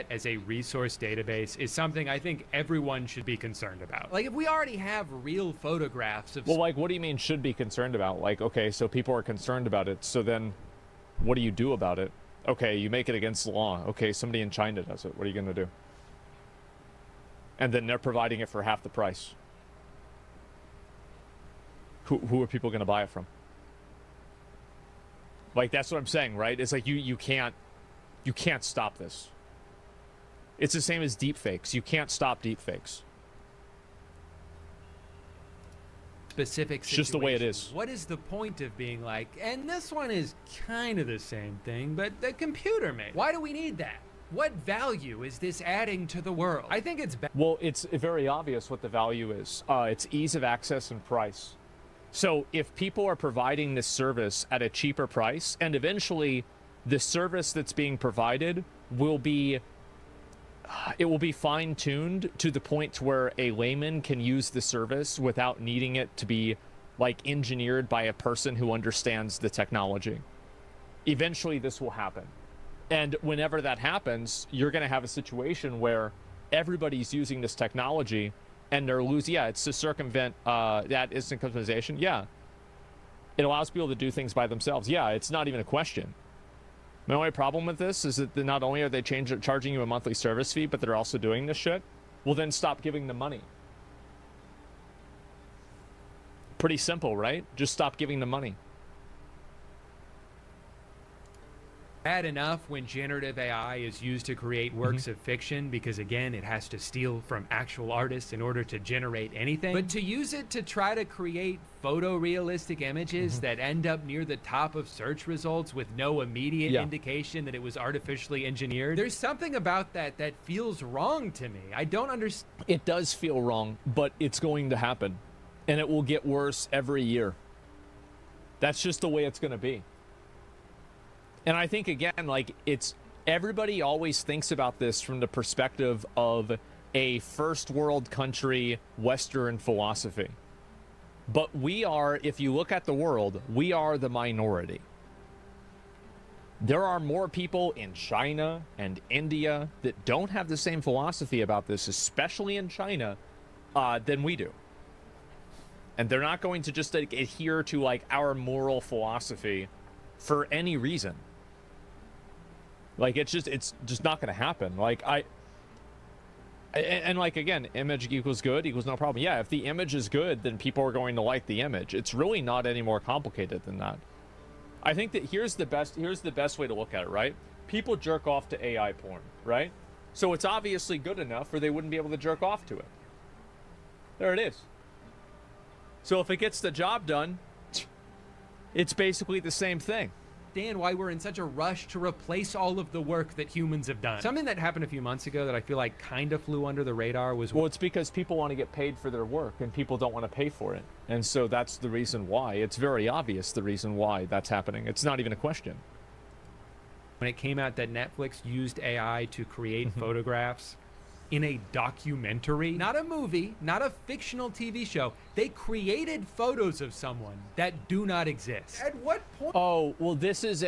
As a resource database is something I think everyone should be concerned about. Like, if we already have real photographs of... Well, like, what do you mean should be concerned about? Like, okay, so people are concerned about it, so then what do you do about it? Okay, you make it against the law. Okay, somebody in China does it. What are you going to do? And then they're providing it for half the price. Who are people going to buy it from? Like, that's what I'm saying, right? It's like you can't stop this. It's the same as deepfakes. You can't stop deepfakes. Specific it's just the way it is. What is the point of being like, and this one is kind of the same thing, but the computer made? Why do we need that? What value is this adding to the world? I think it's... Well, it's very obvious what the value is. It's ease of access and price. So if people are providing this service at a cheaper price, and eventually the service that's being provided will be... it will be fine-tuned to the point where a layman can use the service without needing it to be like engineered by a person who understands the technology. Eventually this will happen. And whenever that happens, you're going to have a situation where everybody's using this technology and they're losing. Yeah, it's to circumvent that instant customization. Yeah. It allows people to do things by themselves. Yeah, it's not even a question. My only problem with this is that not only are they charging you a monthly service fee, but they're also doing this shit. Well, then stop giving them money. Pretty simple, right? Just stop giving them money. Bad enough when generative AI is used to create works of fiction because, again, it has to steal from actual artists in order to generate anything. But to use it to try to create photorealistic images that end up near the top of search results with no immediate indication that it was artificially engineered, there's something about that that feels wrong to me. I don't understand. It does feel wrong, but it's going to happen. And it will get worse every year. That's just the way it's going to be. And I think, again, like, it's everybody always thinks about this from the perspective of a first world country Western philosophy. But we are, if you look at the world, we are the minority. There are more people in China and India that don't have the same philosophy about this, especially in China, than we do. And they're not going to just like, adhere to like our moral philosophy for any reason. Like, it's just not going to happen. Like, and like, again, image equals good equals no problem. Yeah, if the image is good, then people are going to like the image. It's really not any more complicated than that. I think that here's the best way to look at it, right? People jerk off to AI porn, right? So it's obviously good enough or they wouldn't be able to jerk off to it. There it is. So if it gets the job done, it's basically the same thing. Why we're in such a rush to replace all of the work that humans have done. Something that happened a few months ago that I feel like kind of flew under the radar was... Well, it's because people want to get paid for their work and people don't want to pay for it. And so that's the reason why. It's very obvious the reason why that's happening. It's not even a question. When it came out that Netflix used AI to create photographs in a documentary, not a movie, not a fictional TV show. They created photos of someone that do not exist. At what point? Oh, well, this is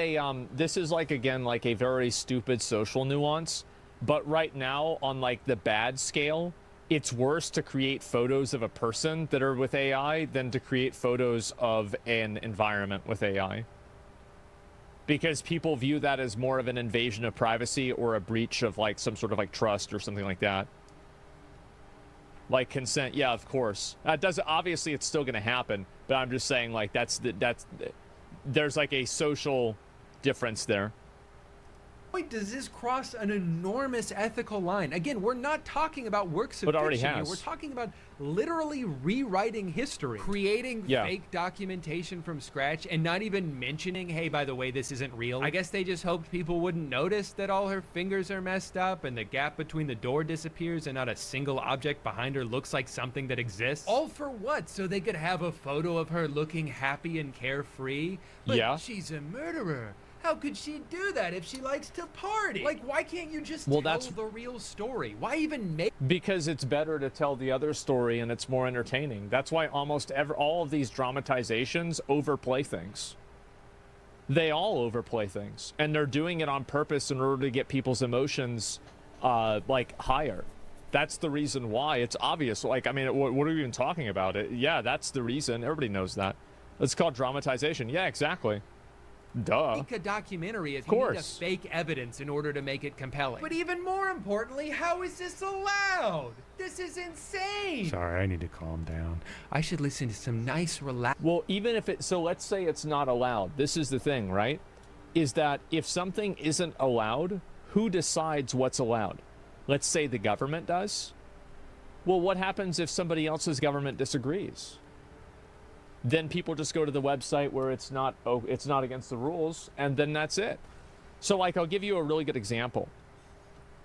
like, again, like a very stupid social nuance. But right now, on like the bad scale, it's worse to create photos of a person that are with AI than to create photos of an environment with AI. Because people view that as more of an invasion of privacy or a breach of like some sort of like trust or something like that. Like consent, yeah, of course. Obviously it's still going to happen, but I'm just saying like there's like a social difference there. point does this cross an enormous ethical line? Again, we're not talking about works of It already fiction here. has. We're talking about literally rewriting history, creating fake documentation from scratch, and not even mentioning, hey, by the way, this isn't real. I guess they just hoped people wouldn't notice that all her fingers are messed up and the gap between the door disappears and not a single object behind her looks like something that exists. All for what? So they could have a photo of her looking happy and carefree? But she's a murderer. How could she do that if she likes to party? Like, why can't you just tell the real story? Why even make... Because it's better to tell the other story and it's more entertaining. That's why almost all of these dramatizations overplay things. They all overplay things. And they're doing it on purpose in order to get people's emotions, like, higher. That's the reason why. It's obvious. Like, I mean, what are we even talking about? Yeah, that's the reason. Everybody knows that. It's called dramatization. Yeah, exactly. Duh. Make a documentary if Of you need a course. fake evidence in order to make it compelling. But even more importantly, how is this allowed? This is insane. Sorry, I need to calm down. I should listen to some nice, relaxed... Well, even if it... So let's say it's not allowed. This is the thing, right? Is that if something isn't allowed, who decides what's allowed? Let's say the government does. Well, what happens if somebody else's government disagrees? Then people just go to the website where it's not against the rules, and then that's it. So, like, I'll give you a really good example.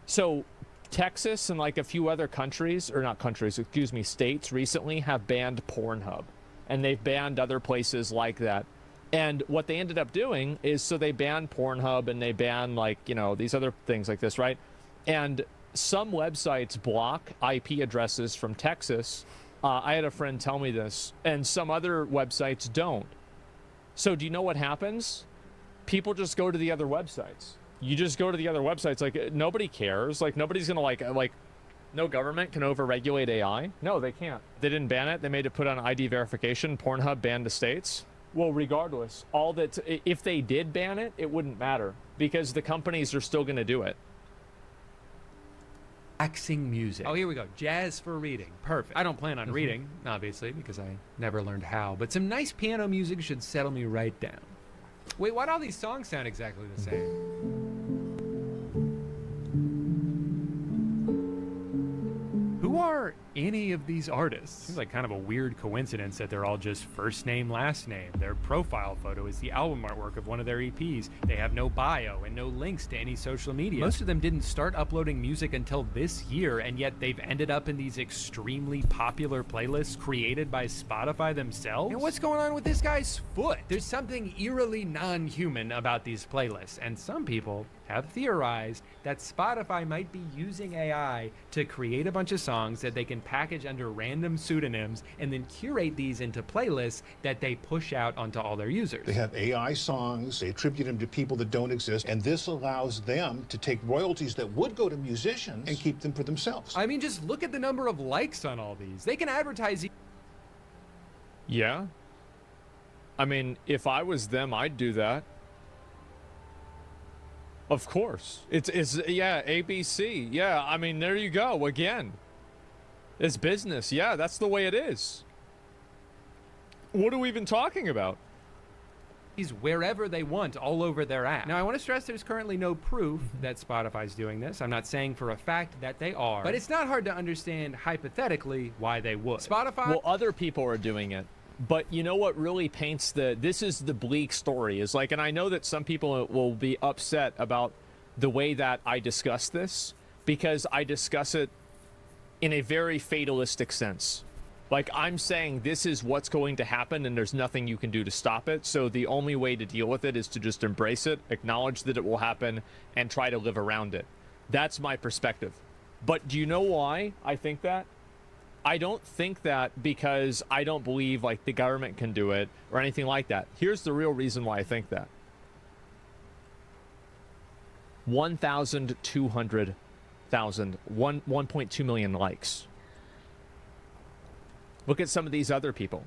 So, Texas and, like, a few other countries, or not countries, excuse me, states recently have banned Pornhub. And they've banned other places like that. And what they ended up doing is, so they banned Pornhub and they banned, like, you know, these other things like this, right? And some websites block IP addresses from Texas. I had a friend tell me this, and some other websites don't. So do you know what happens? People just go to the other websites. You just go to the other websites. Like, nobody cares. Like, nobody's gonna like, no government can overregulate AI. No, they can't. They didn't ban it. They made it put on ID verification. Pornhub banned the states. Well, regardless, if they did ban it, it wouldn't matter because the companies are still gonna do it. Relaxing music. Oh, here we go. Jazz for reading. Perfect. I don't plan on reading, obviously, because I never learned how. But some nice piano music should settle me right down. Wait, why do all these songs sound exactly the same? Who are any of these artists? Seems like kind of a weird coincidence that they're all just first name, last name. Their profile photo is the album artwork of one of their EPs. They have no bio and no links to any social media. Most of them didn't start uploading music until this year, and yet they've ended up in these extremely popular playlists created by Spotify themselves. And what's going on with this guy's foot? There's something eerily non-human about these playlists, and some people have theorized that Spotify might be using AI to create a bunch of songs that they can package under random pseudonyms and then curate these into playlists that they push out onto all their users. They have AI songs, they attribute them to people that don't exist, and this allows them to take royalties that would go to musicians and keep them for themselves. I mean, just look at the number of likes on all these. They can advertise. Yeah. I mean, if I was them, I'd do that. Of course. It's yeah, ABC. Yeah, I mean, there you go. Again. It's business. Yeah, that's the way it is. What are we even talking about? Wherever they want, all over their app. Now, I want to stress there's currently no proof that Spotify's doing this. I'm not saying for a fact that they are. But it's not hard to understand, hypothetically, why they would. Spotify... Well, other people are doing it. But you know what really paints this is the bleak story, is like, and I know that some people will be upset about the way that I discuss this, because I discuss it in a very fatalistic sense. Like, I'm saying this is what's going to happen and there's nothing you can do to stop it. So the only way to deal with it is to just embrace it, acknowledge that it will happen, and try to live around it. That's my perspective. But do you know why I think that? I don't think that because I don't believe, like, the government can do it or anything like that. Here's the real reason why I think that. 1.2 million likes. Look at some of these other people.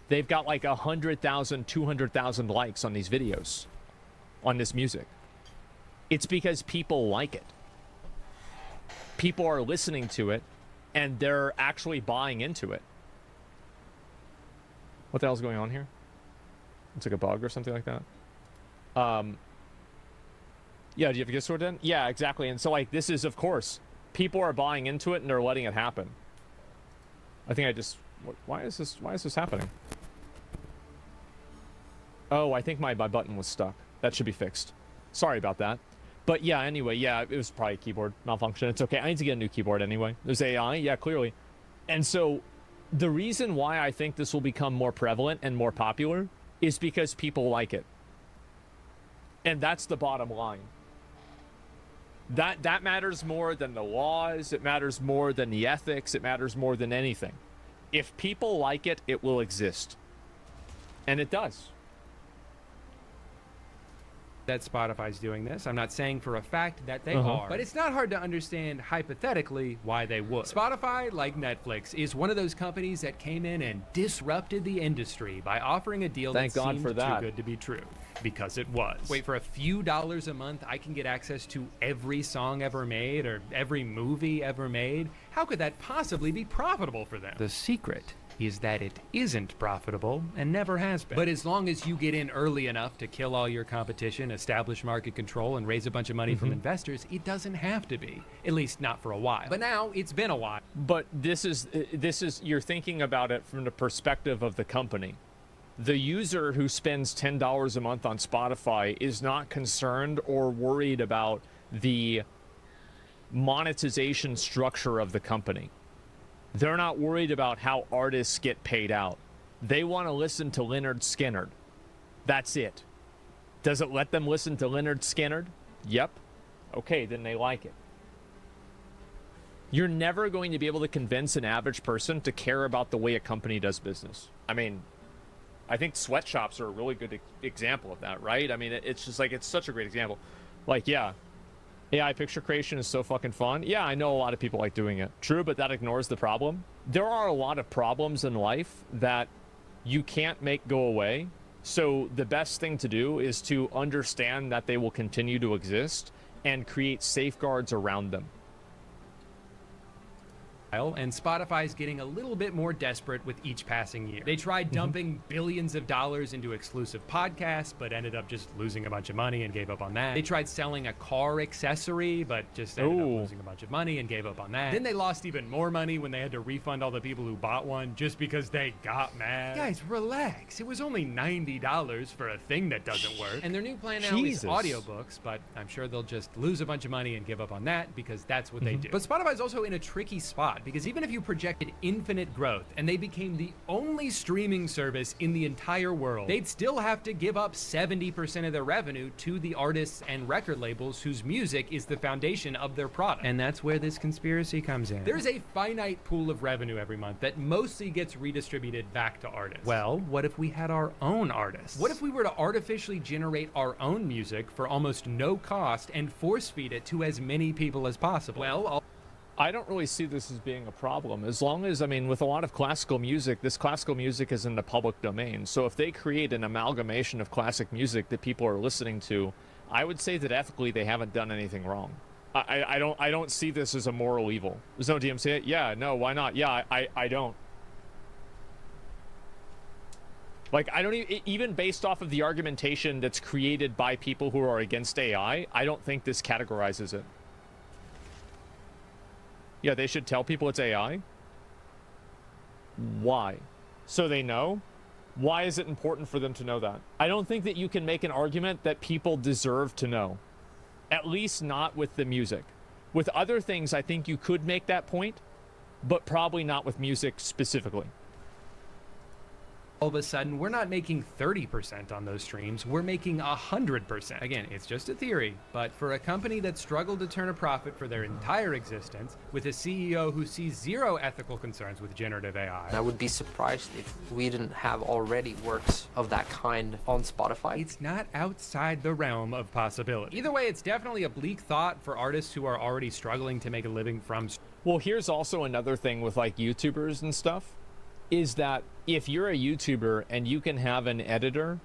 They've got like 100,000, 200,000 likes on these videos, on this music. It's because people like it. People are listening to it, and they're actually buying into it. What the hell's going on here? It's like a bug or something like that. Yeah, do you have a gift store then? Yeah, exactly. And so, like, this is, of course, people are buying into it and they're letting it happen. I think I just... Why is this happening? Oh, I think my button was stuck. That should be fixed. Sorry about that. But yeah, anyway, yeah, it was probably a keyboard malfunction. It's okay. I need to get a new keyboard anyway. There's AI, yeah, clearly. And so the reason why I think this will become more prevalent and more popular is because people like it. And that's the bottom line. That matters more than the laws. It matters more than the ethics. It matters more than anything. If people like it, it will exist. And it does. That Spotify's doing this. I'm not saying for a fact that they are, but it's not hard to understand hypothetically why they would. Spotify, like Netflix, is one of those companies that came in and disrupted the industry by offering a deal that seemed too good to be true. Because it was. Wait, for a few dollars a month, I can get access to every song ever made or every movie ever made? How could that possibly be profitable for them? The secret is that it isn't profitable and never has been. But as long as you get in early enough to kill all your competition, establish market control, and raise a bunch of money from investors, it doesn't have to be. At least not for a while. But now it's been a while. But this is you're thinking about it from the perspective of the company. The user who spends $10 a month on Spotify is not concerned or worried about the monetization structure of the company. They're not worried about how artists get paid out. They want to listen to Lynyrd Skynyrd. That's it. Does it let them listen to Lynyrd Skynyrd? Yep. Okay, then they like it. You're never going to be able to convince an average person to care about the way a company does business. I mean, I think sweatshops are a really good example of that, right? I mean, it's just like, it's such a great example. Like, yeah, AI picture creation is so fucking fun. Yeah, I know a lot of people like doing it. True, but that ignores the problem. There are a lot of problems in life that you can't make go away. So the best thing to do is to understand that they will continue to exist and create safeguards around them. And Spotify's getting a little bit more desperate with each passing year. They tried dumping billions of dollars into exclusive podcasts, but ended up just losing a bunch of money and gave up on that. They tried selling a car accessory, but just ended up losing a bunch of money and gave up on that. Then they lost even more money when they had to refund all the people who bought one just because they got mad. Guys, relax. It was only $90 for a thing that doesn't work. And their new plan now is audiobooks, but I'm sure they'll just lose a bunch of money and give up on that because that's what they do. But Spotify's also in a tricky spot, because even if you projected infinite growth and they became the only streaming service in the entire world, they'd still have to give up 70% of their revenue to the artists and record labels whose music is the foundation of their product. And that's where this conspiracy comes in. There's a finite pool of revenue every month that mostly gets redistributed back to artists. Well, what if we had our own artists? What if we were to artificially generate our own music for almost no cost and force feed it to as many people as possible? Well, I don't really see this as being a problem, as long as, I mean, with a lot of classical music, this classical music is in the public domain. So if they create an amalgamation of classic music that people are listening to, I would say that ethically they haven't done anything wrong. I don't see this as a moral evil. There's no DMCA? Yeah, no, why not? Yeah, I don't. Like, I don't even based off of the argumentation that's created by people who are against AI, I don't think this categorizes it. Yeah, they should tell people it's AI. Why? So they know? Why is it important for them to know that? I don't think that you can make an argument that people deserve to know. At least not with the music. With other things, I think you could make that point, but probably not with music specifically. All of a sudden, we're not making 30% on those streams, we're making 100%. Again, it's just a theory, but for a company that struggled to turn a profit for their entire existence, with a CEO who sees zero ethical concerns with generative AI. I would be surprised if we didn't have already works of that kind on Spotify. It's not outside the realm of possibility. Either way, it's definitely a bleak thought for artists who are already struggling to make a living from... Well, here's also another thing with like YouTubers and stuff, is that if you're a YouTuber and you can have an editor,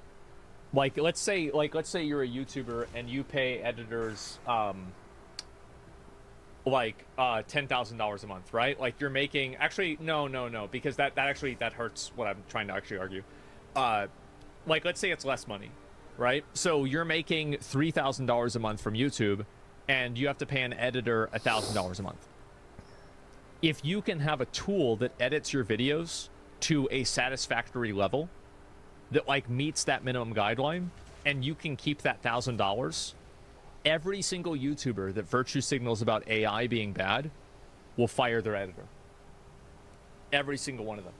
like let's say you're a YouTuber and you pay editors $10,000 a month, right? Like you're making, actually no, because that hurts what I'm trying to actually argue. Like let's say it's less money. right? So you're making $3,000 a month from YouTube, and you have to pay an editor $1,000 a month. If you can have a tool that edits your videos to a satisfactory level that like meets that minimum guideline, and you can keep that $1,000, every single YouTuber that virtue signals about AI being bad will fire their editor. Every single one of them.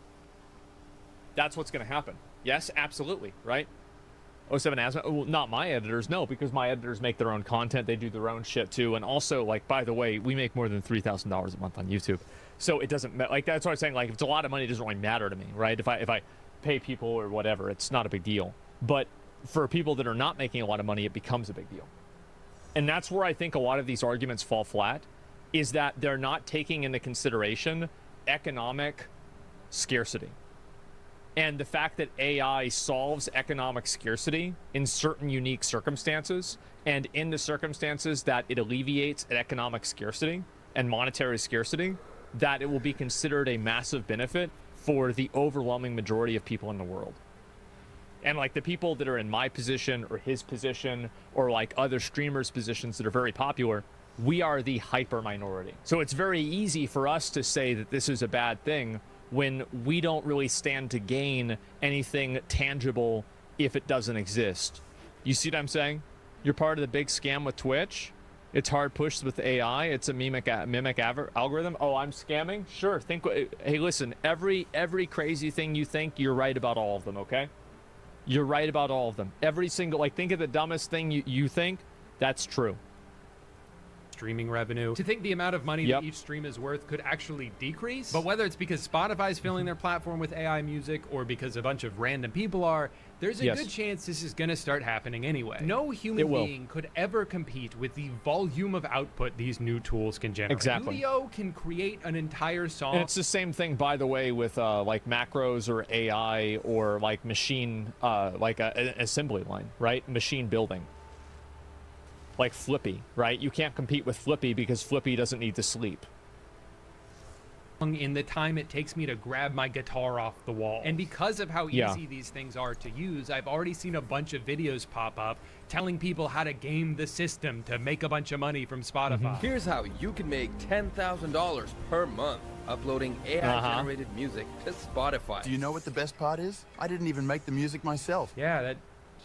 That's what's going to happen. Yes, absolutely, right? 07 Asthma, well, not my editors, no, because my editors make their own content, they do their own shit too, and also, like, by the way, we make more than $3,000 a month on YouTube, so it doesn't, like, that's what I'm saying, like, if it's a lot of money, it doesn't really matter to me, right? If I pay people or whatever, it's not a big deal, but for people that are not making a lot of money, it becomes a big deal. And that's where I think a lot of these arguments fall flat, is that they're not taking into consideration economic scarcity. And the fact that AI solves economic scarcity in certain unique circumstances, and in the circumstances that it alleviates economic scarcity and monetary scarcity, that it will be considered a massive benefit for the overwhelming majority of people in the world. And like the people that are in my position or his position or like other streamers' positions that are very popular, we are the hyper minority. So it's very easy for us to say that this is a bad thing when we don't really stand to gain anything tangible if it doesn't exist. You see what I'm saying? You're part of the big scam with Twitch. It's hard pushed with AI. It's a mimic algorithm. Oh, I'm scamming? Sure. Hey, listen, every crazy thing you think, you're right about all of them, okay? You're right about all of them. Every single, like, think of the dumbest thing you think, that's true. Streaming revenue. To think the amount of money that each stream is worth could actually decrease. But whether it's because Spotify's filling their platform with AI music or because a bunch of random people are, there's a good chance this is going to start happening anyway. No human being could ever compete with the volume of output these new tools can generate. Exactly. Julio can create an entire song. And it's the same thing, by the way, with like macros or AI or like machine, like an assembly line, right? Machine building. Like Flippy, right? You can't compete with Flippy because Flippy doesn't need to sleep. In the time it takes me to grab my guitar off the wall. And because of how easy these things are to use, I've already seen a bunch of videos pop up telling people how to game the system to make a bunch of money from Spotify. Here's how you can make $10,000 per month uploading AI-generated music to Spotify. Do you know what the best part is? I didn't even make the music myself. Yeah, that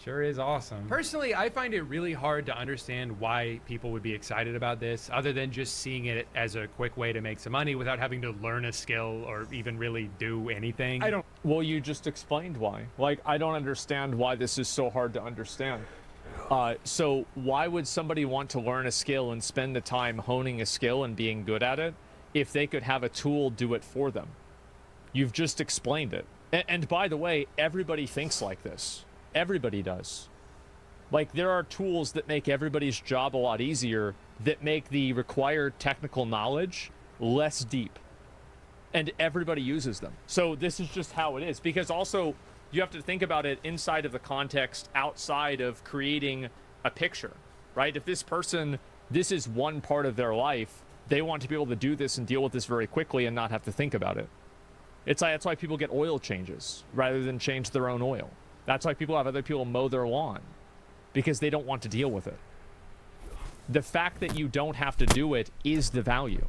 sure is awesome. Personally, I find it really hard to understand why people would be excited about this, other than just seeing it as a quick way to make some money without having to learn a skill or even really do anything. Well, you just explained why. Like, I don't understand why this is so hard to understand. So why would somebody want to learn a skill and spend the time honing a skill and being good at it if they could have a tool do it for them? You've just explained it. And by the way, everybody thinks like this. Everybody does. Like, there are tools that make everybody's job a lot easier, that make the required technical knowledge less deep. And everybody uses them. So this is just how it is. Because also, you have to think about it inside of the context outside of creating a picture, right? If this person, this is one part of their life, they want to be able to do this and deal with this very quickly and not have to think about it. That's why people get oil changes rather than change their own oil. That's why people have other people mow their lawn, because they don't want to deal with it. The fact that you don't have to do it is the value.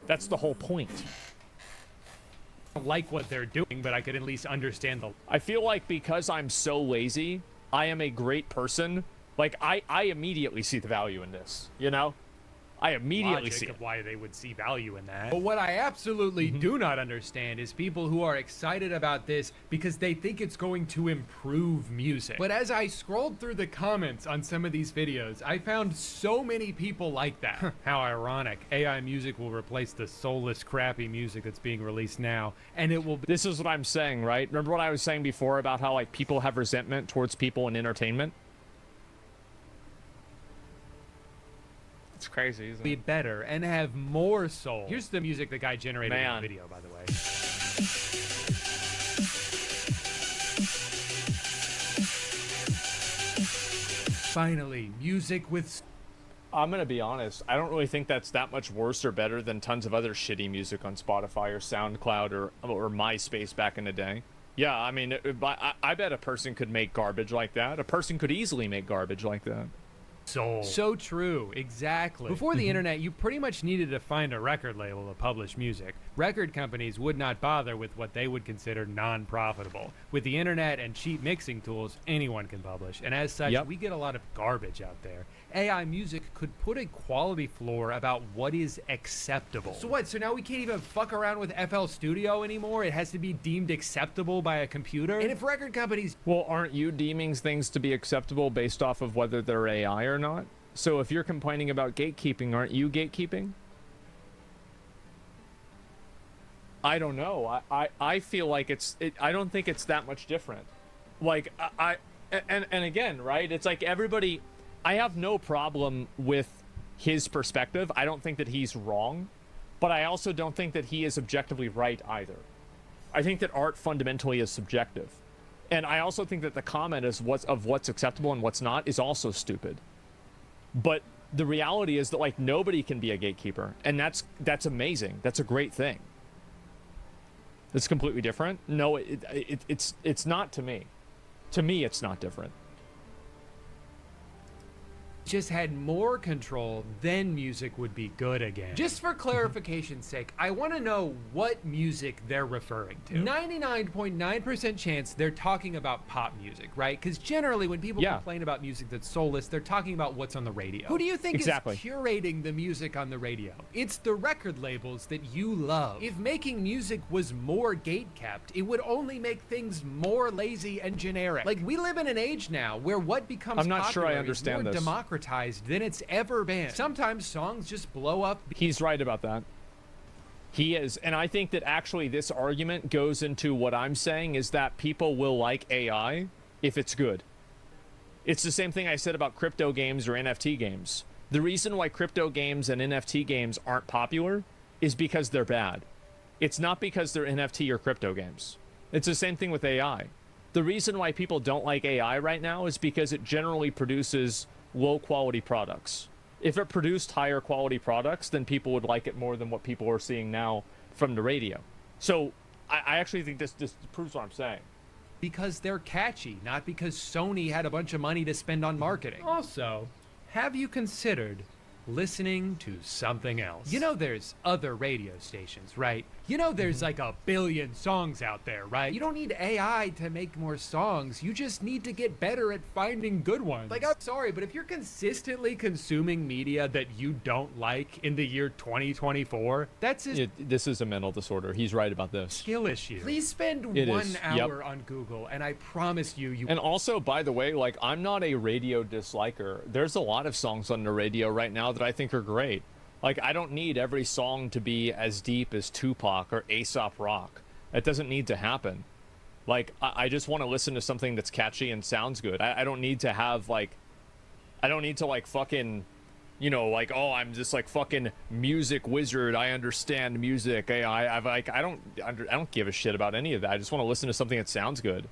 That's the whole point. I don't like what they're doing, but I could at least understand the... I feel like because I'm so lazy, I am a great person. Like, I immediately see the value in this, you know? I immediately see it. Why they would see value in that. But what I absolutely do not understand is people who are excited about this because they think it's going to improve music. But as I scrolled through the comments on some of these videos, I found so many people like that. How ironic. AI music will replace the soulless, crappy music that's being released now, and it will be... This is what I'm saying, right? Remember what I was saying before about how, like, people have resentment towards people in entertainment? It's crazy, isn't it? Be better and have more soul. Here's the music the guy generated in the video, by the way. Finally, music with... I'm gonna be honest, I don't really think that's that much worse or better than tons of other shitty music on Spotify or SoundCloud or MySpace back in the day. Yeah, I mean, I bet a person could make garbage like that. A person could easily make garbage like that. So true, exactly. Before the internet, you pretty much needed to find a record label to publish music. Record companies would not bother with what they would consider non-profitable. With the internet and cheap mixing tools, anyone can publish, and as such, we get a lot of garbage out there. AI music could put a quality floor about what is acceptable. So what, so now we can't even fuck around with FL Studio anymore? It has to be deemed acceptable by a computer? And if record companies... Well, aren't you deeming things to be acceptable based off of whether they're AI or not? So if you're complaining about gatekeeping, aren't you gatekeeping? I don't know. I feel like I don't think it's that much different. Like, and again, right? It's like everybody... I have no problem with his perspective. I don't think that he's wrong, but I also don't think that he is objectively right either. I think that art fundamentally is subjective. And I also think that the comment of what's acceptable and what's not is also stupid. But the reality is that, like, nobody can be a gatekeeper, and that's amazing. That's a great thing. It's completely different. No, it's not to me. To me, it's not different. Just had more control, then music would be good again. Just for clarification's sake, I want to know what music they're referring to. 99.9% chance they're talking about pop music, right? Because generally when people complain about music that's soulless, they're talking about what's on the radio. Who do you think is curating the music on the radio? It's the record labels that you love. If making music was more gate-kept, it would only make things more lazy and generic. Like, we live in an age now where what becomes I'm not sure I popular understand is more this. democratized than it's ever been. Sometimes songs just blow up. He's right about that. He is. And I think that actually this argument goes into what I'm saying is that people will like AI if it's good. It's the same thing I said about crypto games or NFT games. The reason why crypto games and NFT games aren't popular is because they're bad. It's not because they're NFT or crypto games. It's the same thing with AI. The reason why people don't like AI right now is because it generally produces low quality products. If it produced higher quality products, then people would like it more than what people are seeing now from the radio. So I actually think this proves what I'm saying. Because they're catchy, not because Sony had a bunch of money to spend on marketing. Also, have you considered listening to something else? You know there's other radio stations, right? You know there's like a billion songs out there, right? You don't need AI to make more songs. You just need to get better at finding good ones. Like, I'm sorry, but if you're consistently consuming media that you don't like in the year 2024, that's this is a mental disorder. He's right about this. Skill issue. Please spend 1 hour on Google, and I promise you. And also, by the way, like, I'm not a radio disliker. There's a lot of songs on the radio right now that I think are great. Like, I don't need every song to be as deep as Tupac or Aesop Rock. That doesn't need to happen. Like, I just want to listen to something that's catchy and sounds good. I don't need to have, like, I don't need to, like, fucking, you know, like, oh, I'm just, like, fucking music wizard. I understand music. Hey, I don't give a shit about any of that. I just want to listen to something that sounds good.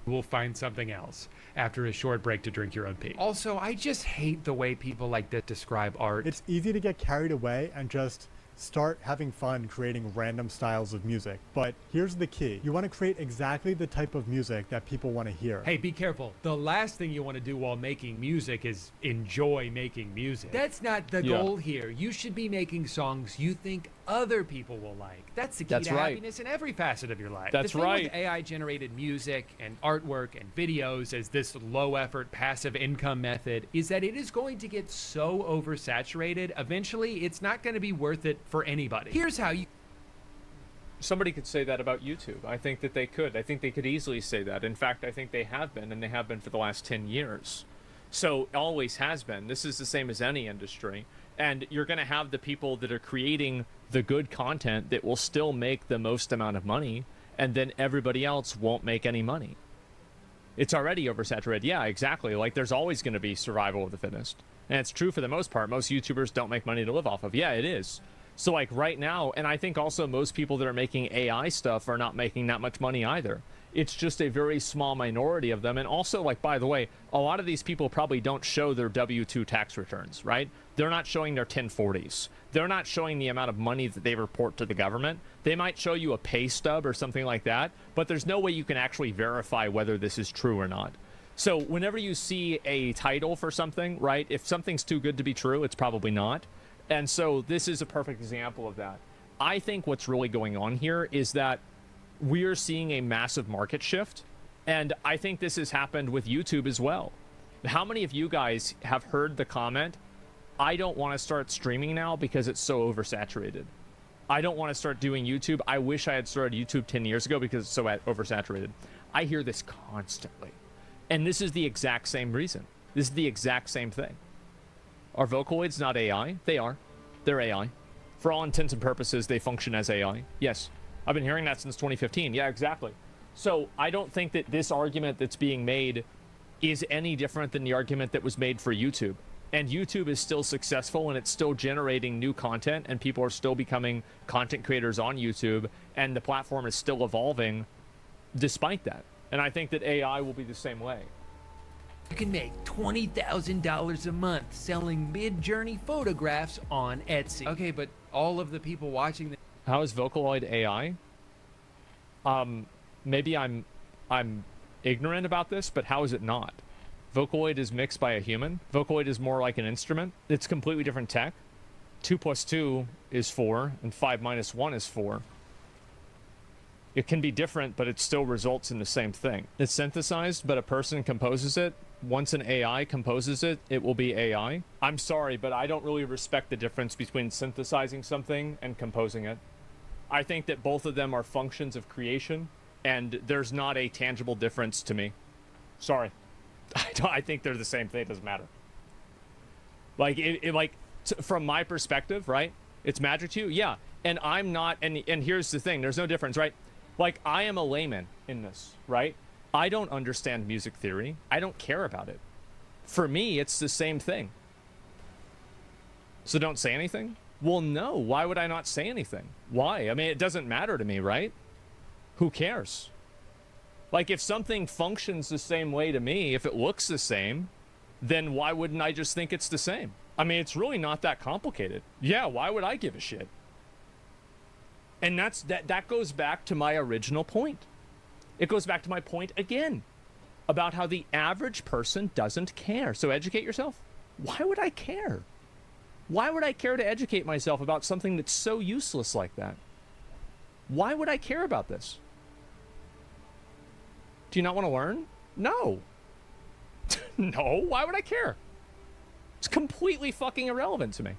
We'll find something else after a short break to drink your own pee. Also, I just hate the way people like to describe art. It's easy to get carried away and just start having fun creating random styles of music. But here's the key. You want to create exactly the type of music that people want to hear. Hey, be careful. The last thing you want to do while making music is enjoy making music. That's not the goal here. You should be making songs you think other people will like. That's the key to happiness in every facet of your life. That's the thing with AI-generated music and artwork and videos as this low-effort passive income method is that it is going to get so oversaturated, eventually it's not going to be worth it for anybody. Here's how you... Somebody could say that about YouTube. I think that they could. I think they could easily say that. In fact, I think they have been, and they have been for the last 10 years. So it always has been. This is the same as any industry. And you're going to have the people that are creating the good content that will still make the most amount of money, and then everybody else won't make any money. It's already oversaturated. Yeah, exactly. Like, there's always going to be survival of the fittest. And it's true for the most part. Most YouTubers don't make money to live off of. Yeah, it is. So, like, right now, and I think also most people that are making AI stuff are not making that much money either. It's just a very small minority of them. And also, like, by the way, a lot of these people probably don't show their W-2 tax returns, right? They're not showing their 1040s. They're not showing the amount of money that they report to the government. They might show you a pay stub or something like that, but there's no way you can actually verify whether this is true or not. So whenever you see a title for something, right, if something's too good to be true, it's probably not. And so this is a perfect example of that. I think what's really going on here is that we're seeing a massive market shift, and I think this has happened with YouTube as well. How many of you guys have heard the comment, I don't want to start streaming now because it's so oversaturated? I don't want to start doing YouTube. I wish I had started YouTube 10 years ago because it's so oversaturated. I hear this constantly. And this is the exact same reason. This is the exact same thing. Are Vocaloids not AI? They are. They're AI. For all intents and purposes, they function as AI. Yes. I've been hearing that since 2015. Yeah, exactly. So I don't think that this argument that's being made is any different than the argument that was made for YouTube. And YouTube is still successful, and it's still generating new content, and people are still becoming content creators on YouTube, and the platform is still evolving despite that. And I think that AI will be the same way. You can make $20,000 a month selling mid-journey photographs on Etsy. Okay, but all of the people watching the... How is Vocaloid AI? Maybe I'm ignorant about this, but how is it not? Vocaloid is mixed by a human. Vocaloid is more like an instrument. It's completely different tech. 2 + 2 is 4, and 5 - 1 is 4. It can be different, but it still results in the same thing. It's synthesized, but a person composes it. Once an AI composes it, it will be AI. I'm sorry, but I don't really respect the difference between synthesizing something and composing it. I think that both of them are functions of creation, and there's not a tangible difference to me. Sorry. I think they're the same thing. It doesn't matter. Like, from my perspective, right? It's magic to you? Yeah. And I'm not, and here's the thing. There's no difference, right? Like, I am a layman in this, right? I don't understand music theory. I don't care about it. For me, it's the same thing. So don't say anything? Well, no. Why would I not say anything? Why? I mean, it doesn't matter to me, right? Who cares? Like, if something functions the same way to me, if it looks the same, then why wouldn't I just think it's the same? I mean, it's really not that complicated. Yeah, why would I give a shit? And that goes back to my original point. It goes back to my point again about how the average person doesn't care. So educate yourself. Why would I care? Why would I care to educate myself about something that's so useless like that? Why would I care about this? Do you not want to learn? No. No, why would I care? It's completely fucking irrelevant to me.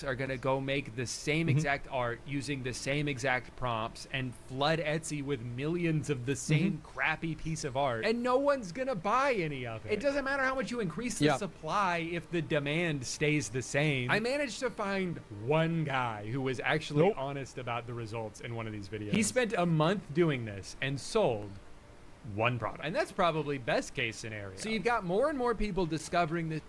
Are gonna go make the same exact art using the same exact prompts and flood Etsy with millions of the same crappy piece of art, and no one's gonna buy any of it. It doesn't matter how much you increase the supply if the demand stays the same. I managed to find one guy who was actually honest about the results in one of these videos. He spent a month doing this and sold one product, and that's probably best case scenario. So you've got more and more people discovering this.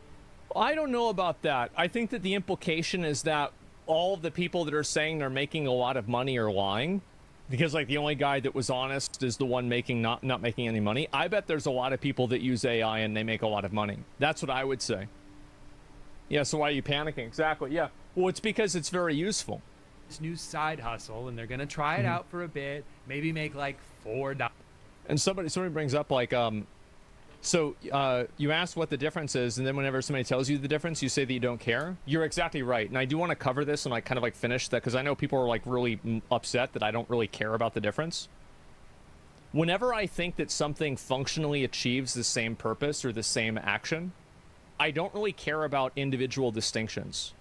I don't know about that. I think that the implication is that all of the people that are saying they're making a lot of money are lying, because like the only guy that was honest is the one making not making any money. I bet there's a lot of people that use AI and they make a lot of money. That's what I would say. Yeah, so why are you panicking? Exactly. Yeah. Well, it's because it's very useful. This new side hustle, and they're gonna try it out for a bit, maybe make like $4. And somebody brings up like so you ask what the difference is, and then whenever somebody tells you the difference, you say that you don't care. You're exactly right, and I do want to cover this and like kind of like finish that, because I know people are like really upset that I don't really care about the difference. Whenever I think that something functionally achieves the same purpose or the same action, I don't really care about individual distinctions.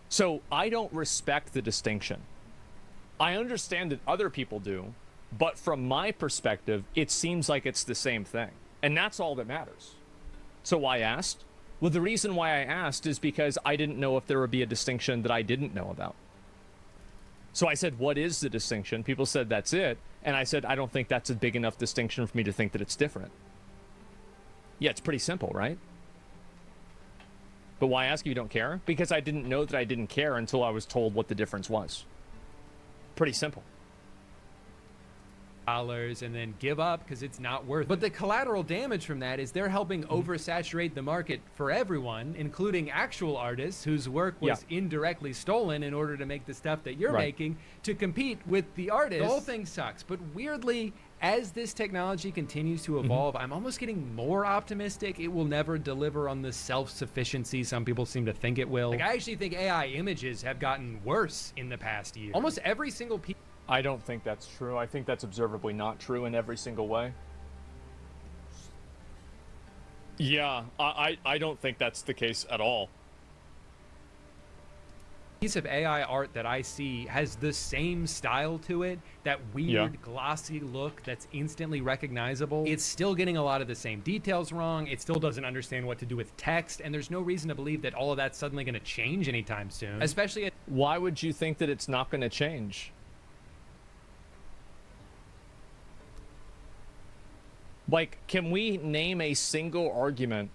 So I don't respect the distinction. I understand that other people do, but from my perspective, it seems like it's the same thing. And that's all that matters. So why I asked? Well, the reason why I asked is because I didn't know if there would be a distinction that I didn't know about. So I said, what is the distinction? People said, that's it. And I said, I don't think that's a big enough distinction for me to think that it's different. Yeah, it's pretty simple, right? But why ask if you don't care? Because I didn't know that I didn't care until I was told what the difference was. Pretty simple. and then give up because it's not worth it. But the collateral damage from that is they're helping oversaturate the market for everyone, including actual artists whose work was indirectly stolen in order to make the stuff that you're making to compete with the artists. The whole thing sucks. But weirdly, as this technology continues to evolve, I'm almost getting more optimistic it will never deliver on the self-sufficiency some people seem to think it will. Like, I actually think AI images have gotten worse in the past year. Almost every single piece. I don't think that's true. I think that's observably not true in every single way. Yeah, I don't think that's the case at all. Piece of AI art that I see has the same style to it, that weird glossy look that's instantly recognizable. It's still getting a lot of the same details wrong. It still doesn't understand what to do with text, and there's no reason to believe that all of that's suddenly going to change anytime soon. Especially why would you think that it's not going to change? Like, can we name a single argument,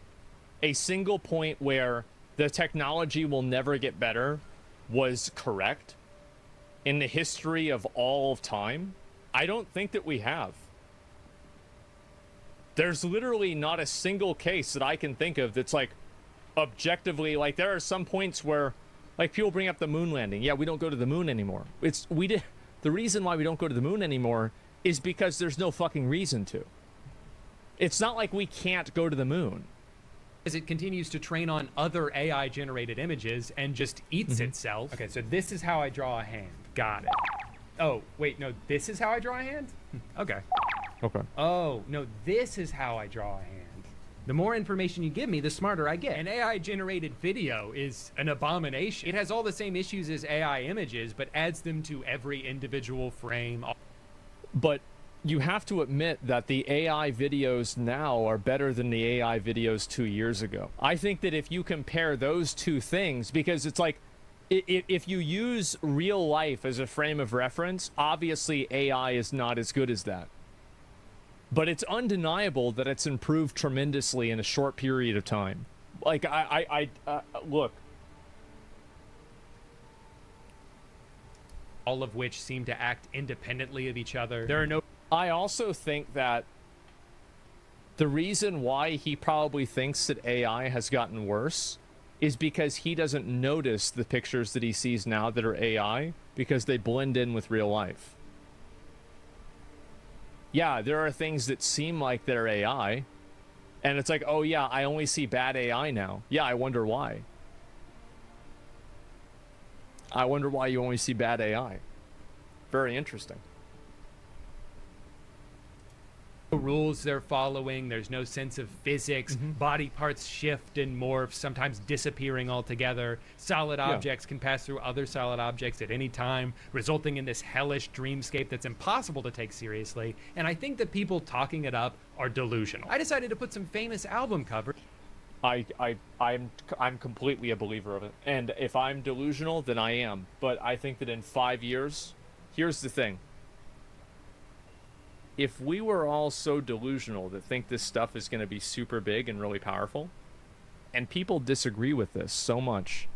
a single point where the technology will never get better was correct in the history of all of time? I don't think that we have. There's literally not a single case that I can think of that's like objectively, like, there are some points where, like, people bring up the moon landing. Yeah, we don't go to the moon anymore. The reason why we don't go to the moon anymore is because there's no fucking reason to. It's not like we can't go to the moon. As it continues to train on other AI-generated images and just eats itself. Okay, so this is how I draw a hand. Got it. Oh, wait, no, this is how I draw a hand? Okay. Okay. Oh, no, this is how I draw a hand. The more information you give me, the smarter I get. An AI-generated video is an abomination. It has all the same issues as AI images, but adds them to every individual frame. But you have to admit that the AI videos now are better than the AI videos 2 years ago. I think that if you compare those two things, because it's like, if you use real life as a frame of reference, obviously AI is not as good as that. But it's undeniable that it's improved tremendously in a short period of time. Like, look. All of which seem to act independently of each other. There are no... I also think that the reason why he probably thinks that AI has gotten worse is because he doesn't notice the pictures that he sees now that are AI because they blend in with real life. Yeah, there are things that seem like they're AI, and it's like, oh yeah, I only see bad AI now. Yeah, I wonder why. I wonder why you only see bad AI. Very interesting. Rules they're following, there's no sense of physics, body parts shift and morph, sometimes disappearing altogether. Solid objects can pass through other solid objects at any time, resulting in this hellish dreamscape that's impossible to take seriously. And I think that people talking it up are delusional. I decided to put some famous album covers. I'm completely a believer of it. And if I'm delusional, then I am. But I think that in 5 years, here's the thing. If we were all so delusional that think this stuff is going to be super big and really powerful, and people disagree with this so much,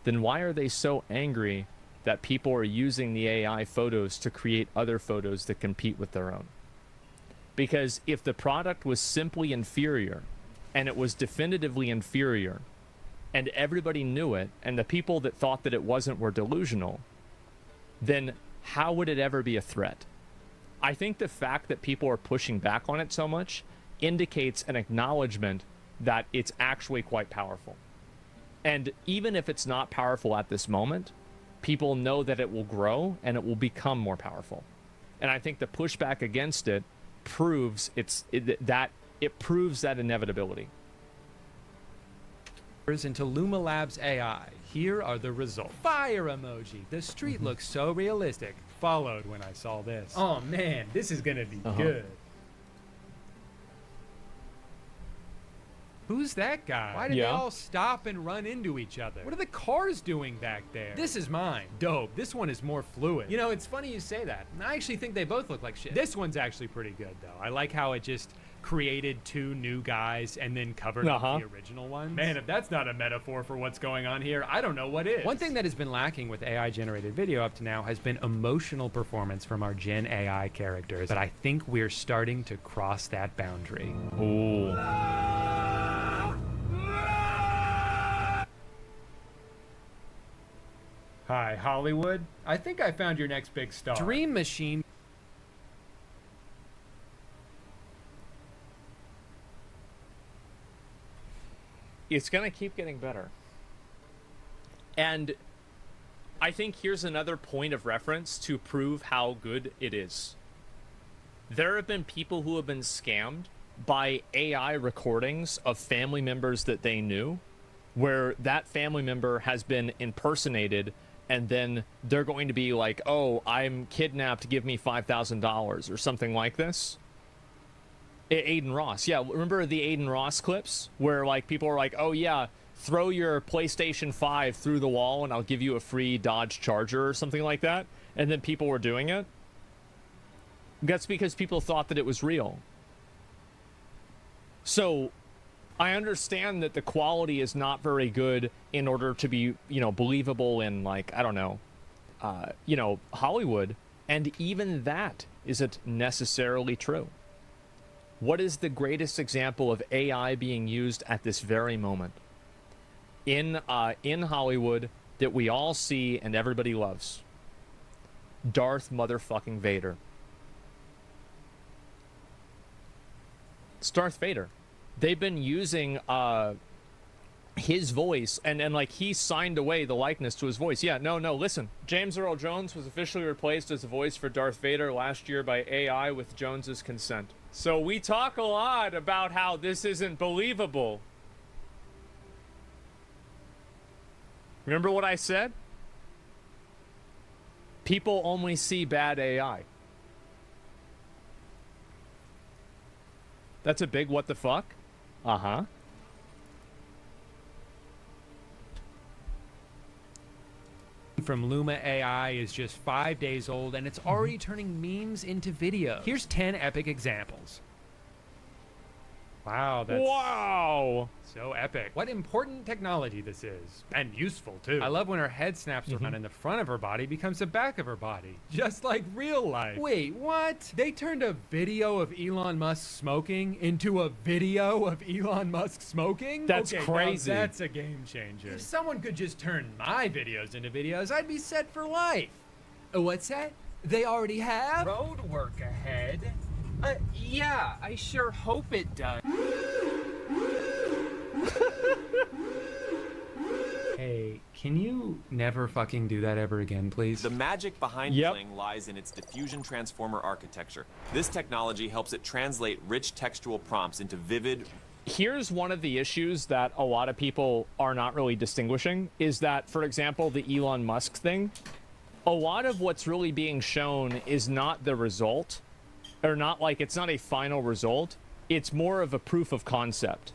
then why are they so angry that people are using the AI photos to create other photos that compete with their own? Because if the product was simply inferior, and it was definitively inferior, and everybody knew it, and the people that thought that it wasn't were delusional, then how would it ever be a threat? I think the fact that people are pushing back on it so much indicates an acknowledgement that it's actually quite powerful. And even if it's not powerful at this moment, people know that it will grow and it will become more powerful. And I think the pushback against it proves it proves that inevitability. Into Luma Labs AI. Here are the results. Fire emoji. The street looks so realistic. Followed when I saw this. Oh man, this is gonna be good. Who's that guy? Why did they all stop and run into each other? What are the cars doing back there? This is mine. Dope. This one is more fluid. You know, it's funny you say that. I actually think they both look like shit. This one's actually pretty good, though. I like how it just created two new guys and then covered up the original ones. Man, if that's not a metaphor for what's going on here, I don't know what is. One thing that has been lacking with AI-generated video up to now has been emotional performance from our Gen AI characters, but I think we're starting to cross that boundary. Ooh. Hi, Hollywood. I think I found your next big star. Dream Machine. It's going to keep getting better. And I think here's another point of reference to prove how good it is. There have been people who have been scammed by AI recordings of family members that they knew, where that family member has been impersonated, and then they're going to be like, oh, I'm kidnapped, give me $5,000 or something like this. Aiden Ross. Yeah, remember the Aiden Ross clips where like people are like, oh yeah, throw your PlayStation 5 through the wall and I'll give you a free Dodge Charger or something like that? And then people were doing it. That's because people thought that it was real. So I understand that the quality is not very good in order to be, you know, believable in, like, I don't know, you know, Hollywood. And even that isn't necessarily true. What is the greatest example of AI being used at this very moment in Hollywood that we all see and everybody loves? Darth motherfucking Vader. It's Darth Vader. They've been using his voice, and like he signed away the likeness to his voice. Yeah, no, listen. James Earl Jones was officially replaced as a voice for Darth Vader last year by AI with Jones's consent. So we talk a lot about how this isn't believable. Remember what I said? People only see bad AI. That's a big what the fuck? Uh-huh. From Luma AI is just 5 days old, and it's already turning memes into video. Here's 10 epic examples. Wow, that's so epic. What important technology this is. And useful, too. I love when her head snaps around and the front of her body becomes the back of her body. Just like real life. Wait, what? They turned a video of Elon Musk smoking into a video of Elon Musk smoking? That's okay, crazy. Now that's a game changer. If someone could just turn my videos into videos, I'd be set for life. What's that? They already have? Road work ahead. Yeah, I sure hope it does. Hey, can you never fucking do that ever again, please? The magic behind Fling lies in its diffusion transformer architecture. This technology helps it translate rich textual prompts into vivid. Here's one of the issues that a lot of people are not really distinguishing, is that, for example, the Elon Musk thing, a lot of what's really being shown is not the result, or not like, it's not a final result. It's more of a proof of concept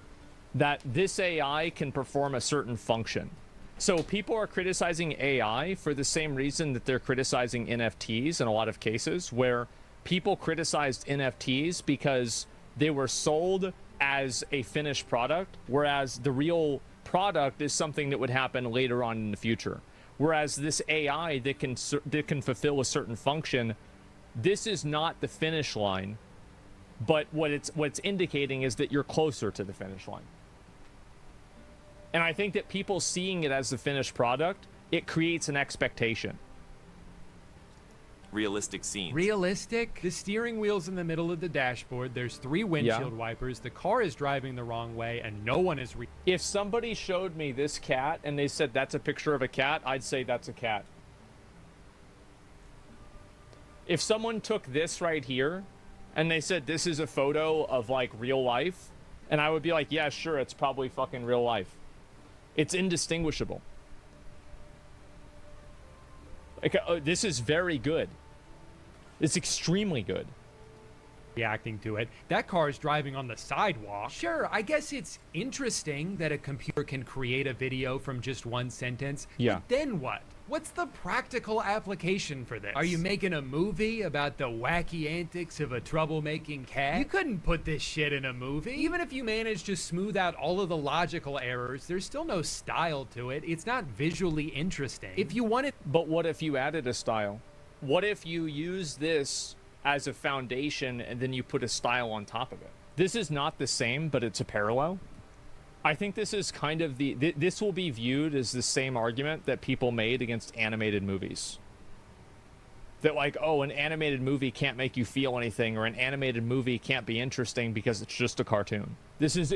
that this AI can perform a certain function. So people are criticizing AI for the same reason that they're criticizing NFTs in a lot of cases, where people criticized NFTs because they were sold as a finished product, whereas the real product is something that would happen later on in the future. Whereas this AI that can fulfill a certain function, this is not the finish line, but what it's indicating is that you're closer to the finish line. And I think that people seeing it as the finished product, it creates an expectation. Realistic scenes. Realistic? The steering wheel's in the middle of the dashboard. There's 3 windshield wipers. The car is driving the wrong way, and no one is. If somebody showed me this cat and they said that's a picture of a cat, I'd say that's a cat. If someone took this right here and they said this is a photo of like real life, and I would be like, yeah, sure, it's probably fucking real life. It's indistinguishable. Like, this is very good. It's extremely good. reacting to it. That car is driving on the sidewalk. Sure, I guess it's interesting that a computer can create a video from just one sentence. Yeah. But then what? What's the practical application for this? Are you making a movie about the wacky antics of a troublemaking cat? You couldn't put this shit in a movie. Even if you manage to smooth out all of the logical errors, there's still no style to it. It's not visually interesting. If you wanted... But what if you added a style? What if you use this as a foundation and then you put a style on top of it? This is not the same, but it's a parallel. I think this is kind of this will be viewed as the same argument that people made against animated movies. That like, oh, an animated movie can't make you feel anything, or an animated movie can't be interesting because it's just a cartoon. This is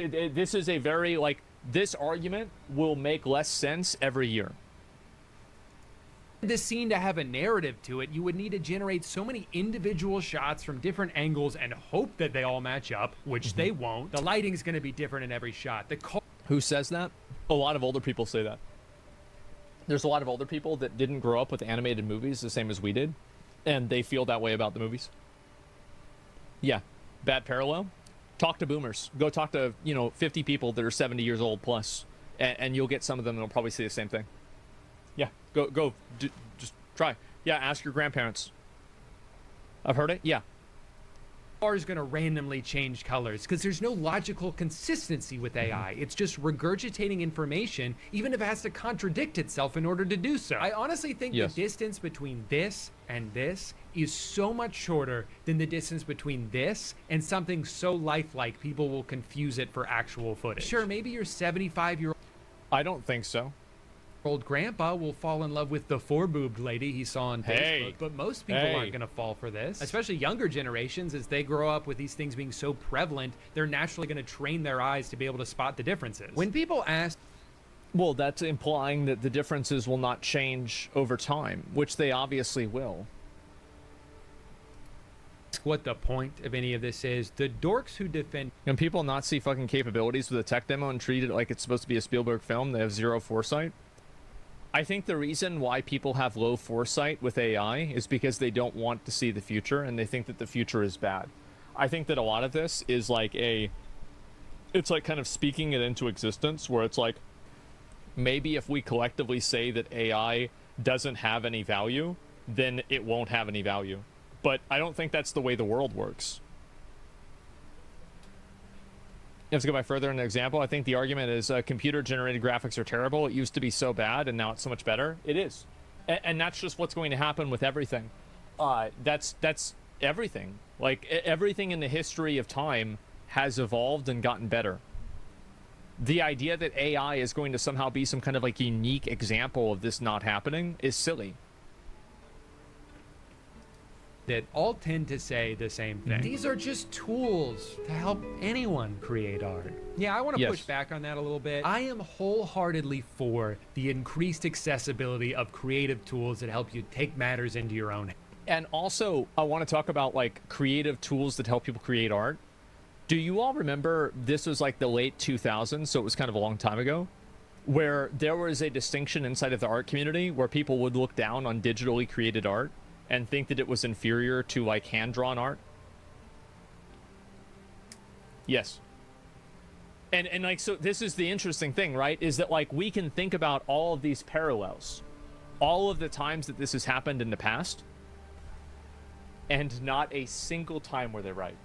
a very, like, this argument will make less sense every year. This scene to have a narrative to it, you would need to generate so many individual shots from different angles and hope that they all match up, which they won't. The lighting's going to be different in every shot. Who says that? A lot of older people say that. There's a lot of older people that didn't grow up with animated movies the same as we did, and they feel that way about the movies. Yeah, bad parallel. Talk to boomers. Go talk to, 50 people that are 70 years old plus, and you'll get some of them that'll probably say the same thing. Yeah, just try. Yeah, ask your grandparents. I've heard it, yeah. Car is going to randomly change colors because there's no logical consistency with AI. It's just regurgitating information, even if it has to contradict itself in order to do so. I honestly think the distance between this and this is so much shorter than the distance between this and something so lifelike people will confuse it for actual footage. Sure, maybe your 75-year-old... I don't think so. Old grandpa will fall in love with the four-boobed lady he saw on Facebook, Hey. but most people aren't going to fall for this, especially younger generations. As they grow up with these things being so prevalent, they're naturally going to train their eyes to be able to spot the differences. When people ask... Well, that's implying that the differences will not change over time, which they obviously will. What the point of any of this is, the dorks who defend... Can people not see fucking capabilities with a tech demo and treat it like it's supposed to be a Spielberg film? They have zero foresight. I think the reason why people have low foresight with AI is because they don't want to see the future and they think that the future is bad. I think that a lot of this is like it's like kind of speaking it into existence, where it's like, maybe if we collectively say that AI doesn't have any value, then it won't have any value. But I don't think that's the way the world works. You have to go by further in the example. I think the argument is computer-generated graphics are terrible. It used to be so bad, and now it's so much better. It is. And that's just what's going to happen with everything. That's everything. Like, everything in the history of time has evolved and gotten better. The idea that AI is going to somehow be some kind of, like, unique example of this not happening is silly. That all tend to say the same thing. These are just tools to help anyone create art. Yeah, I want to push back on that a little bit. I am wholeheartedly for the increased accessibility of creative tools that help you take matters into your own hands. And also, I want to talk about, like, creative tools that help people create art. Do you all remember, this was like the late 2000s, so it was kind of a long time ago, where there was a distinction inside of the art community where people would look down on digitally created art and think that it was inferior to, like, hand-drawn art? Yes. And like, so this is the interesting thing, right? Is that, like, we can think about all of these parallels, all of the times that this has happened in the past, and not a single time were they right.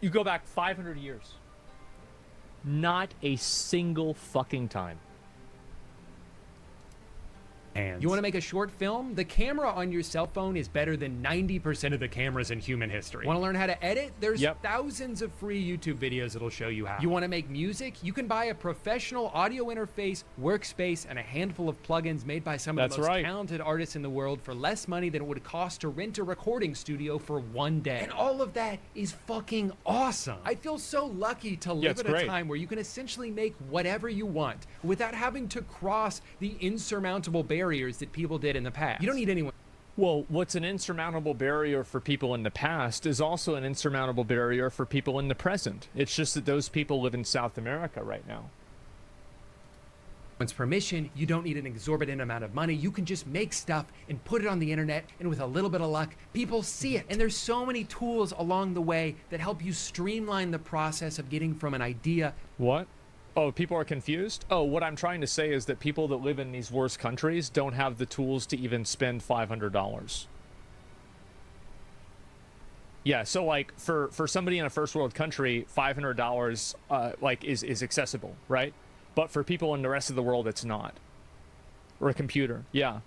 You go back 500 years. Not a single fucking time. You want to make a short film? The camera on your cell phone is better than 90% of the cameras in human history. Want to learn how to edit? There's thousands of free YouTube videos that'll show you how. You want to make music? You can buy a professional audio interface, workspace, and a handful of plugins made by some of the most talented artists in the world for less money than it would cost to rent a recording studio for one day. And all of that is fucking awesome. I feel so lucky to live at a time where you can essentially make whatever you want without having to cross the insurmountable barriers that people did in the past. You don't need anyone. Well, what's an insurmountable barrier for people in the past is also an insurmountable barrier for people in the present. It's just that those people live in South America right now. Once permission, you don't need an exorbitant amount of money. You can just make stuff and put it on the internet, and with a little bit of luck, people see it. And there's so many tools along the way that help you streamline the process of getting from an idea. What? Oh, people are confused? Oh, what I'm trying to say is that people that live in these worse countries don't have the tools to even spend $500. Yeah, so like for somebody in a first world country, $500 like is accessible, right? But for people in the rest of the world, it's not. Or a computer, yeah.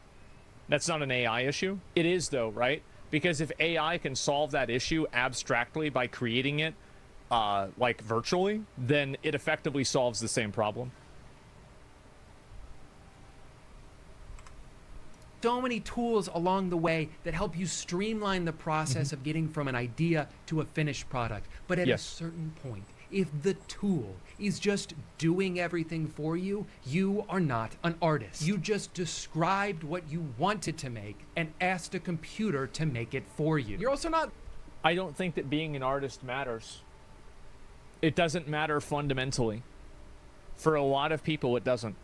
That's not an AI issue. It is though, right? Because if AI can solve that issue abstractly by creating it like virtually, then it effectively solves the same problem. So many tools along the way that help you streamline the process of getting from an idea to a finished product. But at a certain point, if the tool is just doing everything for you, you are not an artist. You just described what you wanted to make and asked a computer to make it for you. You're also not... I don't think that being an artist matters. It doesn't matter fundamentally. For a lot of people, it doesn't.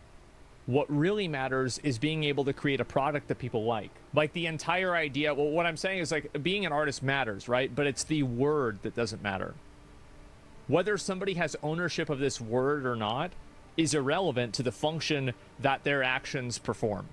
What really matters is being able to create a product that people like. Like the entire idea, well, what I'm saying is like being an artist matters, right? But it's the word that doesn't matter. Whether somebody has ownership of this word or not is irrelevant to the function that their actions perform.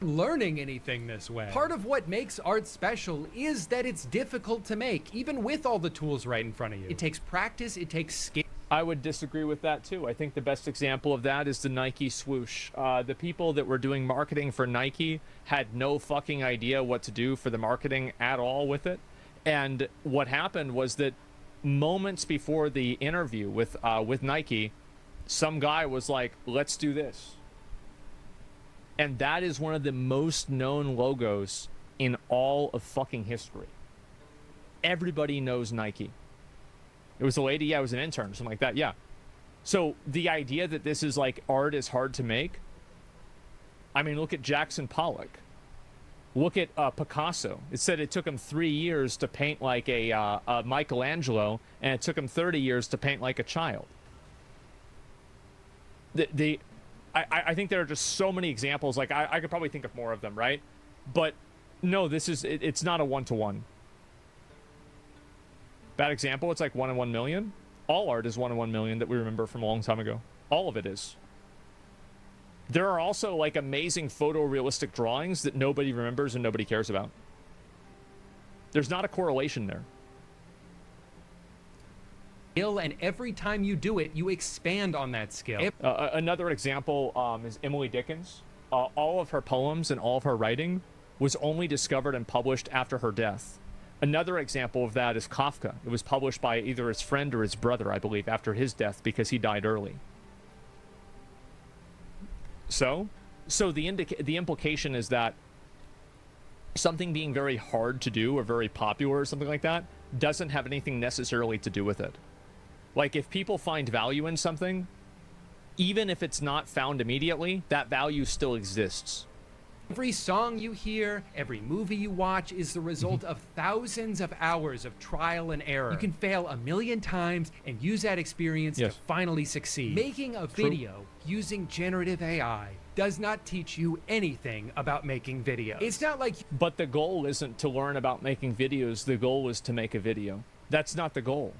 Learning anything this way. Part of what makes art special is that it's difficult to make, even with all the tools right in front of you. It takes practice, it takes skill. I would disagree with that too. I think the best example of that is the Nike swoosh. The people that were doing marketing for Nike had no fucking idea what to do for the marketing at all with it. And what happened was that moments before the interview with Nike, some guy was like, let's do this. And that is one of the most known logos in all of fucking history. Everybody knows Nike. It was a lady, yeah, it was an intern, something like that, yeah. So the idea that this is like art is hard to make, I mean, look at Jackson Pollock. Look at Picasso. It said it took him 3 years to paint like a Michelangelo, and it took him 30 years to paint like a child. I think there are just so many examples. Like I could probably think of more of them, right? But no, it's not a one-to-one. Bad example, it's like 1 in 1 million. All art is 1 in 1 million that we remember from a long time ago. All of it is. There are also like amazing photorealistic drawings that nobody remembers and nobody cares about. There's not a correlation there. And every time you do it, you expand on that skill. Another example is Emily Dickinson. All of her poems and all of her writing was only discovered and published after her death. Another example of that is Kafka. It was published by either his friend or his brother, I believe, after his death because he died early. So the implication is that something being very hard to do or very popular or something like that doesn't have anything necessarily to do with it. Like if people find value in something, even if it's not found immediately, that value still exists. Every song you hear, every movie you watch is the result of thousands of hours of trial and error. You can fail 1,000,000 times and use that experience to finally succeed. Making a video using generative AI does not teach you anything about making videos. It's not like... But the goal isn't to learn about making videos. The goal is to make a video. That's not the goal.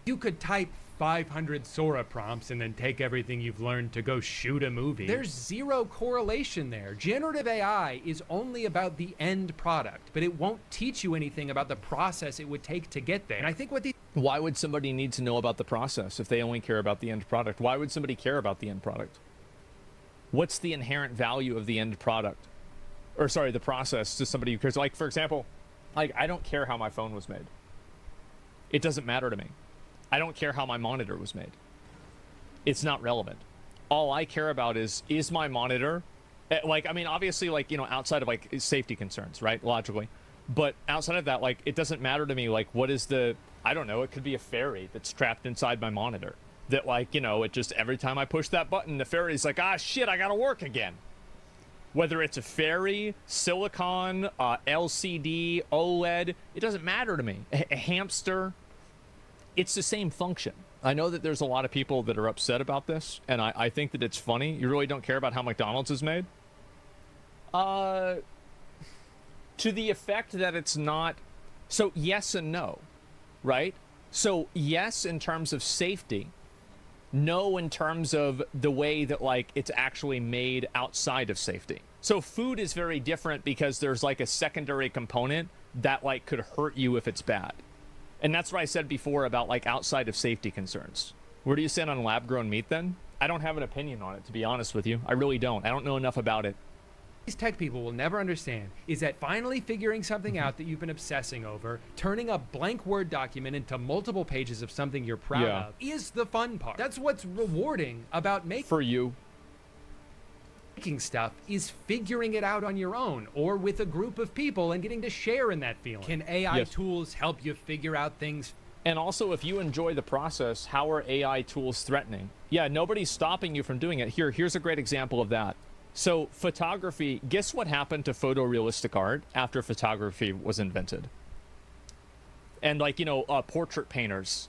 You could type 500 Sora prompts and then take everything you've learned to go shoot a movie. There's zero correlation there. Generative AI is only about the end product, but it won't teach you anything about the process it would take to get there. And I think what Why would somebody need to know about the process if they only care about the end product? Why would somebody care about the end product? What's the inherent value of the end product? Or sorry, the process to somebody who cares? Like, for example, like I don't care how my phone was made. It doesn't matter to me. I don't care how my monitor was made. It's not relevant. All I care about is my monitor, like, I mean, obviously, like, you know, outside of, like, safety concerns, right, logically. But outside of that, like, it doesn't matter to me, like, what is the, I don't know, it could be a fairy that's trapped inside my monitor. That, like, you know, it just, every time I push that button, the fairy's like, ah, shit, I gotta work again. Whether it's a fairy, silicon, LCD, OLED, it doesn't matter to me. A hamster... It's the same function. I know that there's a lot of people that are upset about this, and I think that it's funny. You really don't care about how McDonald's is made? To the effect that it's not... So, yes and no, right? So, yes, in terms of safety. No, in terms of the way that, like, it's actually made outside of safety. So, food is very different because there's, like, a secondary component that, like, could hurt you if it's bad. And that's what I said before about, like, outside of safety concerns. Where do you stand on lab-grown meat, then? I don't have an opinion on it, to be honest with you. I really don't. I don't know enough about it. These tech people will never understand is that finally figuring something out that you've been obsessing over, turning a blank Word document into multiple pages of something you're proud of, is the fun part. That's what's rewarding about making. For you. Making stuff is figuring it out on your own or with a group of people and getting to share in that feeling. Can AI tools help you figure out things? And also, if you enjoy the process, how are AI tools threatening? Yeah, nobody's stopping you from doing it. Here's a great example of that. So, photography, guess what happened to photorealistic art after photography was invented? And, like, you know, portrait painters,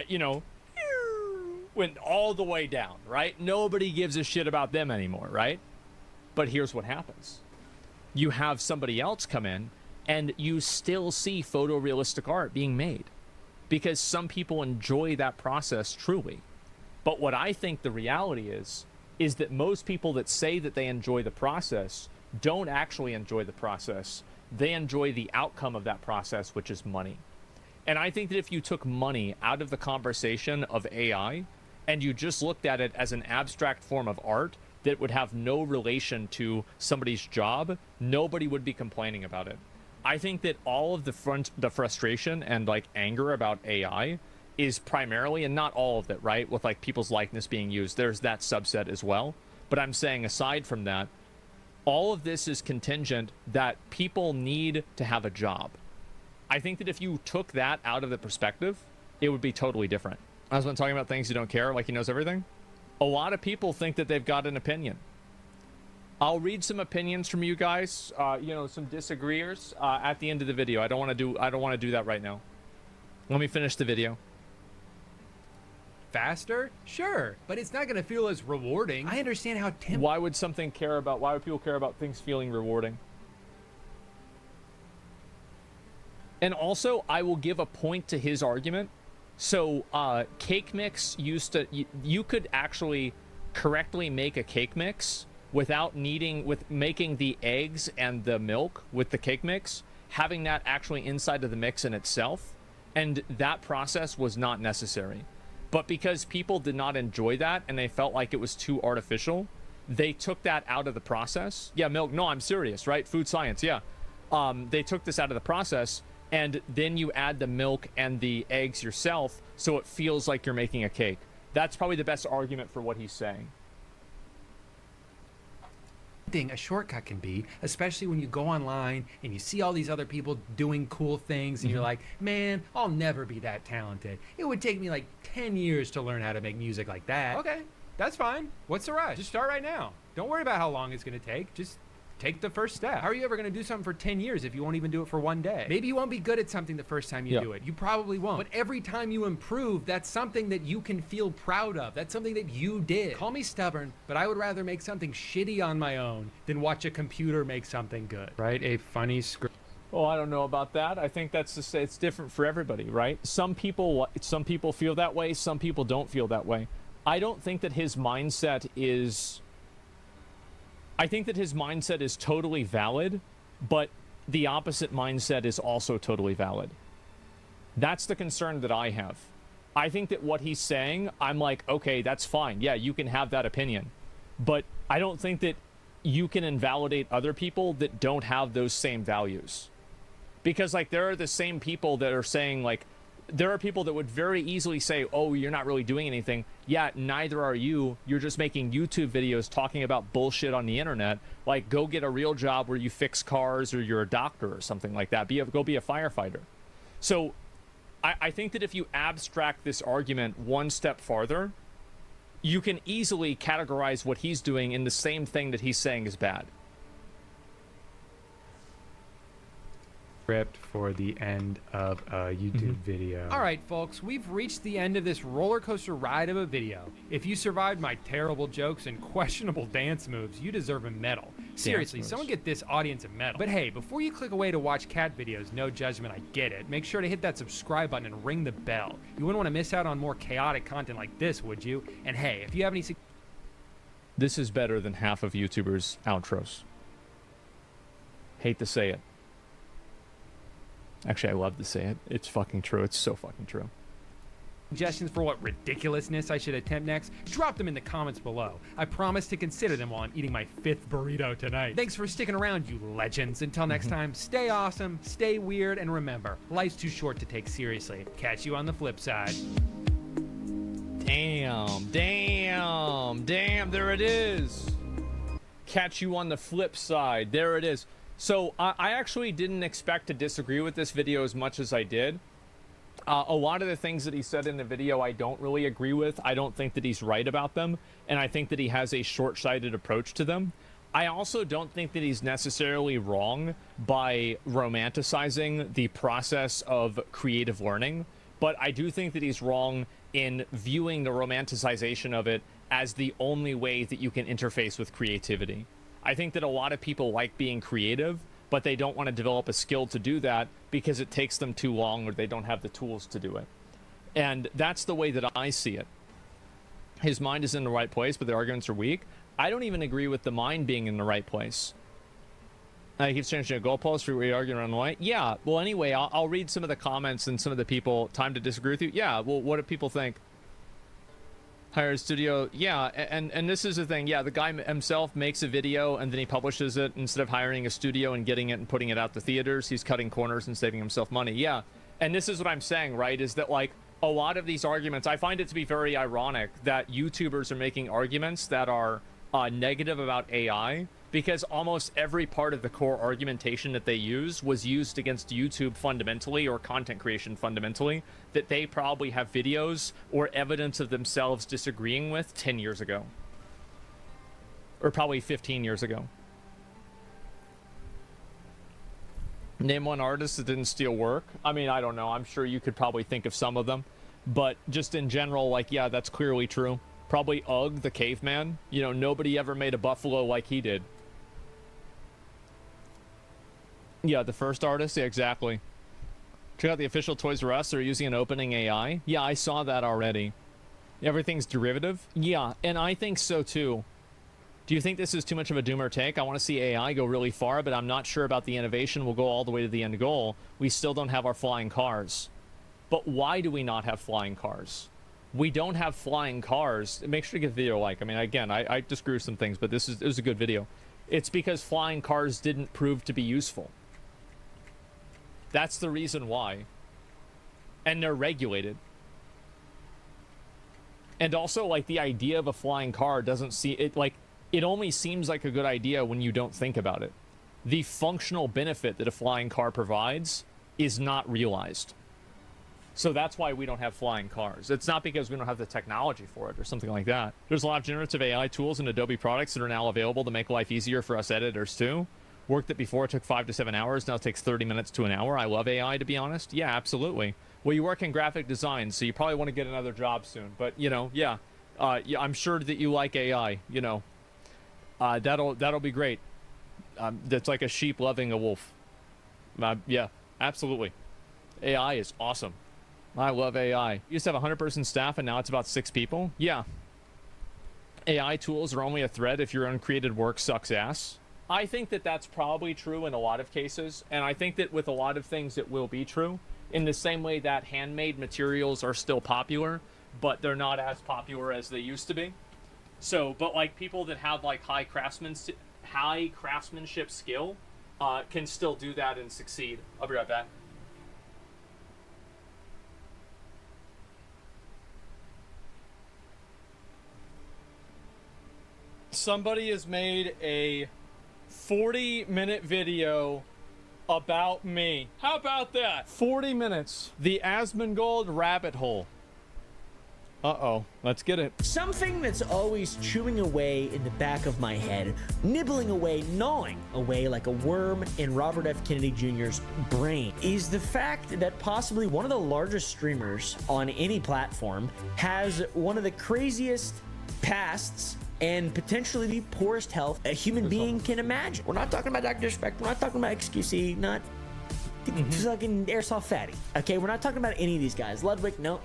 you know, went all the way down, right? Nobody gives a shit about them anymore, right? But here's what happens. You have somebody else come in, and you still see photorealistic art being made. Because some people enjoy that process truly. But what I think the reality is that most people that say that they enjoy the process don't actually enjoy the process. They enjoy the outcome of that process, which is money. And I think that if you took money out of the conversation of AI and you just looked at it as an abstract form of art that would have no relation to somebody's job, nobody would be complaining about it. I think that all of the frustration and, like, anger about AI is primarily, and not all of it, right, with, like, people's likeness being used. There's that subset as well. But I'm saying aside from that, all of this is contingent that people need to have a job. I think that if you took that out of the perspective, it would be totally different. I was talking about things you don't care, like he knows everything. A lot of people think that they've got an opinion. I'll read some opinions from you guys, you know, some disagreeers at the end of the video. I don't want to do that right now. Let me finish the video. Faster? Sure, but it's not going to feel as rewarding. I understand how why would people care about things feeling rewarding? And also, I will give a point to his argument. So, cake mix used to... You could actually correctly make a cake mix without making the eggs and the milk with the cake mix, having that actually inside of the mix in itself, and that process was not necessary. But because people did not enjoy that and they felt like it was too artificial, they took that out of the process. Yeah, milk. No, I'm serious, right? Food science, yeah. They took this out of the process, and then you add the milk and the eggs yourself, so it feels like you're making a cake. That's probably the best argument for what he's saying. A shortcut can be, especially when you go online and you see all these other people doing cool things and you're like, man, I'll never be that talented. It would take me like 10 years to learn how to make music like that. Okay, that's fine. What's the rush? Just start right now. Don't worry about how long it's going to take. Just take the first step. How are you ever going to do something for 10 years if you won't even do it for one day? Maybe you won't be good at something the first time you do it. You probably won't. But every time you improve, that's something that you can feel proud of. That's something that you did. Call me stubborn, but I would rather make something shitty on my own than watch a computer make something good. Right? A funny script. Oh, I don't know about that. I think that's to say it's different for everybody, right? Some people feel that way. Some people don't feel that way. I don't think that his mindset is... I think that his mindset is totally valid, but the opposite mindset is also totally valid. That's the concern that I have. I think that what he's saying, I'm like, okay, that's fine. Yeah, you can have that opinion. But I don't think that you can invalidate other people that don't have those same values. Because, like, there are the same people that are saying, like, there are people that would very easily say, oh, you're not really doing anything. Yeah, neither are you. You're just making YouTube videos talking about bullshit on the internet. Like, go get a real job where you fix cars or you're a doctor or something like that. Go be a firefighter. So I think that if you abstract this argument one step farther, you can easily categorize what he's doing in the same thing that he's saying is bad. script for the end of a YouTube video. All right, folks, we've reached the end of this roller coaster ride of a video. If you survived my terrible jokes and questionable dance moves, you deserve a medal. Seriously, someone get this audience a medal. But hey, before you click away to watch cat videos, no judgment, I get it. Make sure to hit that subscribe button and ring the bell. You wouldn't want to miss out on more chaotic content like this, would you? And hey, if you have any... This is better than half of YouTubers' outros. Hate to say it. Actually, I love to say it. It's fucking true. It's so fucking true. Suggestions for what ridiculousness I should attempt next? Drop them in the comments below. I promise to consider them while I'm eating my 5th burrito tonight. Thanks for sticking around, you legends. Until next time, stay awesome, stay weird, and remember, life's too short to take seriously. Catch you on the flip side. Damn, there it is. Catch you on the flip side. There it is. So I actually didn't expect to disagree with this video as much as I did. A lot of the things that he said in the video I don't really agree with. I don't think that he's right about them, and I think that he has a short-sighted approach to them. I also don't think that he's necessarily wrong by romanticizing the process of creative learning, but I do think that he's wrong in viewing the romanticization of it as the only way that you can interface with creativity. I think that a lot of people like being creative, but they don't want to develop a skill to do that because it takes them too long or they don't have the tools to do it. And that's the way that I see it. His mind is in the right place, but the arguments are weak. I don't even agree with the mind being in the right place. He keeps changing the goalpost for we arguing around the way. Yeah, well, anyway, I'll read some of the comments and some of the people. Time to disagree with you? Yeah, well, what do people think? Hire a studio, yeah, and this is the thing, yeah, the guy himself makes a video and then he publishes it instead of hiring a studio and getting it and putting it out to theaters. He's cutting corners and saving himself money, yeah. And this is what I'm saying, right, is that, like, a lot of these arguments, I find it to be very ironic that YouTubers are making arguments that are negative about AI, because almost every part of the core argumentation that they use was used against YouTube fundamentally, or content creation fundamentally, that they probably have videos or evidence of themselves disagreeing with 10 years ago. Or probably 15 years ago. Name one artist that didn't steal work. I mean, I don't know. I'm sure you could probably think of some of them. But just in general, like, yeah, that's clearly true. Probably Ugg, the caveman. You know, nobody ever made a buffalo like he did. Yeah, the first artist, yeah, exactly. Check out the official Toys R Us. They're using an opening AI. Yeah, I saw that already. Everything's derivative. Yeah, and I think so too. Do you think this is too much of a doomer take? I want to see AI go really far, but I'm not sure about the innovation. We'll go all the way to the end goal. We still don't have our flying cars. But why do we not have flying cars? We don't have flying cars. Make sure to give the video a like. I mean, again, I disagree with some things, but it was a good video. It's because flying cars didn't prove to be useful. That's the reason why. And they're regulated. And also, like, the idea of a flying car doesn't see it, like, it only seems like a good idea when you don't think about it. The functional benefit that a flying car provides is not realized. So that's why we don't have flying cars. It's not because we don't have the technology for it or something like that. There's a lot of generative AI tools and Adobe products that are now available to make life easier for us editors too. Work that before took 5 to 7 hours now takes 30 minutes to an hour. I love AI, to be honest. Yeah, absolutely. Well, you work in graphic design, so you probably want to get another job soon. But, you know, yeah, I'm sure that you like AI, you know. That'll be great. That's like a sheep loving a wolf. Yeah, absolutely. AI is awesome. I love AI. You used to have 100-person staff, and now it's about 6 people? Yeah. AI tools are only a threat if your uncreated work sucks ass. I think that that's probably true in a lot of cases, and I think that with a lot of things it will be true, in the same way that handmade materials are still popular, but they're not as popular as they used to be. So, but like people that have like high craftsmanship skill can still do that and succeed. I'll be right back. Somebody has made a 40-minute video about me. How about that? 40 minutes. The Asmongold rabbit hole. Uh-oh. Let's get it. Something that's always chewing away in the back of my head, nibbling away, gnawing away like a worm in Robert F. Kennedy Jr.'s brain, is the fact that possibly one of the largest streamers on any platform has one of the craziest pasts and potentially the poorest health a human being can imagine. We're not talking about Dr. Disrespect, we're not talking about XQC, not fucking Airsoft Fatty. Okay, we're not talking about any of these guys. Ludwig, no.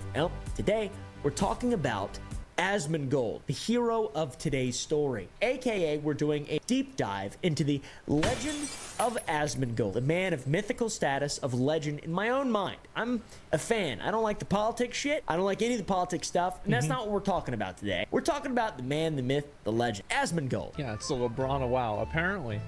Today, we're talking about Asmongold, the hero of today's story. AKA, we're doing a deep dive into the legend of Asmongold, a man of mythical status, of legend in my own mind. I'm a fan. I don't like the politics shit. I don't like any of the politics stuff, and that's not what we're talking about today. We're talking about the man, the myth, the legend, Asmongold. Yeah, it's the LeBron of WoW, apparently.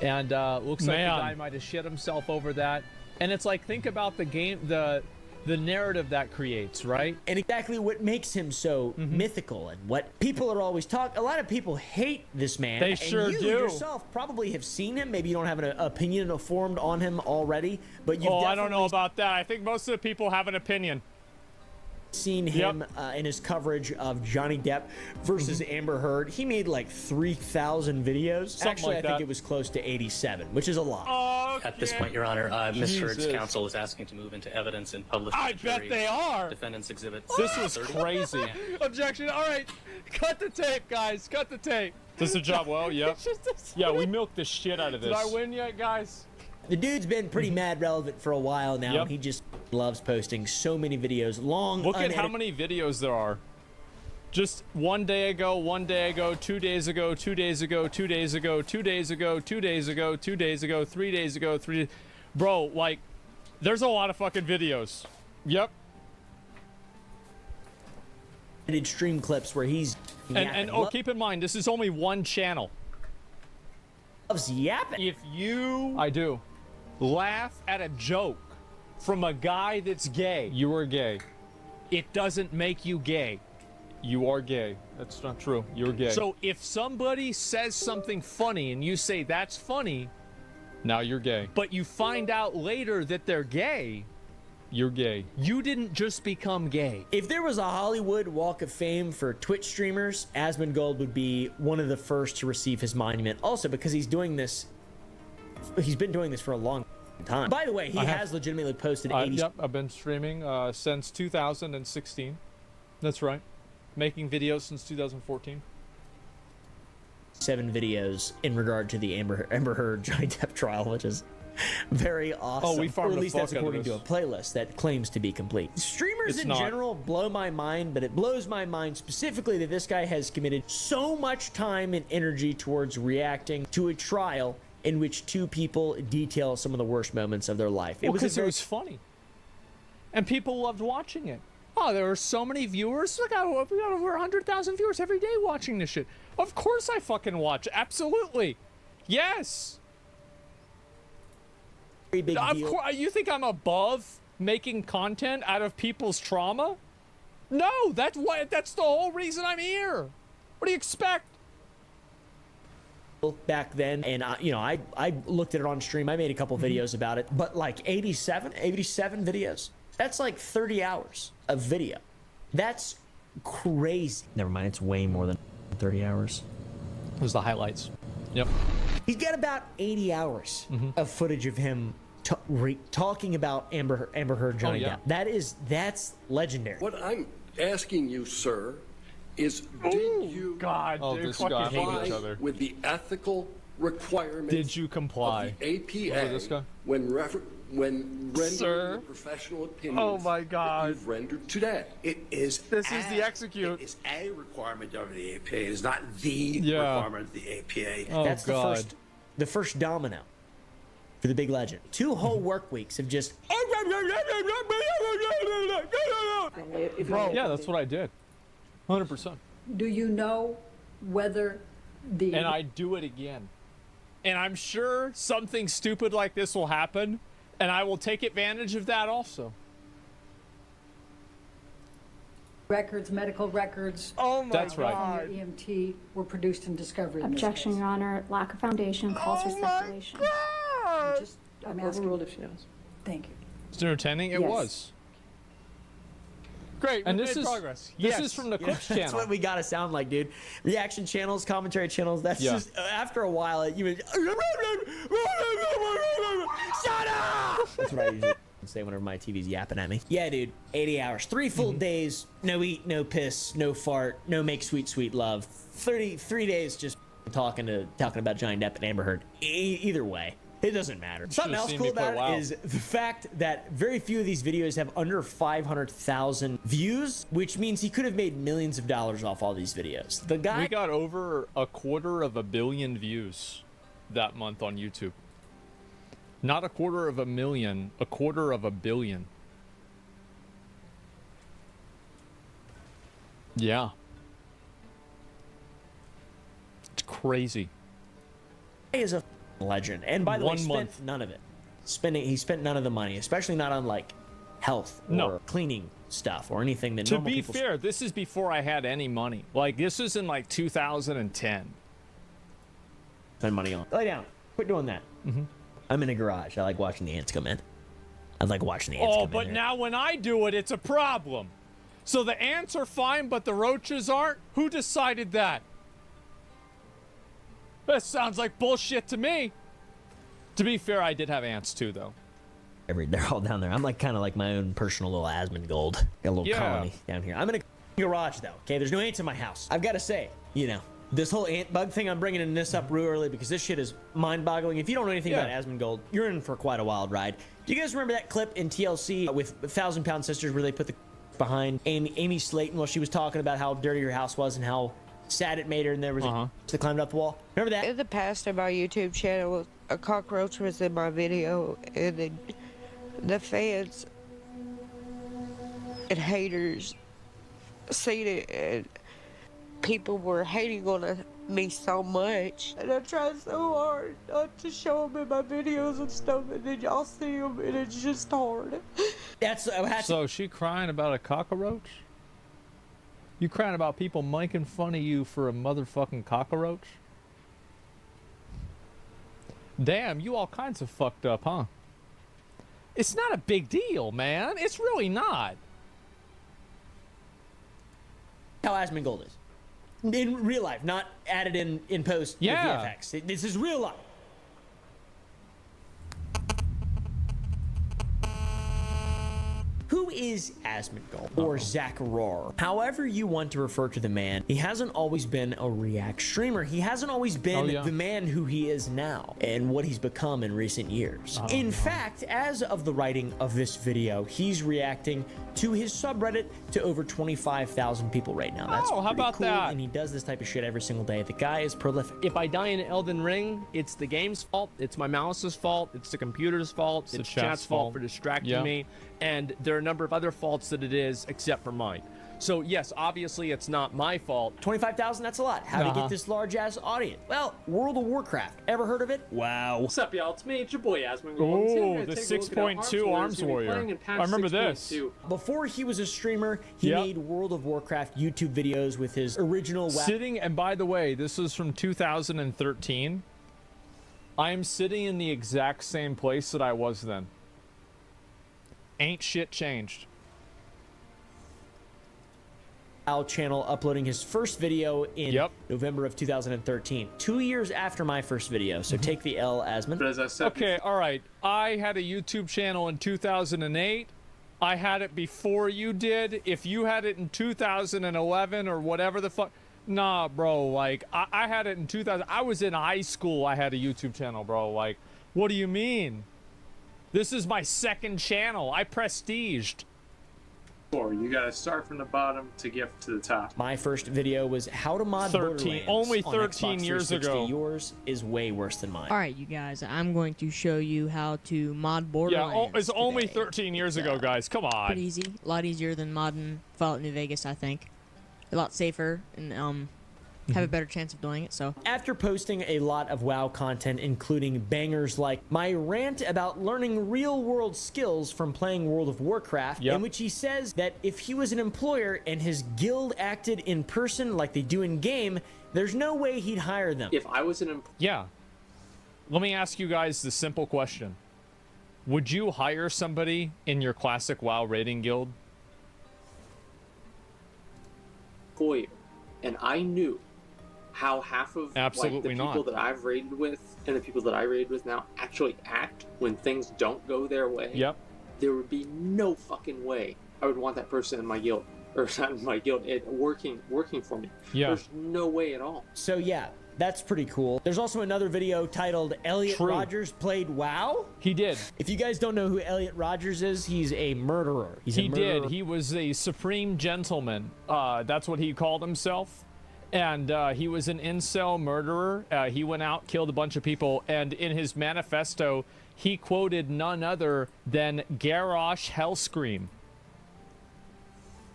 And looks like the guy might have shit himself over that. And it's like, think about the game, the narrative that creates, right? And exactly what makes him so mythical, and what people are always talking. A lot of people hate this man. They sure and you do. yourself probably have seen him. Maybe you don't have an opinion formed on him already, but you've I don't know about that. I think most of the people have an opinion. Seen him in his coverage of Johnny Depp versus Amber Heard. He made like 3,000 videos. Actually, I think it was close to 87, which is a lot. At this point, Your Honor, Ms. Heard's counsel is asking to move into evidence and publish the jury. Bet they are. Defendant's exhibit. This was 30. crazy. Objection. All right, cut the tape, guys. Cut the tape. Does the job well? Yep. Yeah, we milked the shit out of this. Did I win yet, guys? The dude's been pretty mad relevant for a while now. And he just loves posting so many videos, long. Look at how many videos there are. Just 1 day ago, 1 day ago, 2 days ago, 2 days ago, 2 days ago, 2 days ago, 2 days ago, 2 days ago, 3 days ago, 3. Bro, like, there's a lot of fucking videos. Yep. Did stream clips where he's and oh, keep in mind, this is only one channel. Loves yapping. If you laugh at a joke from a guy that's gay, you are gay. It doesn't make you gay. You are gay. That's not true. You're gay. So if somebody says something funny and you say that's funny, now you're gay. But you find out later that they're gay, you're gay. You didn't just become gay. If there was a Hollywood Walk of Fame for Twitch streamers, Asmongold would be one of the first to receive his monument. Also because he's doing this, he's been doing this for a long time. By the way, he has legitimately posted 80. Yep, I've been streaming since 2016. That's right. Making videos since 2014. 7 videos in regard to the Amber Heard Johnny Depp trial, which is very awesome. Oh, we farmed or at least that's the fuck out of according to a playlist that claims to be complete. Streamers in general blow my mind, but it blows my mind specifically that this guy has committed so much time and energy towards reacting to a trial in which 2 people detail some of the worst moments of their life. It was funny. And people loved watching it. Oh, there were so many viewers. Look, we got over 100,000 viewers every day watching this shit. Of course I fucking watch. Absolutely. Yes. Very big of deal. course. You think I'm above making content out of people's trauma? No, that's the whole reason I'm here. What do you expect? Back then, and I looked at it on stream. I made a couple videos about it, but like 87 videos. That's like 30 hours of video. That's crazy. Never mind, it's way more than 30 hours. It was the highlights. Yep. He's got about 80 hours of footage of him talking about Amber Heard, Johnny Depp. That's legendary. What I'm asking you, sir, is did you comply with the ethical requirements? Did you comply? Of the APA this guy? when rendering professional opinions. Oh my God! You've rendered today. This is the execute. It is a requirement of the APA. It is not the requirement of the APA. Oh, that's the first domino for the big legend. 2 whole work weeks of just. Bro, yeah, that's what I did. 100%. Do you know whether the... And I do it again. And I'm sure something stupid like this will happen, and I will take advantage of that also. Records, medical records. Oh my God. From your EMT were produced in discovery. Objection, Your Honor. Lack of foundation calls for speculation. I'm asking. Overruled if she knows. Thank you. It's entertaining? It was. Great, And we this made is progress. This Yes. is from the Yeah, Clips channel. That's what we gotta sound like, dude. Reaction channels, commentary channels. That's just after a while, you shut up. That's what I usually say whenever my TV's yapping at me. Yeah, dude. 80 hours, 3 full days. No eat, no piss, no fart, no make sweet, sweet love. 33 days just talking about Johnny Depp and Amber Heard. Either way. It doesn't matter. Something else cool about it is the fact that very few of these videos have under 500,000 views, which means he could have made millions of dollars off all these videos. The guy... We got over 250 million views that month on YouTube. Not 250,000, 250 million. Yeah. It's crazy. He is a legend, and by the way, 1 spent month. none of it. He spent none of the money, especially not on like health or cleaning stuff or anything that To normal be people fair, this is before I had any money. Like, this was in like 2010. spend money on. Lay down. Quit doing that. I'm in a garage. I like watching the ants come in. I like watching the ants come in. But now when I do it, it's a problem. So the ants are fine, but the roaches aren't? Who decided that? That sounds like bullshit to me. To be fair, I did have ants too, though. They're all down there. I'm like kind of like my own personal little Asmongold. Got a little colony down here. I'm in a garage though. Okay, there's no ants in my house. I've got to say, you know, this whole ant bug thing, I'm bringing this up real early because this shit is mind-boggling. If you don't know anything about Asmongold, you're in for quite a wild ride. Do you guys remember that clip in TLC with 1,000-Pound Sisters where they put the behind Amy Slayton while she was talking about how dirty her house was and how sad it made her, and there was they climbed up the wall? Remember that? In the past on my YouTube channel, a cockroach was in my video, and then the fans and haters seen it, and people were hating on me so much, and I tried so hard not to show them in my videos and stuff, and then y'all see them, and it's just hard. So is she crying about a cockroach? You crying about people making fun of you for a motherfucking cockroach? Damn, you all kinds of fucked up, huh? It's not a big deal, man. It's really not. How Asmongold is. In real life, not added in post with VFX. This is real life. Who is Asmongold or Zach Rohr? However you want to refer to the man, he hasn't always been a React streamer. He hasn't always been the man who he is now and what he's become in recent years. In fact, as of the writing of this video, he's reacting to his subreddit to over 25,000 people right now. That's how about cool, that? and he does this type of shit every single day. The guy is prolific. If I die in Elden Ring, it's the game's fault, it's my mouse's fault, it's the computer's fault, it's chat's fault for distracting me, and there are a number of other faults that it is, except for mine. So yes, obviously it's not my fault. 25,000, that's a lot. How to get this large-ass audience? Well, World of Warcraft. Ever heard of it? Wow. What's up, y'all? It's me, it's your boy Asmongold. Oh, the 6.2 Arms Warrior. I remember this. Before he was a streamer, he made World of Warcraft YouTube videos with his original sitting, and by the way, this was from 2013. I am sitting in the exact same place that I was then. Ain't shit changed. Channel uploading his first video in November of 2013, 2 years after my first video. So take the L, Asmon. But as I said, okay, all right. I had a YouTube channel in 2008. I had it before you did. If you had it in 2011 or whatever the fuck, nah, bro. Like I had it in 2000. I was in high school. I had a YouTube channel, bro. Like, what do you mean? This is my second channel. I prestiged. You gotta start from the bottom to get to the top. My first video was how to mod Borderlands only on 13 Xbox years 360. ago. Yours is way worse than mine. All right, you guys, I'm going to show you how to mod Borderlands. Yeah, it's only 13 years ago, guys. Come on. Pretty easy, a lot easier than modding Fallout New Vegas, I think. A lot safer and have a better chance of doing it. So after posting a lot of WoW content, including bangers like my rant about learning real-world skills from playing World of Warcraft, in which he says that if he was an employer and his guild acted in person like they do in game, there's no way he'd hire them. If I was an let me ask you guys the simple question: would you hire somebody in your classic WoW raiding guild? employer and I knew how half of like, the people that I've raided with and the people that I raided with now actually act when things don't go their way, there would be no fucking way I would want that person in my guild, or not in my guild, working for me. There's no way at all. So yeah, that's pretty cool. There's also another video titled Elliot Rogers Played WoW. He did. If you guys don't know who Elliot Rogers is, he's a murderer. He did. He was a supreme gentleman. That's what he called himself. And he was an incel murderer. He went out, killed a bunch of people, and in his manifesto, he quoted none other than Garrosh Hellscream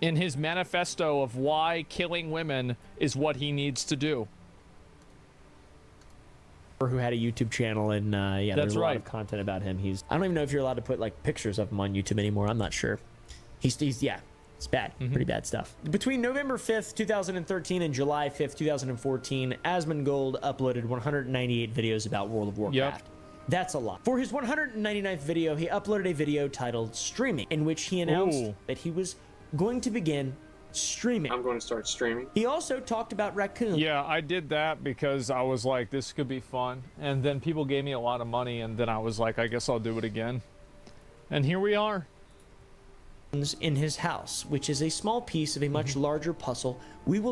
in his manifesto of why killing women is what he needs to do. Who had a YouTube channel, and yeah, there's a lot of content about him. I don't even know if you're allowed to put like pictures of him on YouTube anymore. I'm not sure. He's yeah, it's bad, pretty bad stuff. Between November 5th, 2013 and July 5th, 2014, Asmongold uploaded 198 videos about World of Warcraft. That's a lot. For his 199th video, he uploaded a video titled Streaming, in which he announced that he was going to begin streaming. I'm going to start streaming. He also talked about Raccoon. Yeah, I did that because I was like, this could be fun. And then people gave me a lot of money, and then I was like, I guess I'll do it again. And here we are. In his house, which is a small piece of a much larger puzzle. We will